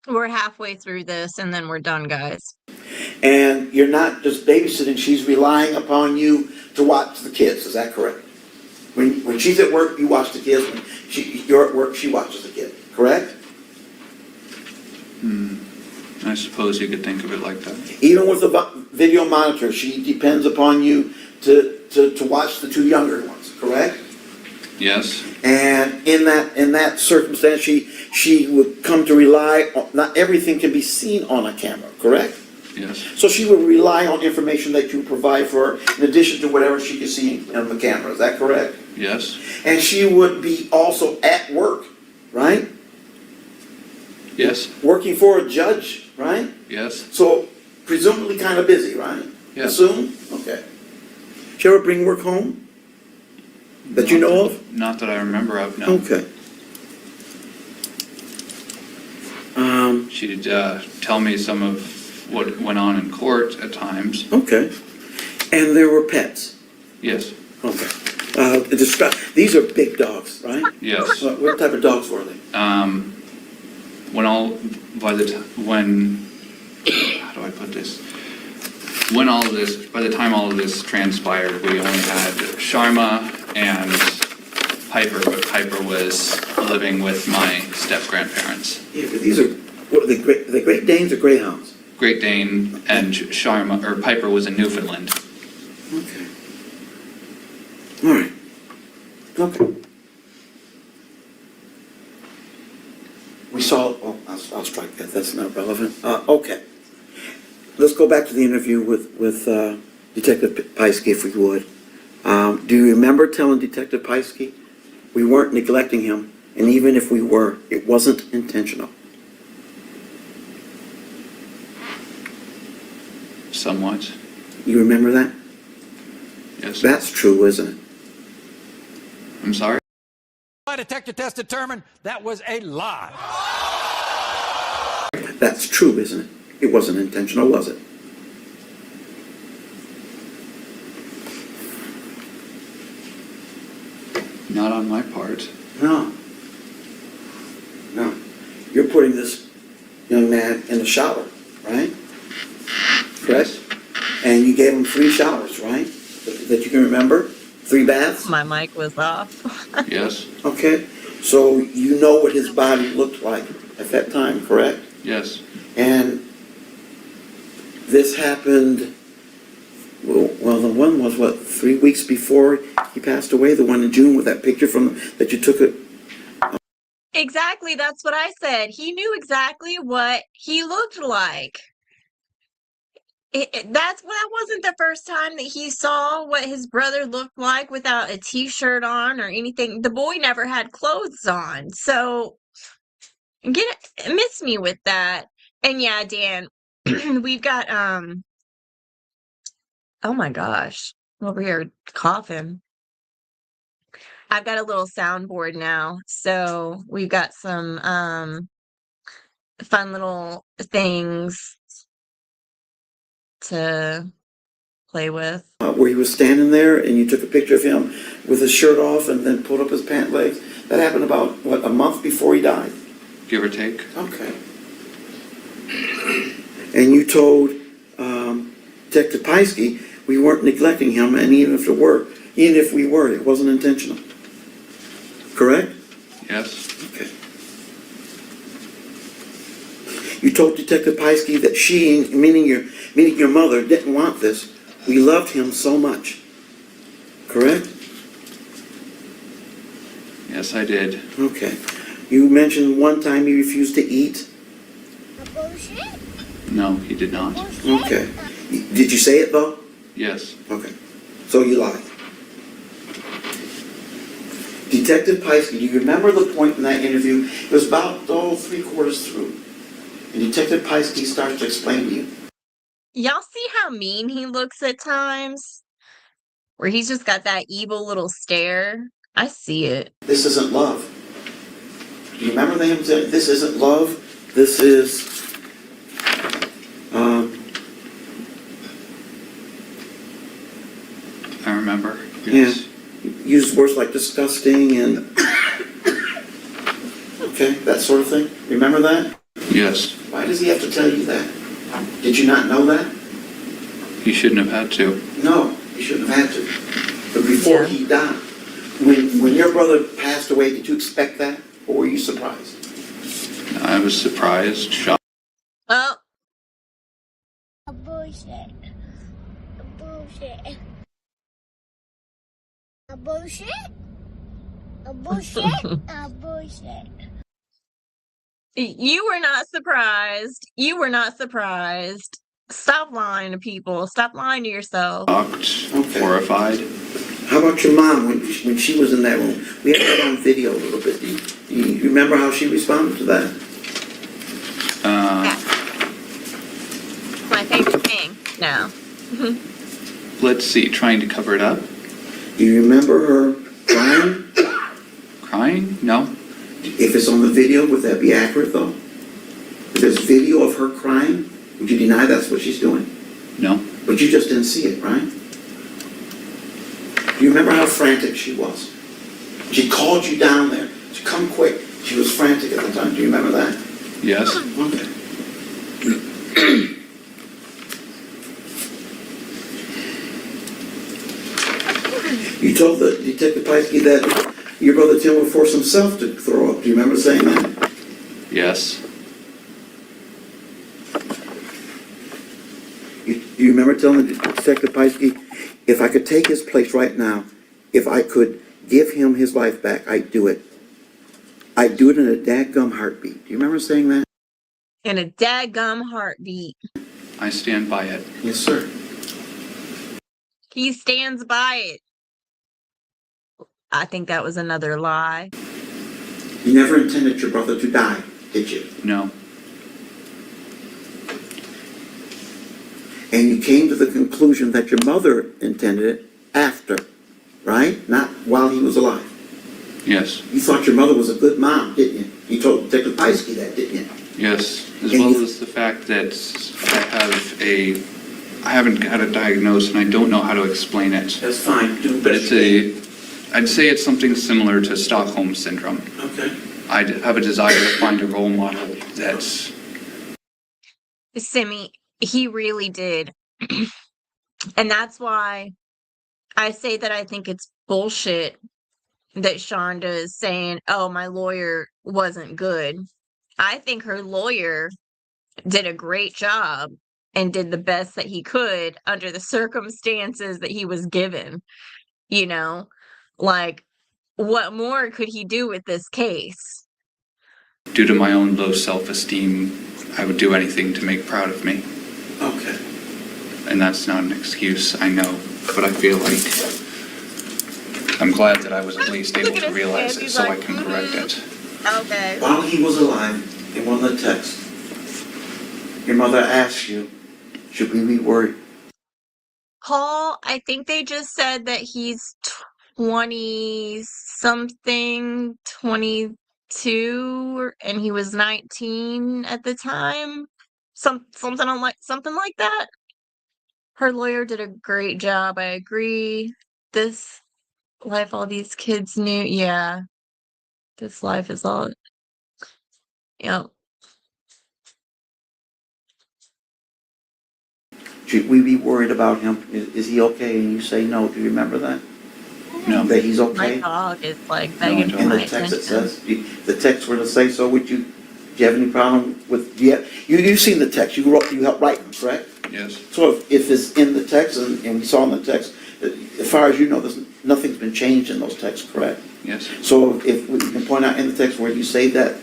We're halfway through this and then we're done, guys. And you're not just babysitting, she's relying upon you to watch the kids, is that correct? When she's at work, you watch the kids. When you're at work, she watches the kid, correct? I suppose you could think of it like that. Even with the video monitor, she depends upon you to watch the 2 younger ones, correct? Yes. And in that circumstance, she would come to rely on, not everything can be seen on a camera, correct? Yes. So she would rely on information that you provide for her in addition to whatever she can see on the camera, is that correct? Yes. And she would be also at work, right? Yes. Working for a judge, right? Yes. So presumably kind of busy, right? Yes. Assume? Okay. Did you ever bring work home? That you know of? Not that I remember of, no. Okay. She'd tell me some of what went on in court at times. Okay. And there were pets? Yes. Okay. These are big dogs, right? Yes. What type of dogs were they? When how do I put this? By the time all of this transpired, we only had Sharma and Piper, but Piper was living with my step-grandparents. Yeah, but these are, what are they, Great Danes or Greyhounds? Great Dane and Piper was in Newfoundland. Okay. All Okay. We saw, I'll strike that, that's not relevant. Okay. Let's go back to the interview with Detective Pieskey, if we would. Do you remember telling Detective Pieskey we weren't neglecting him, and even if we were, it wasn't intentional? Somewhat. You remember that? Yes. That's true, isn't it? I'm sorry? My detective test determined that was a lie. That's true, isn't it? It wasn't intentional, was it? Not on my part. No. No. You're putting this young man in the shower, right? Correct? And you gave him 3 showers, right? That you can remember? 3 baths? My mic was off. Yes. Okay. So you know what his body looked like at that time, correct? Yes. And this happened, well, the one was, what, 3 weeks before he passed away? The one in June with that picture that you took it? Exactly, that's what I said. He knew exactly what he looked like. That wasn't the first time that he saw what his brother looked like without a t-shirt on or anything. The boy never had clothes on. So miss me with that. And yeah, Dan, we've got oh my gosh, I'm over here coughing. I've got a little soundboard now. So we've got some fun little things to play with. Where he was standing there and you took a picture of him with his shirt off and then pulled up his pant legs. That happened about, what, a month before he died? Give or take. Okay. And you told Detective Pieskey we weren't neglecting him, and even if we were, it wasn't intentional. Correct? Yes. Okay. You told Detective Pieskey that she, meaning your mother, didn't want this. We loved him so much. Correct? Yes, I did. Okay. You mentioned one time he refused to eat. No, he did not. Okay. Did you say it though? Yes. Okay. So you lied. Detective Pieskey, do you remember the point in that interview? It was about 3/4 through. And Detective Pieskey starts to explain to you. Y'all see how mean he looks at times? Where he's just got that evil little stare? I see it. This isn't love. Do you remember them saying, this isn't love? This is, I remember. Yes. Yeah. Used words like disgusting and, okay, that sort of thing. Remember that? Yes. Why does he have to tell you that? Did you not know that? He shouldn't have had to. No, he shouldn't have had to. But before he died, when your brother passed away, did you expect that? Or were you surprised? I was surprised, shocked. Oh. Bullshit. Bullshit. Bullshit. Bullshit. Bullshit. You were not surprised. You were not surprised. Stop lying to people. Stop lying to yourself. Shocked, horrified. How about your mom when she was in that room? We had that on video a little bit. Do you remember how she responded to that? My favorite thing. No. Let's see, trying to cover it up. Do you remember her crying? Crying? No. If it's on the video, would that be accurate though? If there's video of her crying, would you deny that's what she's doing? No. But you just didn't see it, right? Do you remember how frantic she was? She called you down there. She come quick. She was frantic at the time. Do you remember that? Yes. Okay. You told the Detective Pieskey that your brother Tim would force himself to throw up. Do you remember saying that? Yes. You remember telling Detective Pieskey, if I could take his place right now, if I could give him his life back, I'd do it. I'd do it in a dadgum heartbeat. Do you remember saying that? In a dadgum heartbeat. I stand by it. Yes, sir. He stands by it. I think that was another lie. You never intended your brother to die, did you? No. And you came to the conclusion that your mother intended it after, right? Not while he was alive. Yes. You thought your mother was a good mom, didn't you? You told Detective Piesky that, didn't you? Yes. As And well you- as the fact that I haven't got it diagnosed and I don't know how to explain it. That's fine. Do But I'd say it's something similar to Stockholm Syndrome. Okay. I have a desire to find a role model that's... Simi, he really did. And that's why I say that I think it's bullshit that Shonda is saying, oh, my lawyer wasn't good. I think her lawyer did a great job and did the best that he could under the circumstances that he was given. You know, like, what more could he do with this case? Due to my own low self-esteem, I would do anything to make proud of me. Okay. And that's not an excuse, I know. But I feel like I'm glad that I was at least able to realize it so I can correct it. Okay. While he was alive, in one of the texts, your mother asked you, should we be worried? Paul, I think they just said that he's 20 something, 22, and he was 19 at the time. Something like that. Her lawyer did a great job. I agree. This life all these kids knew. Yeah. This life is all. Yep. Should we be worried about him? Is he okay? And you say no. Do you remember that? No. That he's My okay? dog is like begging for In my the text it attention. says, the text were to say so, do you have any problem with, you've seen the text, you helped write them, correct? Yes. So if it's in the text, and we saw in the text, as far as you know, nothing's been changed in those texts, correct? Yes. So if we can point out in the text where you say that,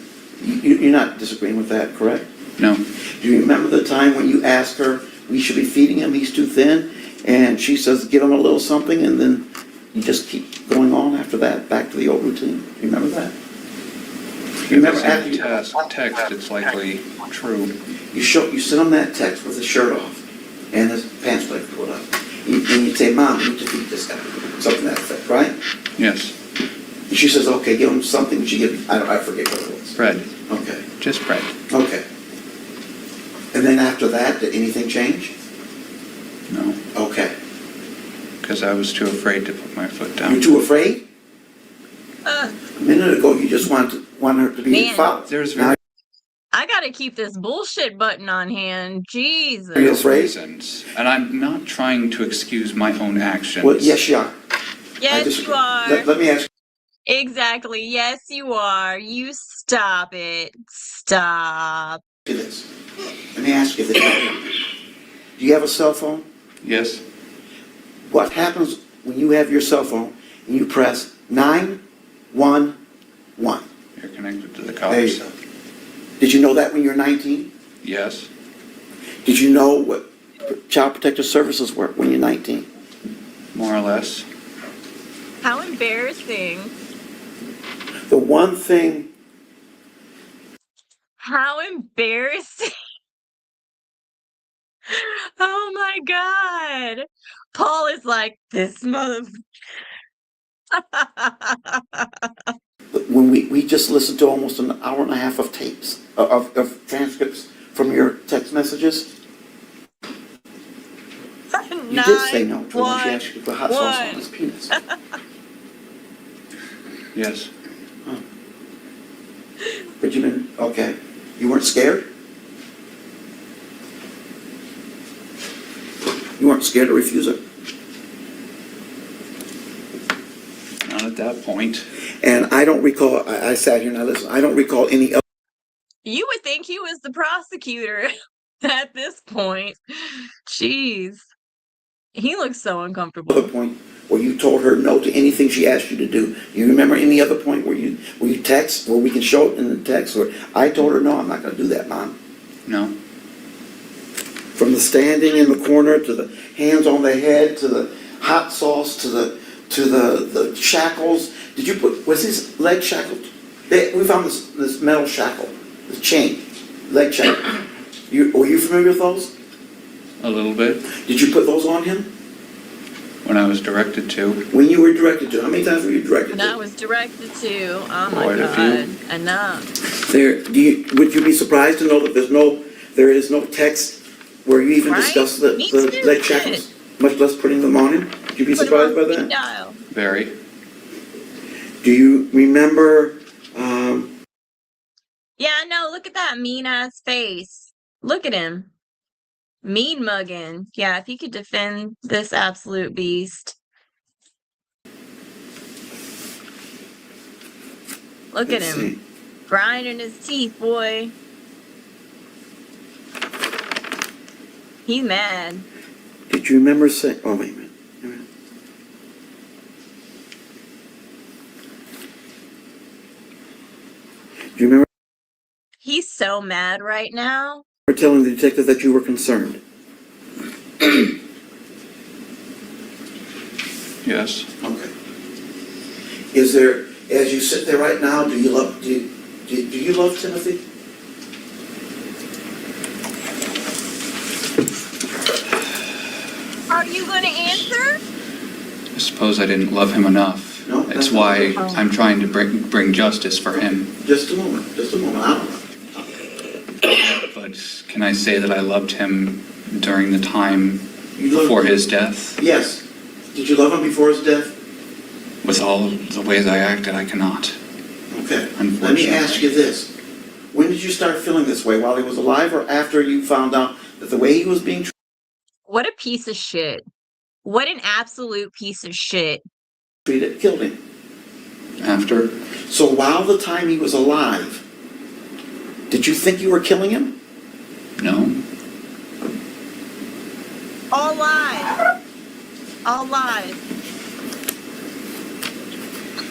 you're not disagreeing with that, correct? No. Do you remember the time when you asked her, we should be feeding him, he's too thin, and she says, give him a little something, and then you just keep going on after that, back to the old routine? You remember that? You remember after you text, it's likely true. you send him that text with his shirt off and his pants leg pulled up, and you say, Mom, you need to feed this guy, something to that effect, right? Yes. And she says, okay, give him something. She gives, I forget what it was. Bread. Okay. Just bread. Okay. And then after that, did anything change? No. Okay. Because I was too afraid to put my foot down. You're too afraid? A minute ago, you just want her to be Man. your father. Now, I gotta keep this bullshit button on hand. Jesus. Are you afraid? Reasons. And I'm not trying to excuse my own actions. well, yes, you are. Yes, you are. Let me ask Exactly. Yes, you are. You stop it. Stop. you this. Let me ask you this. Do you have a cell phone? Yes. What happens when you have your cell phone and you press 911? You're connected to the There you cops. go. Did you know that when you were 19? Yes. Did you know what Child Protective Services were when you're 19? More or less. How embarrassing. The one thing, How embarrassing. Oh my God. Paul is like, this mother. when we just listened to almost an hour and a half of tapes, of transcripts from your text messages, you did say no to her when she asked you for hot sauce on his penis. Yes. But you didn't, okay. You weren't scared? You weren't scared to refuse it? Not at that point. And I don't recall, I sat here and I listened, I don't recall any other. You would think he was the prosecutor at this point. Jeez. He looks so Other uncomfortable. point where you told her no to anything she asked you to do. You remember any other point where you text, where we can show it in the text, where I told her no, I'm not going to do that, Mom. No. From the standing in the corner to the hands on the head to the hot sauce to the shackles. Did you put, was his leg shackled? We found this metal shackle, the chain, leg shackle. Were you familiar with those? A little bit. Did you put those on him? When I was directed to. When you were directed to? How many times were you directed And to? I was directed to, oh my Quite a God, few. enough. Would you be surprised to know that there is no text where you even Right? discuss the Me too, leg shit. shackles, much less putting them on him? Would you be Put him surprised by on that? speed dial. Very. Do you remember, Yeah, no, look at that mean ass face. Look at him. Mean mugging. Yeah, if he could defend this absolute beast. Look at let's him. see. Grinding his teeth, boy. He's mad. Did you remember saying, oh, wait a minute. Do you remember He's so mad right now. telling the detective that you were concerned? Yes. Okay. Is there, as you sit there right now, do you love Timothy? Are you going to answer? I suppose I didn't love him enough. No, It's that's why not- I'm trying to bring justice for him. Just a moment. I don't know. But can I say that I loved him during the time You loved before him? his death? Yes. Did you love him before his death? With all the ways I acted, I cannot. Okay. Let me Unfortunately. ask you this. When did you start feeling this way? While he was alive or after you found out that the way he was being What a piece of shit. What an absolute piece of shit. treated killed him? After? So while the time he was alive, did you think you were killing him? No. All lies. All lies.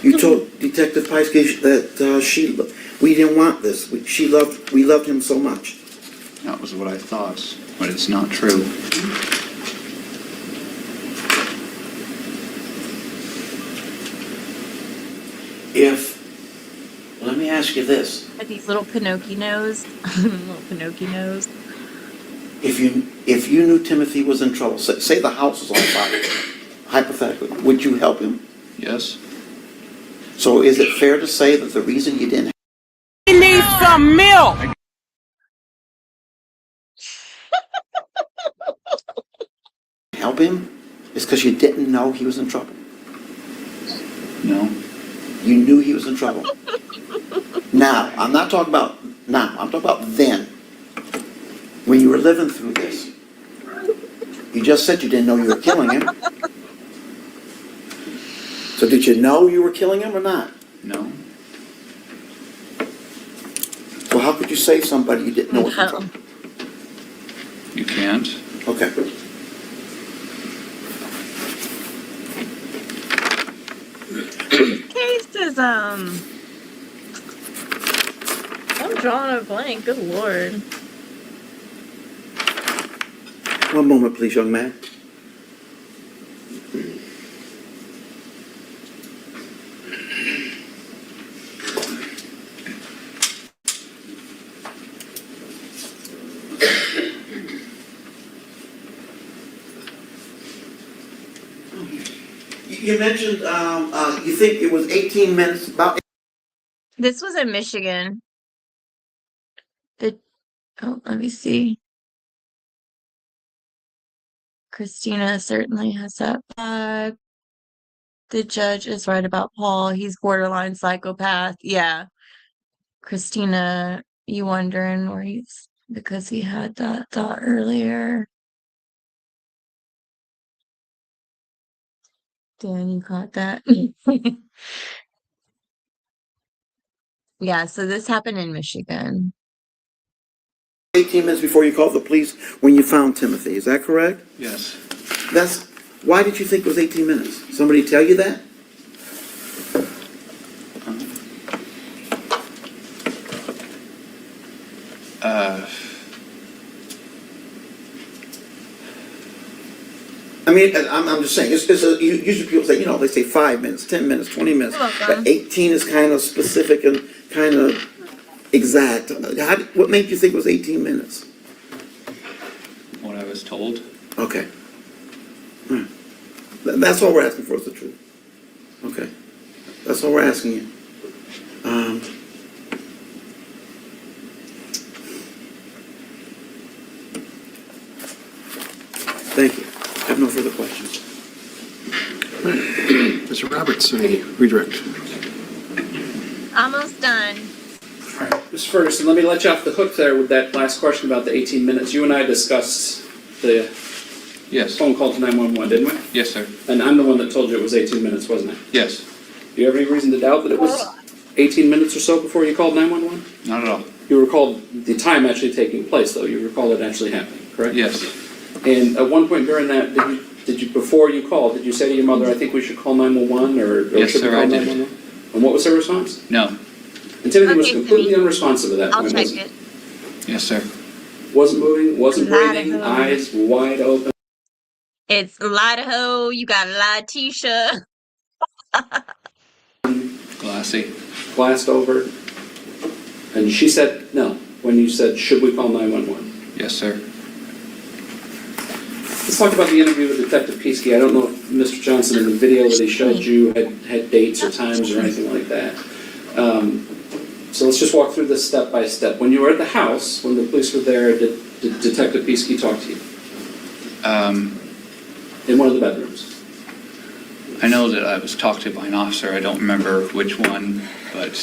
You told Detective Piesky that we didn't want this. We loved him so much. That was what I thought, but it's not true. Let me ask you this. With these little Pinocchio nose. Little Pinocchio nose. If you knew Timothy was in trouble, say the house was on fire, hypothetically, would you help him? Yes. So is it fair to say that the reason you didn't He needs some milk. help him is because you didn't know he was in trouble? No. You knew he was in trouble. Now, I'm not talking about now, I'm talking about then. When you were living through this. You just said you didn't know you were killing him. So did you know you were killing him or not? No. So how could you save somebody you didn't know was in trouble? You can't. Okay. Case is, I'm drawing a blank. Good Lord. One moment, please, young man. You mentioned, you think it was 18 minutes, about... This was in Michigan. Let me see. Christina certainly has that vibe. The judge is right about Paul. He's borderline psychopath. Yeah. Christina, you wondering where he's, because he had that thought earlier. Dan, you caught that? Yeah, so this happened in Michigan. 18 minutes before you called the police when you found Timothy, is that correct? Yes. That's Why did you think it was 18 minutes? Somebody tell you that? I mean, I'm just saying, usually people say, they say 5 minutes, 10 minutes, 20 minutes. But 18 is kind of specific and kind of exact. What made you think it was 18 minutes? What I was told. Okay. All right. That's all we're asking for is the truth. Okay. That's all we're asking you. Thank you. I have no further questions. Mr. Roberts, any redirect? Almost done. All right, Mr. Ferguson, let me let you off the hook there with that last question about the 18 minutes. You and I discussed the phone call to 911, didn't we? Yes, sir. And I'm the one that told you it was 18 minutes, wasn't I? Yes. Do you have any reason to doubt that it was 18 minutes or so before you called 911? Not at all. You recalled the time actually taking place, though. You recall it actually happening, correct? Yes. And at one point during that, did you before you called, did you say to your mother, I think we should call 911, or Yes, should we sir, call I did. 911? And what was her response? No. And Timothy was Okay, completely Timmy. unresponsive at that I'll point, check wasn't it. Yes, sir. Wasn't moving, wasn't Light breathing, of eyes wide open. It's Idaho. You got Letitia. Glassy. Glassed over. And she said no when you said, should we call 911? Yes, sir. Let's talk about the interview with Detective Piesky. I don't know if Mr. Johnson in the video that he showed you had dates or times or anything like that. So let's just walk through this step by step. When you were at the house, when the police were there, did Detective Piesky talk to you? In one of the bedrooms? I know that I was talked to by an officer. I don't remember which one, but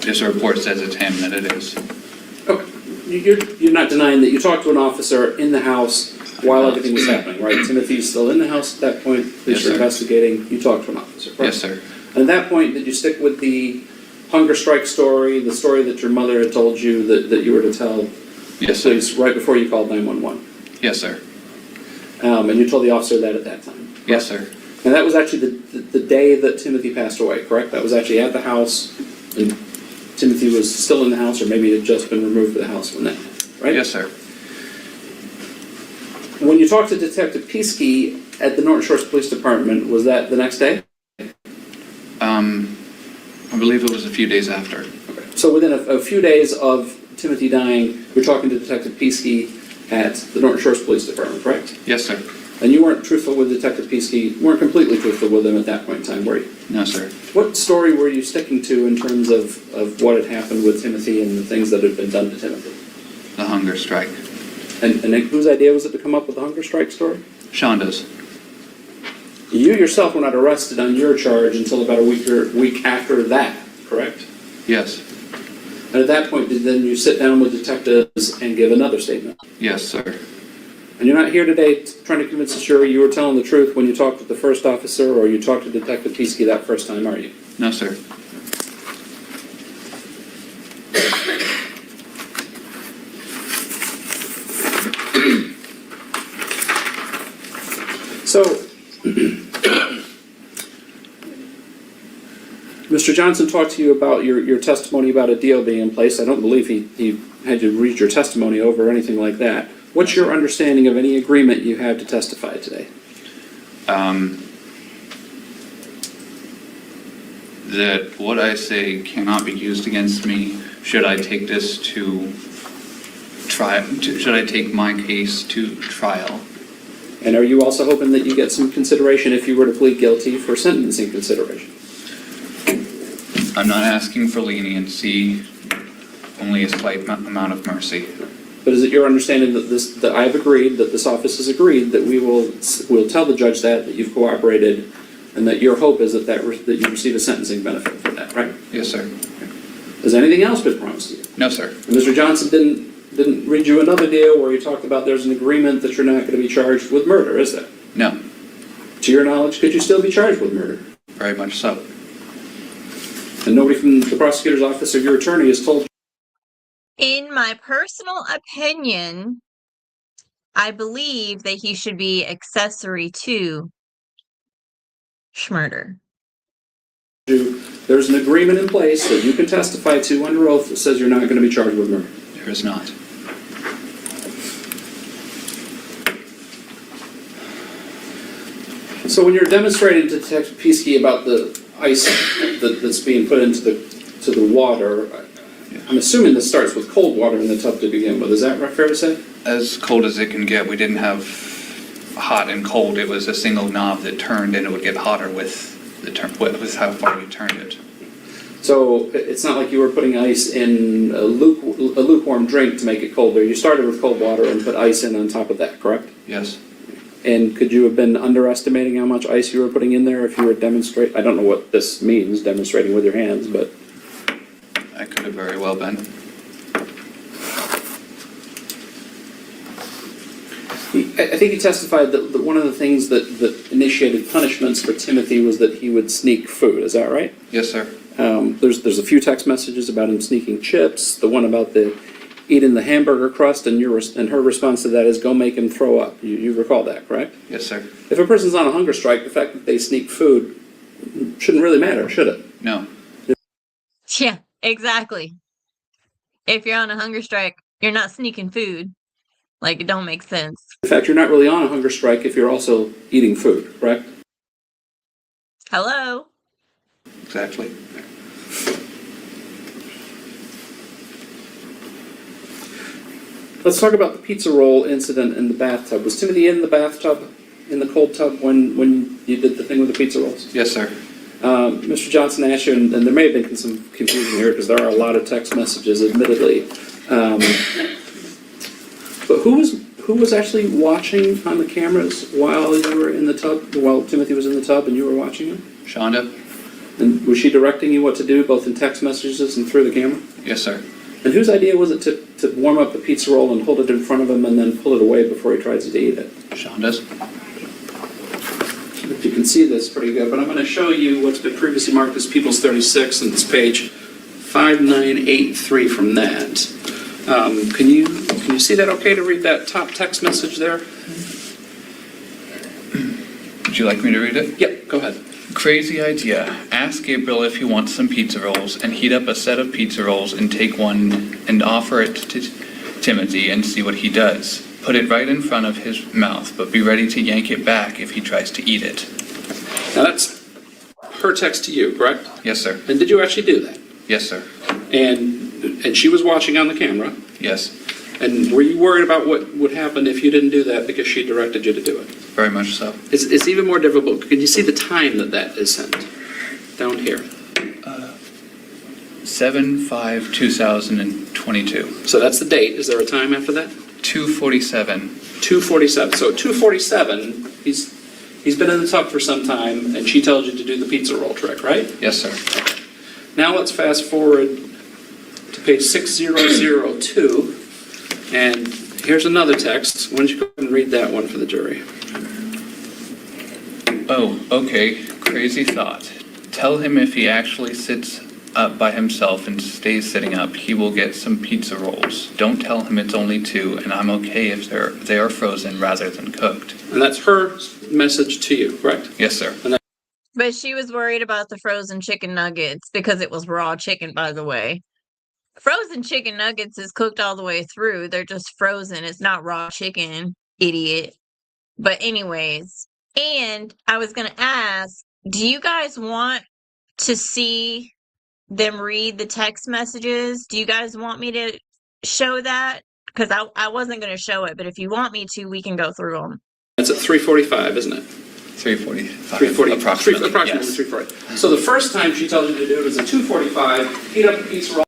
this report says it's him that it is. Okay. You're not denying that you talked to an officer in the house while everything was happening, right? Timothy's still in the house at that point. Police Yes, are sir. investigating. You talked to an officer, correct? Yes, sir. And at that point, did you stick with the hunger strike story, the story that your mother had told you that you were to tell Yes, the sir. police right before you called 911? Yes, sir. And you told the officer that at that time? Correct? Yes, sir. And that was actually the day that Timothy passed away, correct? That was actually at the house, and Timothy was still in the house, or maybe had just been removed from the house when that happened, right? Yes, sir. When you talked to Detective Piesky at the Norton Shores Police Department, was that the next day? I believe it was a few days after. Okay. So within a few days of Timothy dying, you're talking to Detective Piesky at the Norton Shores Police Department, correct? Yes, sir. And you weren't truthful with Detective Piesky, weren't completely truthful with him at that point in time, were you? No, sir. What story were you sticking to in terms of what had happened with Timothy and the things that had been done to Timothy? The hunger strike. And whose idea was it to come up with the hunger strike story? Shonda's. You yourself were not arrested on your charge until about a week after that, correct? Yes. And at that point, did then you sit down with detectives and give another statement? Yes, sir. And you're not here today trying to convince the jury you were telling the truth when you talked with the first officer or you talked to Detective Piesky that first time, are you? No, sir. So, Mr. Johnson talked to you about your testimony about a deal being in place. I don't believe he had you read your testimony over or anything like that. What's your understanding of any agreement you have to testify today? That what I say cannot be used against me should I take this to trial, should I take my case to trial. And are you also hoping that you get some consideration if you were to plead guilty for sentencing consideration? I'm not asking for leniency, only a slight amount of mercy. But is it your understanding that I've agreed, that this office has agreed, that we'll tell the judge that you've cooperated, and that your hope is that you receive a sentencing benefit for that, right? Yes, sir. Has anything else been promised to you? No, sir. And Mr. Johnson didn't read you another deal where you talked about there's an agreement that you're not going to be charged with murder, is there? No. To your knowledge, could you still be charged with murder? Very much so. And nobody from the prosecutor's office or your attorney has told you? In my personal opinion, I believe that he should be accessory to murder. There's an agreement in place that you can testify to under oath that says you're not going to be charged with murder. There is not. So when you're demonstrating to Detective Piesky about the ice that's being put into the water, I'm assuming this starts with cold water in the tub to begin with. Is that fair to say? As cold as it can get. We didn't have hot and cold. It was a single knob that turned, and it would get hotter with with how far we turned it. So it's not like you were putting ice in a lukewarm drink to make it colder. You started with cold water and put ice in on top of that, correct? Yes. And could you have been underestimating how much ice you were putting in there if you were demonstrating? I don't know what this means, demonstrating with your hands, but... I could have very well been. I think he testified that one of the things that initiated punishments for Timothy was that he would sneak food. Is that right? Yes, sir. There's a few text messages about him sneaking chips. The one about the eating the hamburger crust, and her response to that is, "Go make him throw up." You recall that, correct? Yes, sir. If a person's on a hunger strike, the fact that they sneak food shouldn't really matter, should it? No. Yeah, exactly. If you're on a hunger strike, you're not sneaking food. Like, it don't make sense. In fact, you're not really on a hunger strike if you're also eating food, correct? Hello? Exactly. Let's talk about the pizza roll incident in the bathtub. Was Timothy in the bathtub, in the cold tub, when you did the thing with the pizza rolls? Yes, sir. Mr. Johnson asked you, and there may have been some confusion here because there are a lot of text messages, admittedly. But who was actually watching on the cameras while you were in the tub, while Timothy was in the tub and you were watching him? Shonda? And was she directing you what to do, both in text messages and through the camera? Yes, sir. And whose idea was it to warm up the pizza roll and hold it in front of him and then pull it away before he tries to eat it? Shonda's. If you can see this pretty good, but I'm going to show you what's been previously marked as People's 36 and it's page 5983 from that. Can you see that okay to read that top text message there? Would you like me to read it? Yep, go ahead. Crazy idea. Ask Gabriel if he wants some pizza rolls and heat up a set of pizza rolls and take one and offer it to Timothy and see what he does. Put it right in front of his mouth, but be ready to yank it back if he tries to eat it. Now that's her text to you, correct? Yes, sir. And did you actually do that? Yes, sir. And she was watching on the camera? Yes. And were you worried about what would happen if you didn't do that because she directed you to do it? Very much so. It's even more difficult. Can you see the time that is sent? Down here. 7/5/2022. So that's the date. Is there a time after that? 2:47. 2:47. So at 2:47, he's been in the tub for some time, and she tells you to do the pizza roll trick, right? Yes, sir. Now let's fast forward to page 6002, and here's another text. Why don't you go ahead and read that one for the jury? Oh, okay. Crazy thought. Tell him if he actually sits up by himself and stays sitting up, he will get some pizza rolls. Don't tell him it's only 2, and I'm okay if they are frozen rather than cooked. And that's her message to you, correct? Yes, sir. But she was worried about the frozen chicken nuggets because it was raw chicken, by the way. Frozen chicken nuggets is cooked all the way through. They're just frozen. It's not raw chicken, idiot. But anyways, and I was going to ask, do you guys want to see them read the text messages? Do you guys want me to show that? Because I wasn't going to show it, but if you want me to, we can go through them. That's at 3:45, isn't it? 3:45. 3:40, Approximately. approximately Yes. 3:40. So the first time she tells you to do it is at 2:45. Heat up the pizza roll.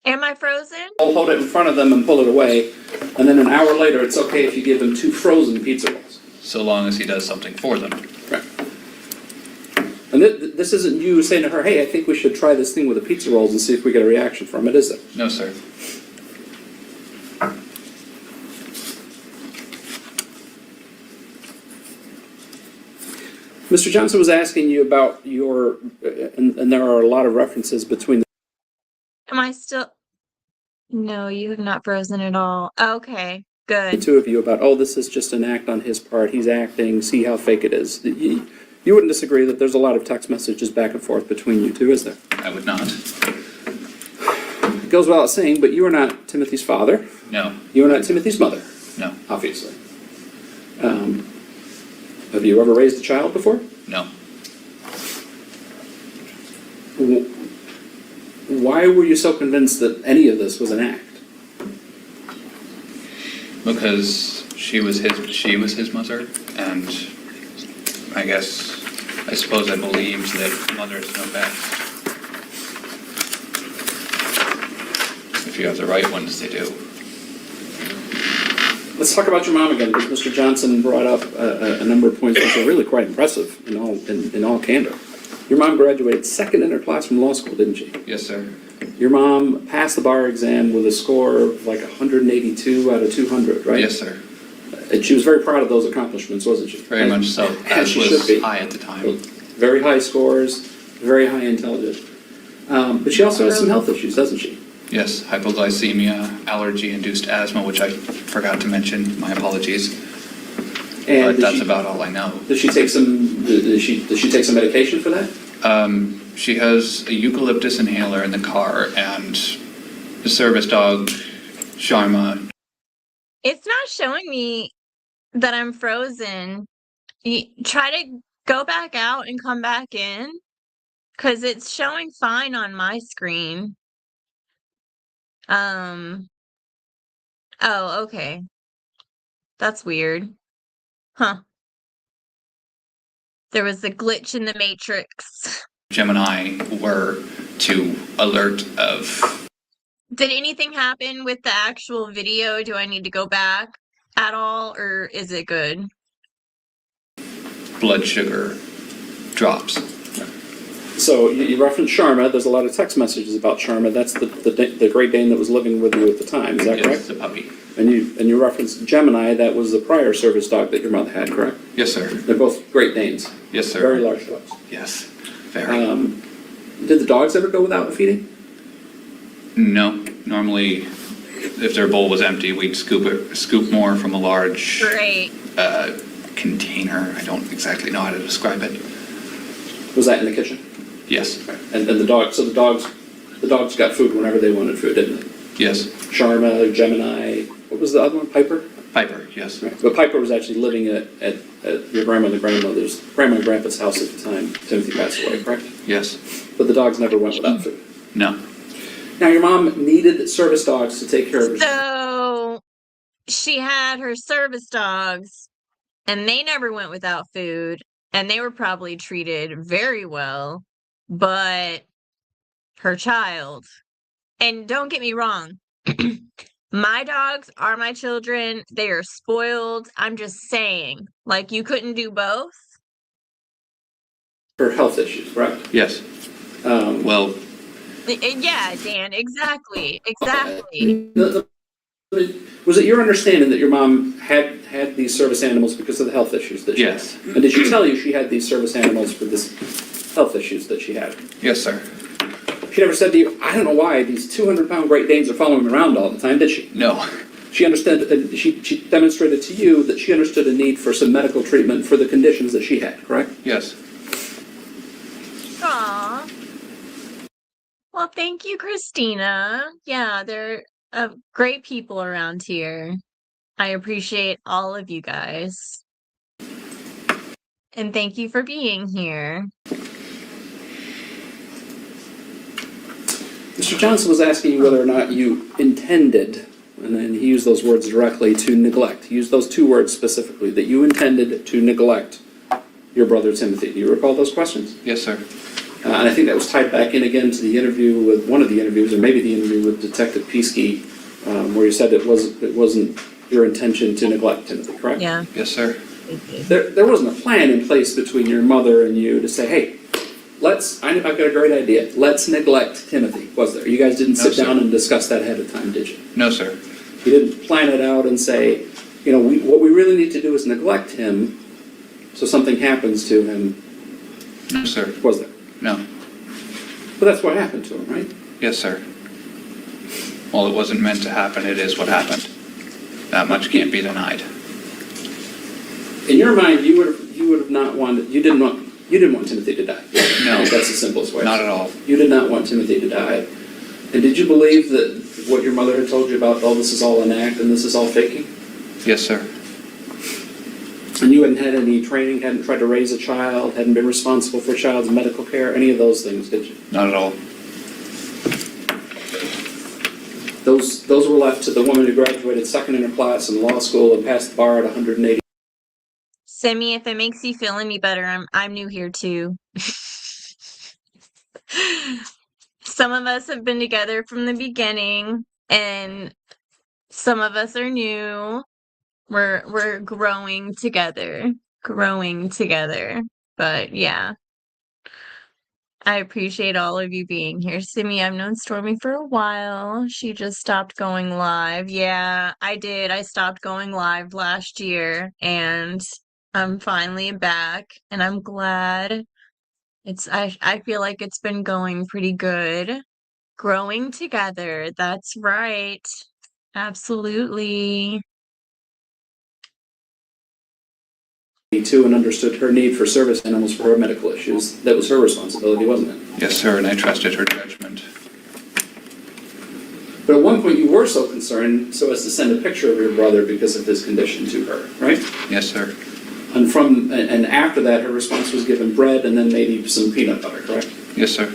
Am I frozen? Hold it in front of them and pull it away. And then an hour later, it's okay if you give them 2 frozen pizza rolls. So long as he does something for them. Right. And this isn't you saying to her, hey, I think we should try this thing with the pizza rolls and see if we get a reaction from it, is it? No, sir. Mr. Johnson was asking you about your, and there are a lot of references between Am I still? No, you have not frozen at all. Okay. Good. the two of you about, oh, this is just an act on his part. He's acting. See how fake it is. You wouldn't disagree that there's a lot of text messages back and forth between you two, is there? I would not. It goes without saying, but you are not Timothy's father. No. You are not Timothy's mother. No. Obviously. Have you ever raised a child before? No. Why were you so convinced that any of this was an act? Because she was his mother, and I suppose I believed that mothers know best. If you have the right ones, they do. Let's talk about your mom again, because Mr. Johnson brought up a number of points which are really quite impressive in all candor. Your mom graduated second in her class from law school, didn't she? Yes, sir. Your mom passed the bar exam with a score of like 182 out of 200, right? Yes, sir. And she was very proud of those accomplishments, wasn't she? Very much so. As she was should be. high at the time. Very high scores, very high intelligence. But she also has some health issues, doesn't she? Yes, hypoglycemia, allergy-induced asthma, which I forgot to mention. My apologies. And but that's about all I know. Does she take some? Does she take some medication for that? She has a eucalyptus inhaler in the car, and the service dog, Sharma. It's not showing me that I'm frozen. You try to go back out and come back in, because it's showing fine on my screen. Oh, okay. That's weird. Huh. There was a glitch in the matrix. Gemini were to alert of. Did anything happen with the actual video? Do I need to go back at all, or is it good? Blood sugar drops. So you referenced Sharma. There's a lot of text messages about Sharma. That's the Great Dane that was living with you at the time. Is that correct? Yes, the puppy. And you referenced Gemini. That was the prior service dog that your mother had, correct? Yes, sir. They're both Great Danes. Yes, sir. Very large dogs. Yes, very. Did the dogs ever go without feeding? No. Normally, if their bowl was empty, we'd scoop more from a large container. I don't exactly know how to describe it. Was that in the kitchen? Yes. And the dogs. So the dogs got food whenever they wanted food, didn't they? Yes. Sharma, Gemini. What was the other one? Piper. Piper. Yes. Right. But Piper was actually living at your grandma and grandpa's house at the time Timothy passed away, correct? Yes. But the dogs never went without food. No. Now your mom needed service dogs to take care of her. So she had her service dogs, and they never went without food, and they were probably treated very well, but her child, and don't get me wrong, my dogs are my children. They are spoiled. I'm just saying, like, you couldn't do both. For health issues, correct? Yes. Well. Yeah, Dan, exactly. Exactly. Was it your understanding that your mom had these service animals because of the health issues that she had? Yes. And did she tell you she had these service animals for this health issues that she had? Yes, sir. She never said to you, I don't know why these 200-pound Great Danes are following me around all the time, did she? No. She understood, she demonstrated to you that she understood a need for some medical treatment for the conditions that she had, correct? Yes. Aw. Well, thank you, Christina. Yeah, they're great people around here. I appreciate all of you guys. And thank you for being here. Mr. Johnson was asking you whether or not you intended, and then he used those words directly, to neglect. He used those two words specifically, that you intended to neglect your brother Timothy. Do you recall those questions? Yes, sir. And I think that was tied back in again to the interview with one of the interviews, or maybe the interview with Detective Piesky, where you said it wasn't your intention to neglect Timothy, correct? Yeah. Yes, sir. There wasn't a plan in place between your mother and you to say, hey, I've got a great idea. Let's neglect Timothy, was there? You guys didn't sit down and discuss that ahead of time, did you? No, sir. You didn't plan it out and say, what we really need to do is neglect him so something happens to him. No, sir. Was there? No. But that's what happened to him, right? Yes, sir. Well, it wasn't meant to happen. It is what happened. That much can't be denied. In your mind, you would have not wanted, you didn't want Timothy to die. No. That's the simplest way. Not at all. You did not want Timothy to die. And did you believe that what your mother had told you about, oh, this is all an act and this is all faking? Yes, sir. And you hadn't had any training, hadn't tried to raise a child, hadn't been responsible for a child's medical care, any of those things, did you? Not at all. Those were left to the woman who graduated second in her class in law school and passed the bar at 180. Simi, if it makes you feel any better, I'm new here too. Some of us have been together from the beginning, and some of us are new. We're growing together. But yeah. I appreciate all of you being here. Simi, I've known Stormy for a while. She just stopped going live. Yeah, I did. I stopped going live last year, and I'm finally back, and I'm glad. I feel like it's been going pretty good. Growing together. That's right. Absolutely. Too, and understood her need for service animals for her medical issues. That was her responsibility, wasn't it? Yes, sir, and I trusted her judgment. But at one point you were so concerned so as to send a picture of your brother because of his condition to her, right? Yes, sir. And after that, her response was given bread and then maybe some peanut butter, correct? Yes, sir.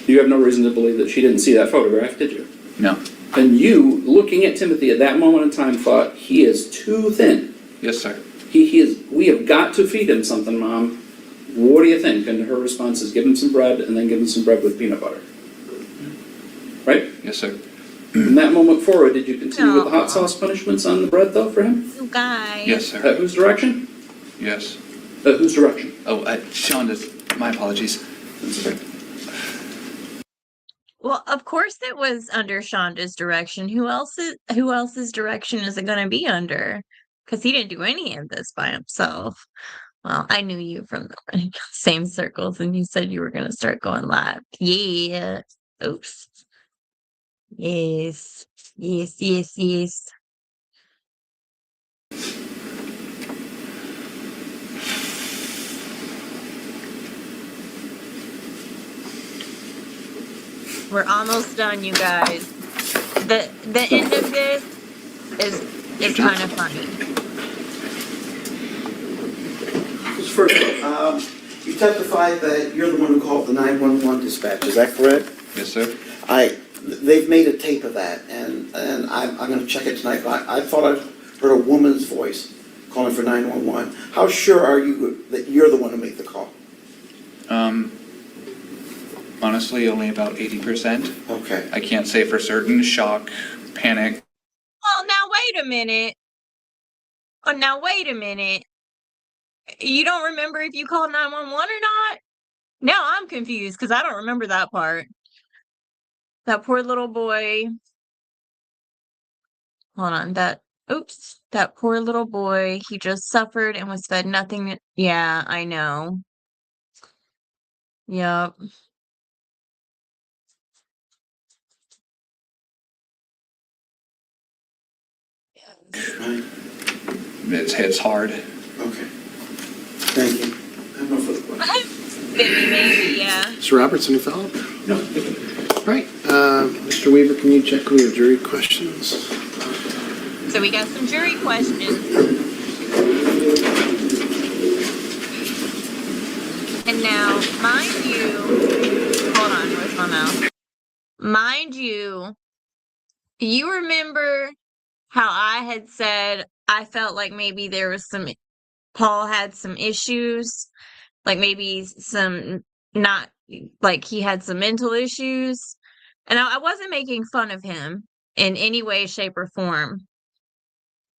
You have no reason to believe that she didn't see that photograph, did you? No. And you, looking at Timothy at that moment in time, thought, he is too thin. Yes, sir. We have got to feed him something, Mom. What do you think? And her response is give him some bread and then give him some bread with peanut butter. Right? Yes, sir. From that moment forward, did you continue with the hot sauce punishments on the bread, though, for him? You guys. Yes, sir. At whose direction? Yes. At whose direction? Oh, Shonda's. My apologies. That's okay. Well, of course it was under Shonda's direction. Who else's direction is it going to be under? Because he didn't do any of this by himself. Well, I knew you from the same circles, and you said you were going to start going live. Yeah. Oops. Yes. We're almost done, you guys. The end of this is kind of funny. First, you testified that you're the one who called the 911 dispatch. Is that correct? Yes, sir. They've made a tape of that, and I'm going to check it tonight. But I thought I heard a woman's voice calling for 911. How sure are you that you're the one who made the call? Honestly, only about 80%. Okay. I can't say for certain. Shock, panic. Well, now wait a minute. You don't remember if you called 911 or not? Now I'm confused because I don't remember that part. That poor little boy. Hold on. That poor little boy. He just suffered and was fed nothing. Yeah, I know. Yep. Right. It's hard. Okay. Thank you. I have no further questions. Maybe, yeah. Mr. Roberts, any follow-up? No. Right. Mr. Weaver, can you check with your jury questions? So we got some jury questions. And now, mind you, hold on, where's my mouse? Mind you, you remember how I had said I felt like maybe there was Paul had some issues, like maybe not, like he had some mental issues. And I wasn't making fun of him in any way, shape, or form.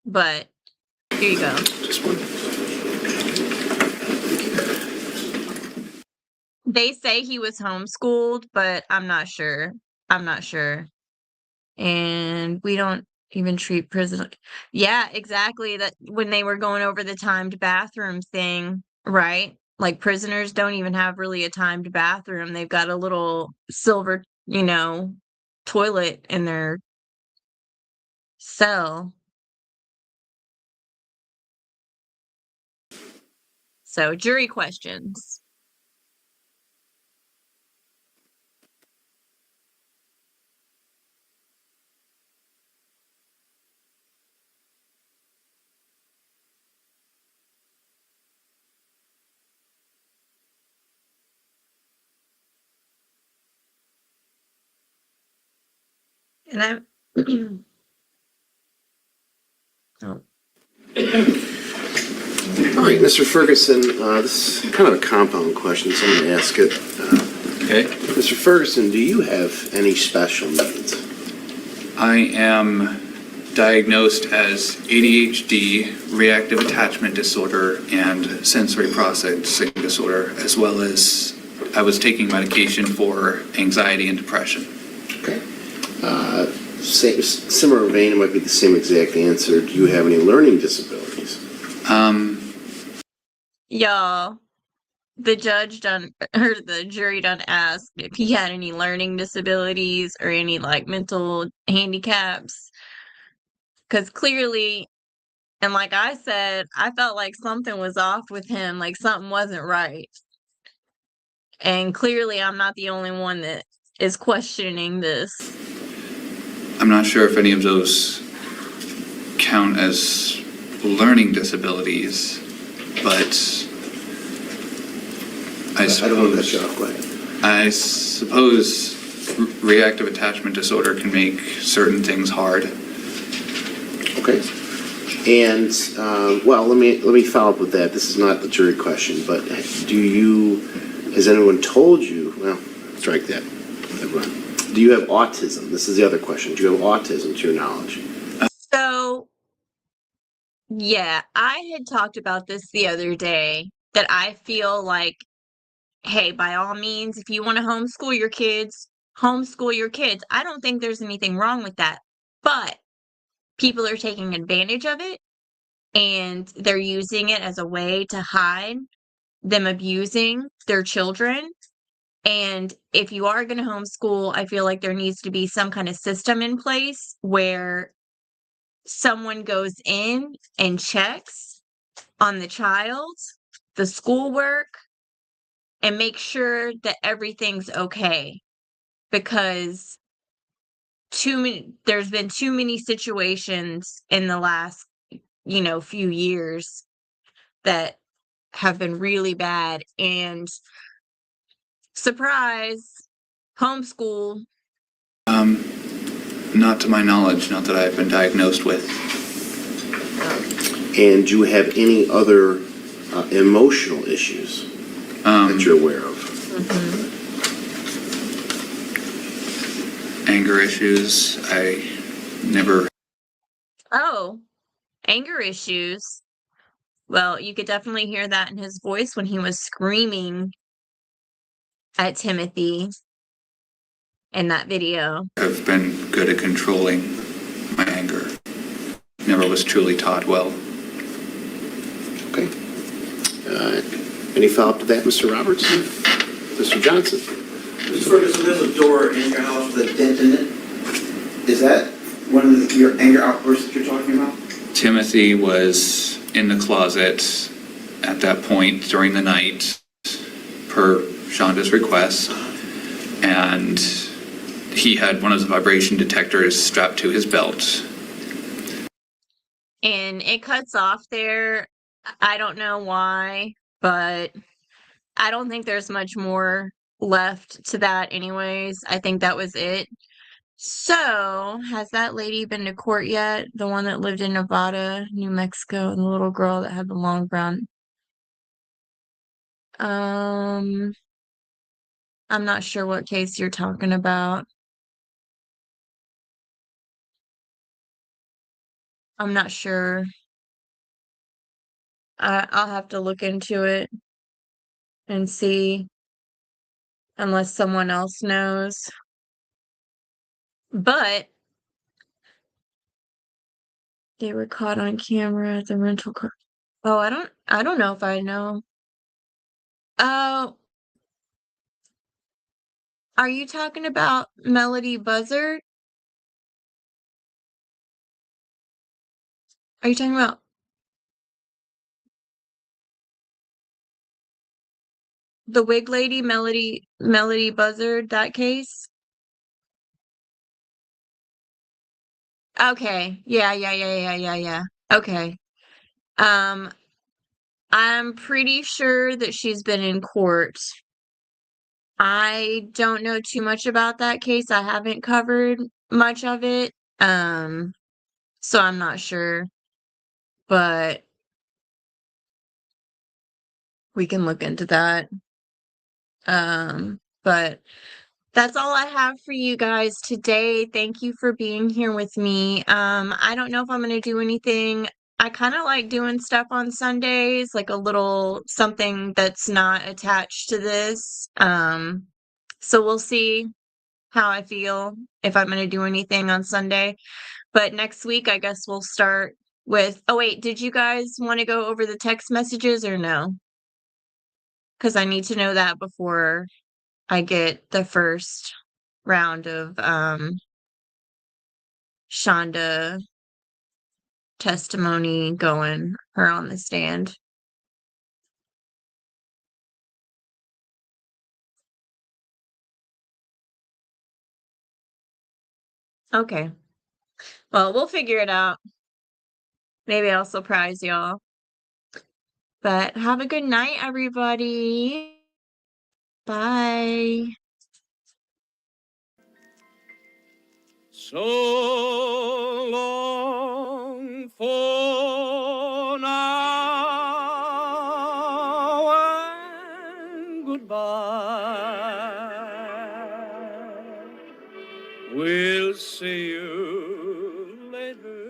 But here you go. They say he was homeschooled, but I'm not sure. And we don't even treat prisoners. Yeah, exactly. That when they were going over the timed bathroom thing, right? Like prisoners don't even have really a timed bathroom. They've got a little silver, toilet in their So jury questions. And I'm oh. All right, Mr. Ferguson, this is kind of a compound question, so I'm going to ask it. Okay. Mr. Ferguson, do you have any special needs? I am diagnosed as ADHD, reactive attachment disorder, and sensory processing disorder, as well as I was taking medication for anxiety and depression. Okay. Similar vein, it might be the same exact answer. Do you have any learning disabilities? Y'all, the jury done asked if he had any learning disabilities or any like mental handicaps. Because clearly, and like I said, I felt like something was off with him, like something wasn't right. And clearly, I'm not the only one that is questioning this. I'm not sure if any of those count as learning disabilities, but I don't want to cut you off. Go ahead. I suppose reactive attachment disorder can make certain things hard. Okay. And well, let me follow up with that. This is not the jury question, but has anyone told you? Well, strike that. Never mind. Do you have autism? This is the other question. Do you have autism to your knowledge? So, yeah, I had talked about this the other day that I feel like, hey, by all means, if you want to homeschool your kids, homeschool your kids. I don't think there's anything wrong with that. But people are taking advantage of it and they're using it as a way to hide them abusing their children. And if you are going to homeschool, I feel like there needs to be some kind of system in place where someone goes in and checks on the child, the schoolwork, and make sure that everything's okay. Because there's been too many situations in the last, few years that have been really bad. And surprise, homeschool. Not to my knowledge, not that I've been diagnosed with. And do you have any other emotional issues that you're aware of? Anger issues, I never... Oh, anger issues. Well, you could definitely hear that in his voice when he was screaming at Timothy in that video. I've been good at controlling my anger. Never was truly taught well. Okay. Any follow-up to that, Mr. Roberts? Mr. Johnson? Mr. Ferguson, there's a door in your house with a dent in it. Is that one of your anger outbursts that you're talking about? Timothy was in the closet at that point during the night, per Shonda's request, and he had one of the vibration detectors strapped to his belt. And it cuts off there. I don't know why, but I don't think there's much more left to that anyways. I think that was it. So, has that lady been to court yet? The one that lived in Nevada, New Mexico, and the little girl that had the long brown. I'm not sure what case you're talking about. I'm not sure. I'll have to look into it and see, unless someone else knows. But they were caught on camera at the rental car. Oh, I don't know if I know. Oh, are you talking about Melody Buzzard? Are you talking about the wig lady, Melody Buzzard, that case? Okay. Yeah. Okay. Um, I'm pretty sure that she's been in court. I don't know too much about that case. I haven't covered much of it. So I'm not sure, but we can look into that. But that's all I have for you guys today. Thank you for being here with me. I don't know if I'm gonna do anything. I kind of like doing stuff on Sundays, like a little something that's not attached to this. So we'll see how I feel if I'm gonna do anything on Sunday. But next week, I guess we'll start with. Oh wait, did you guys want to go over the text messages or no? Because I need to know that before I get the first round of Shonda testimony going, her on the stand. Okay. Well, we'll figure it out. Maybe I'll surprise y'all. But have a good night, everybody. Bye. So long for now and goodbye. We'll see you later.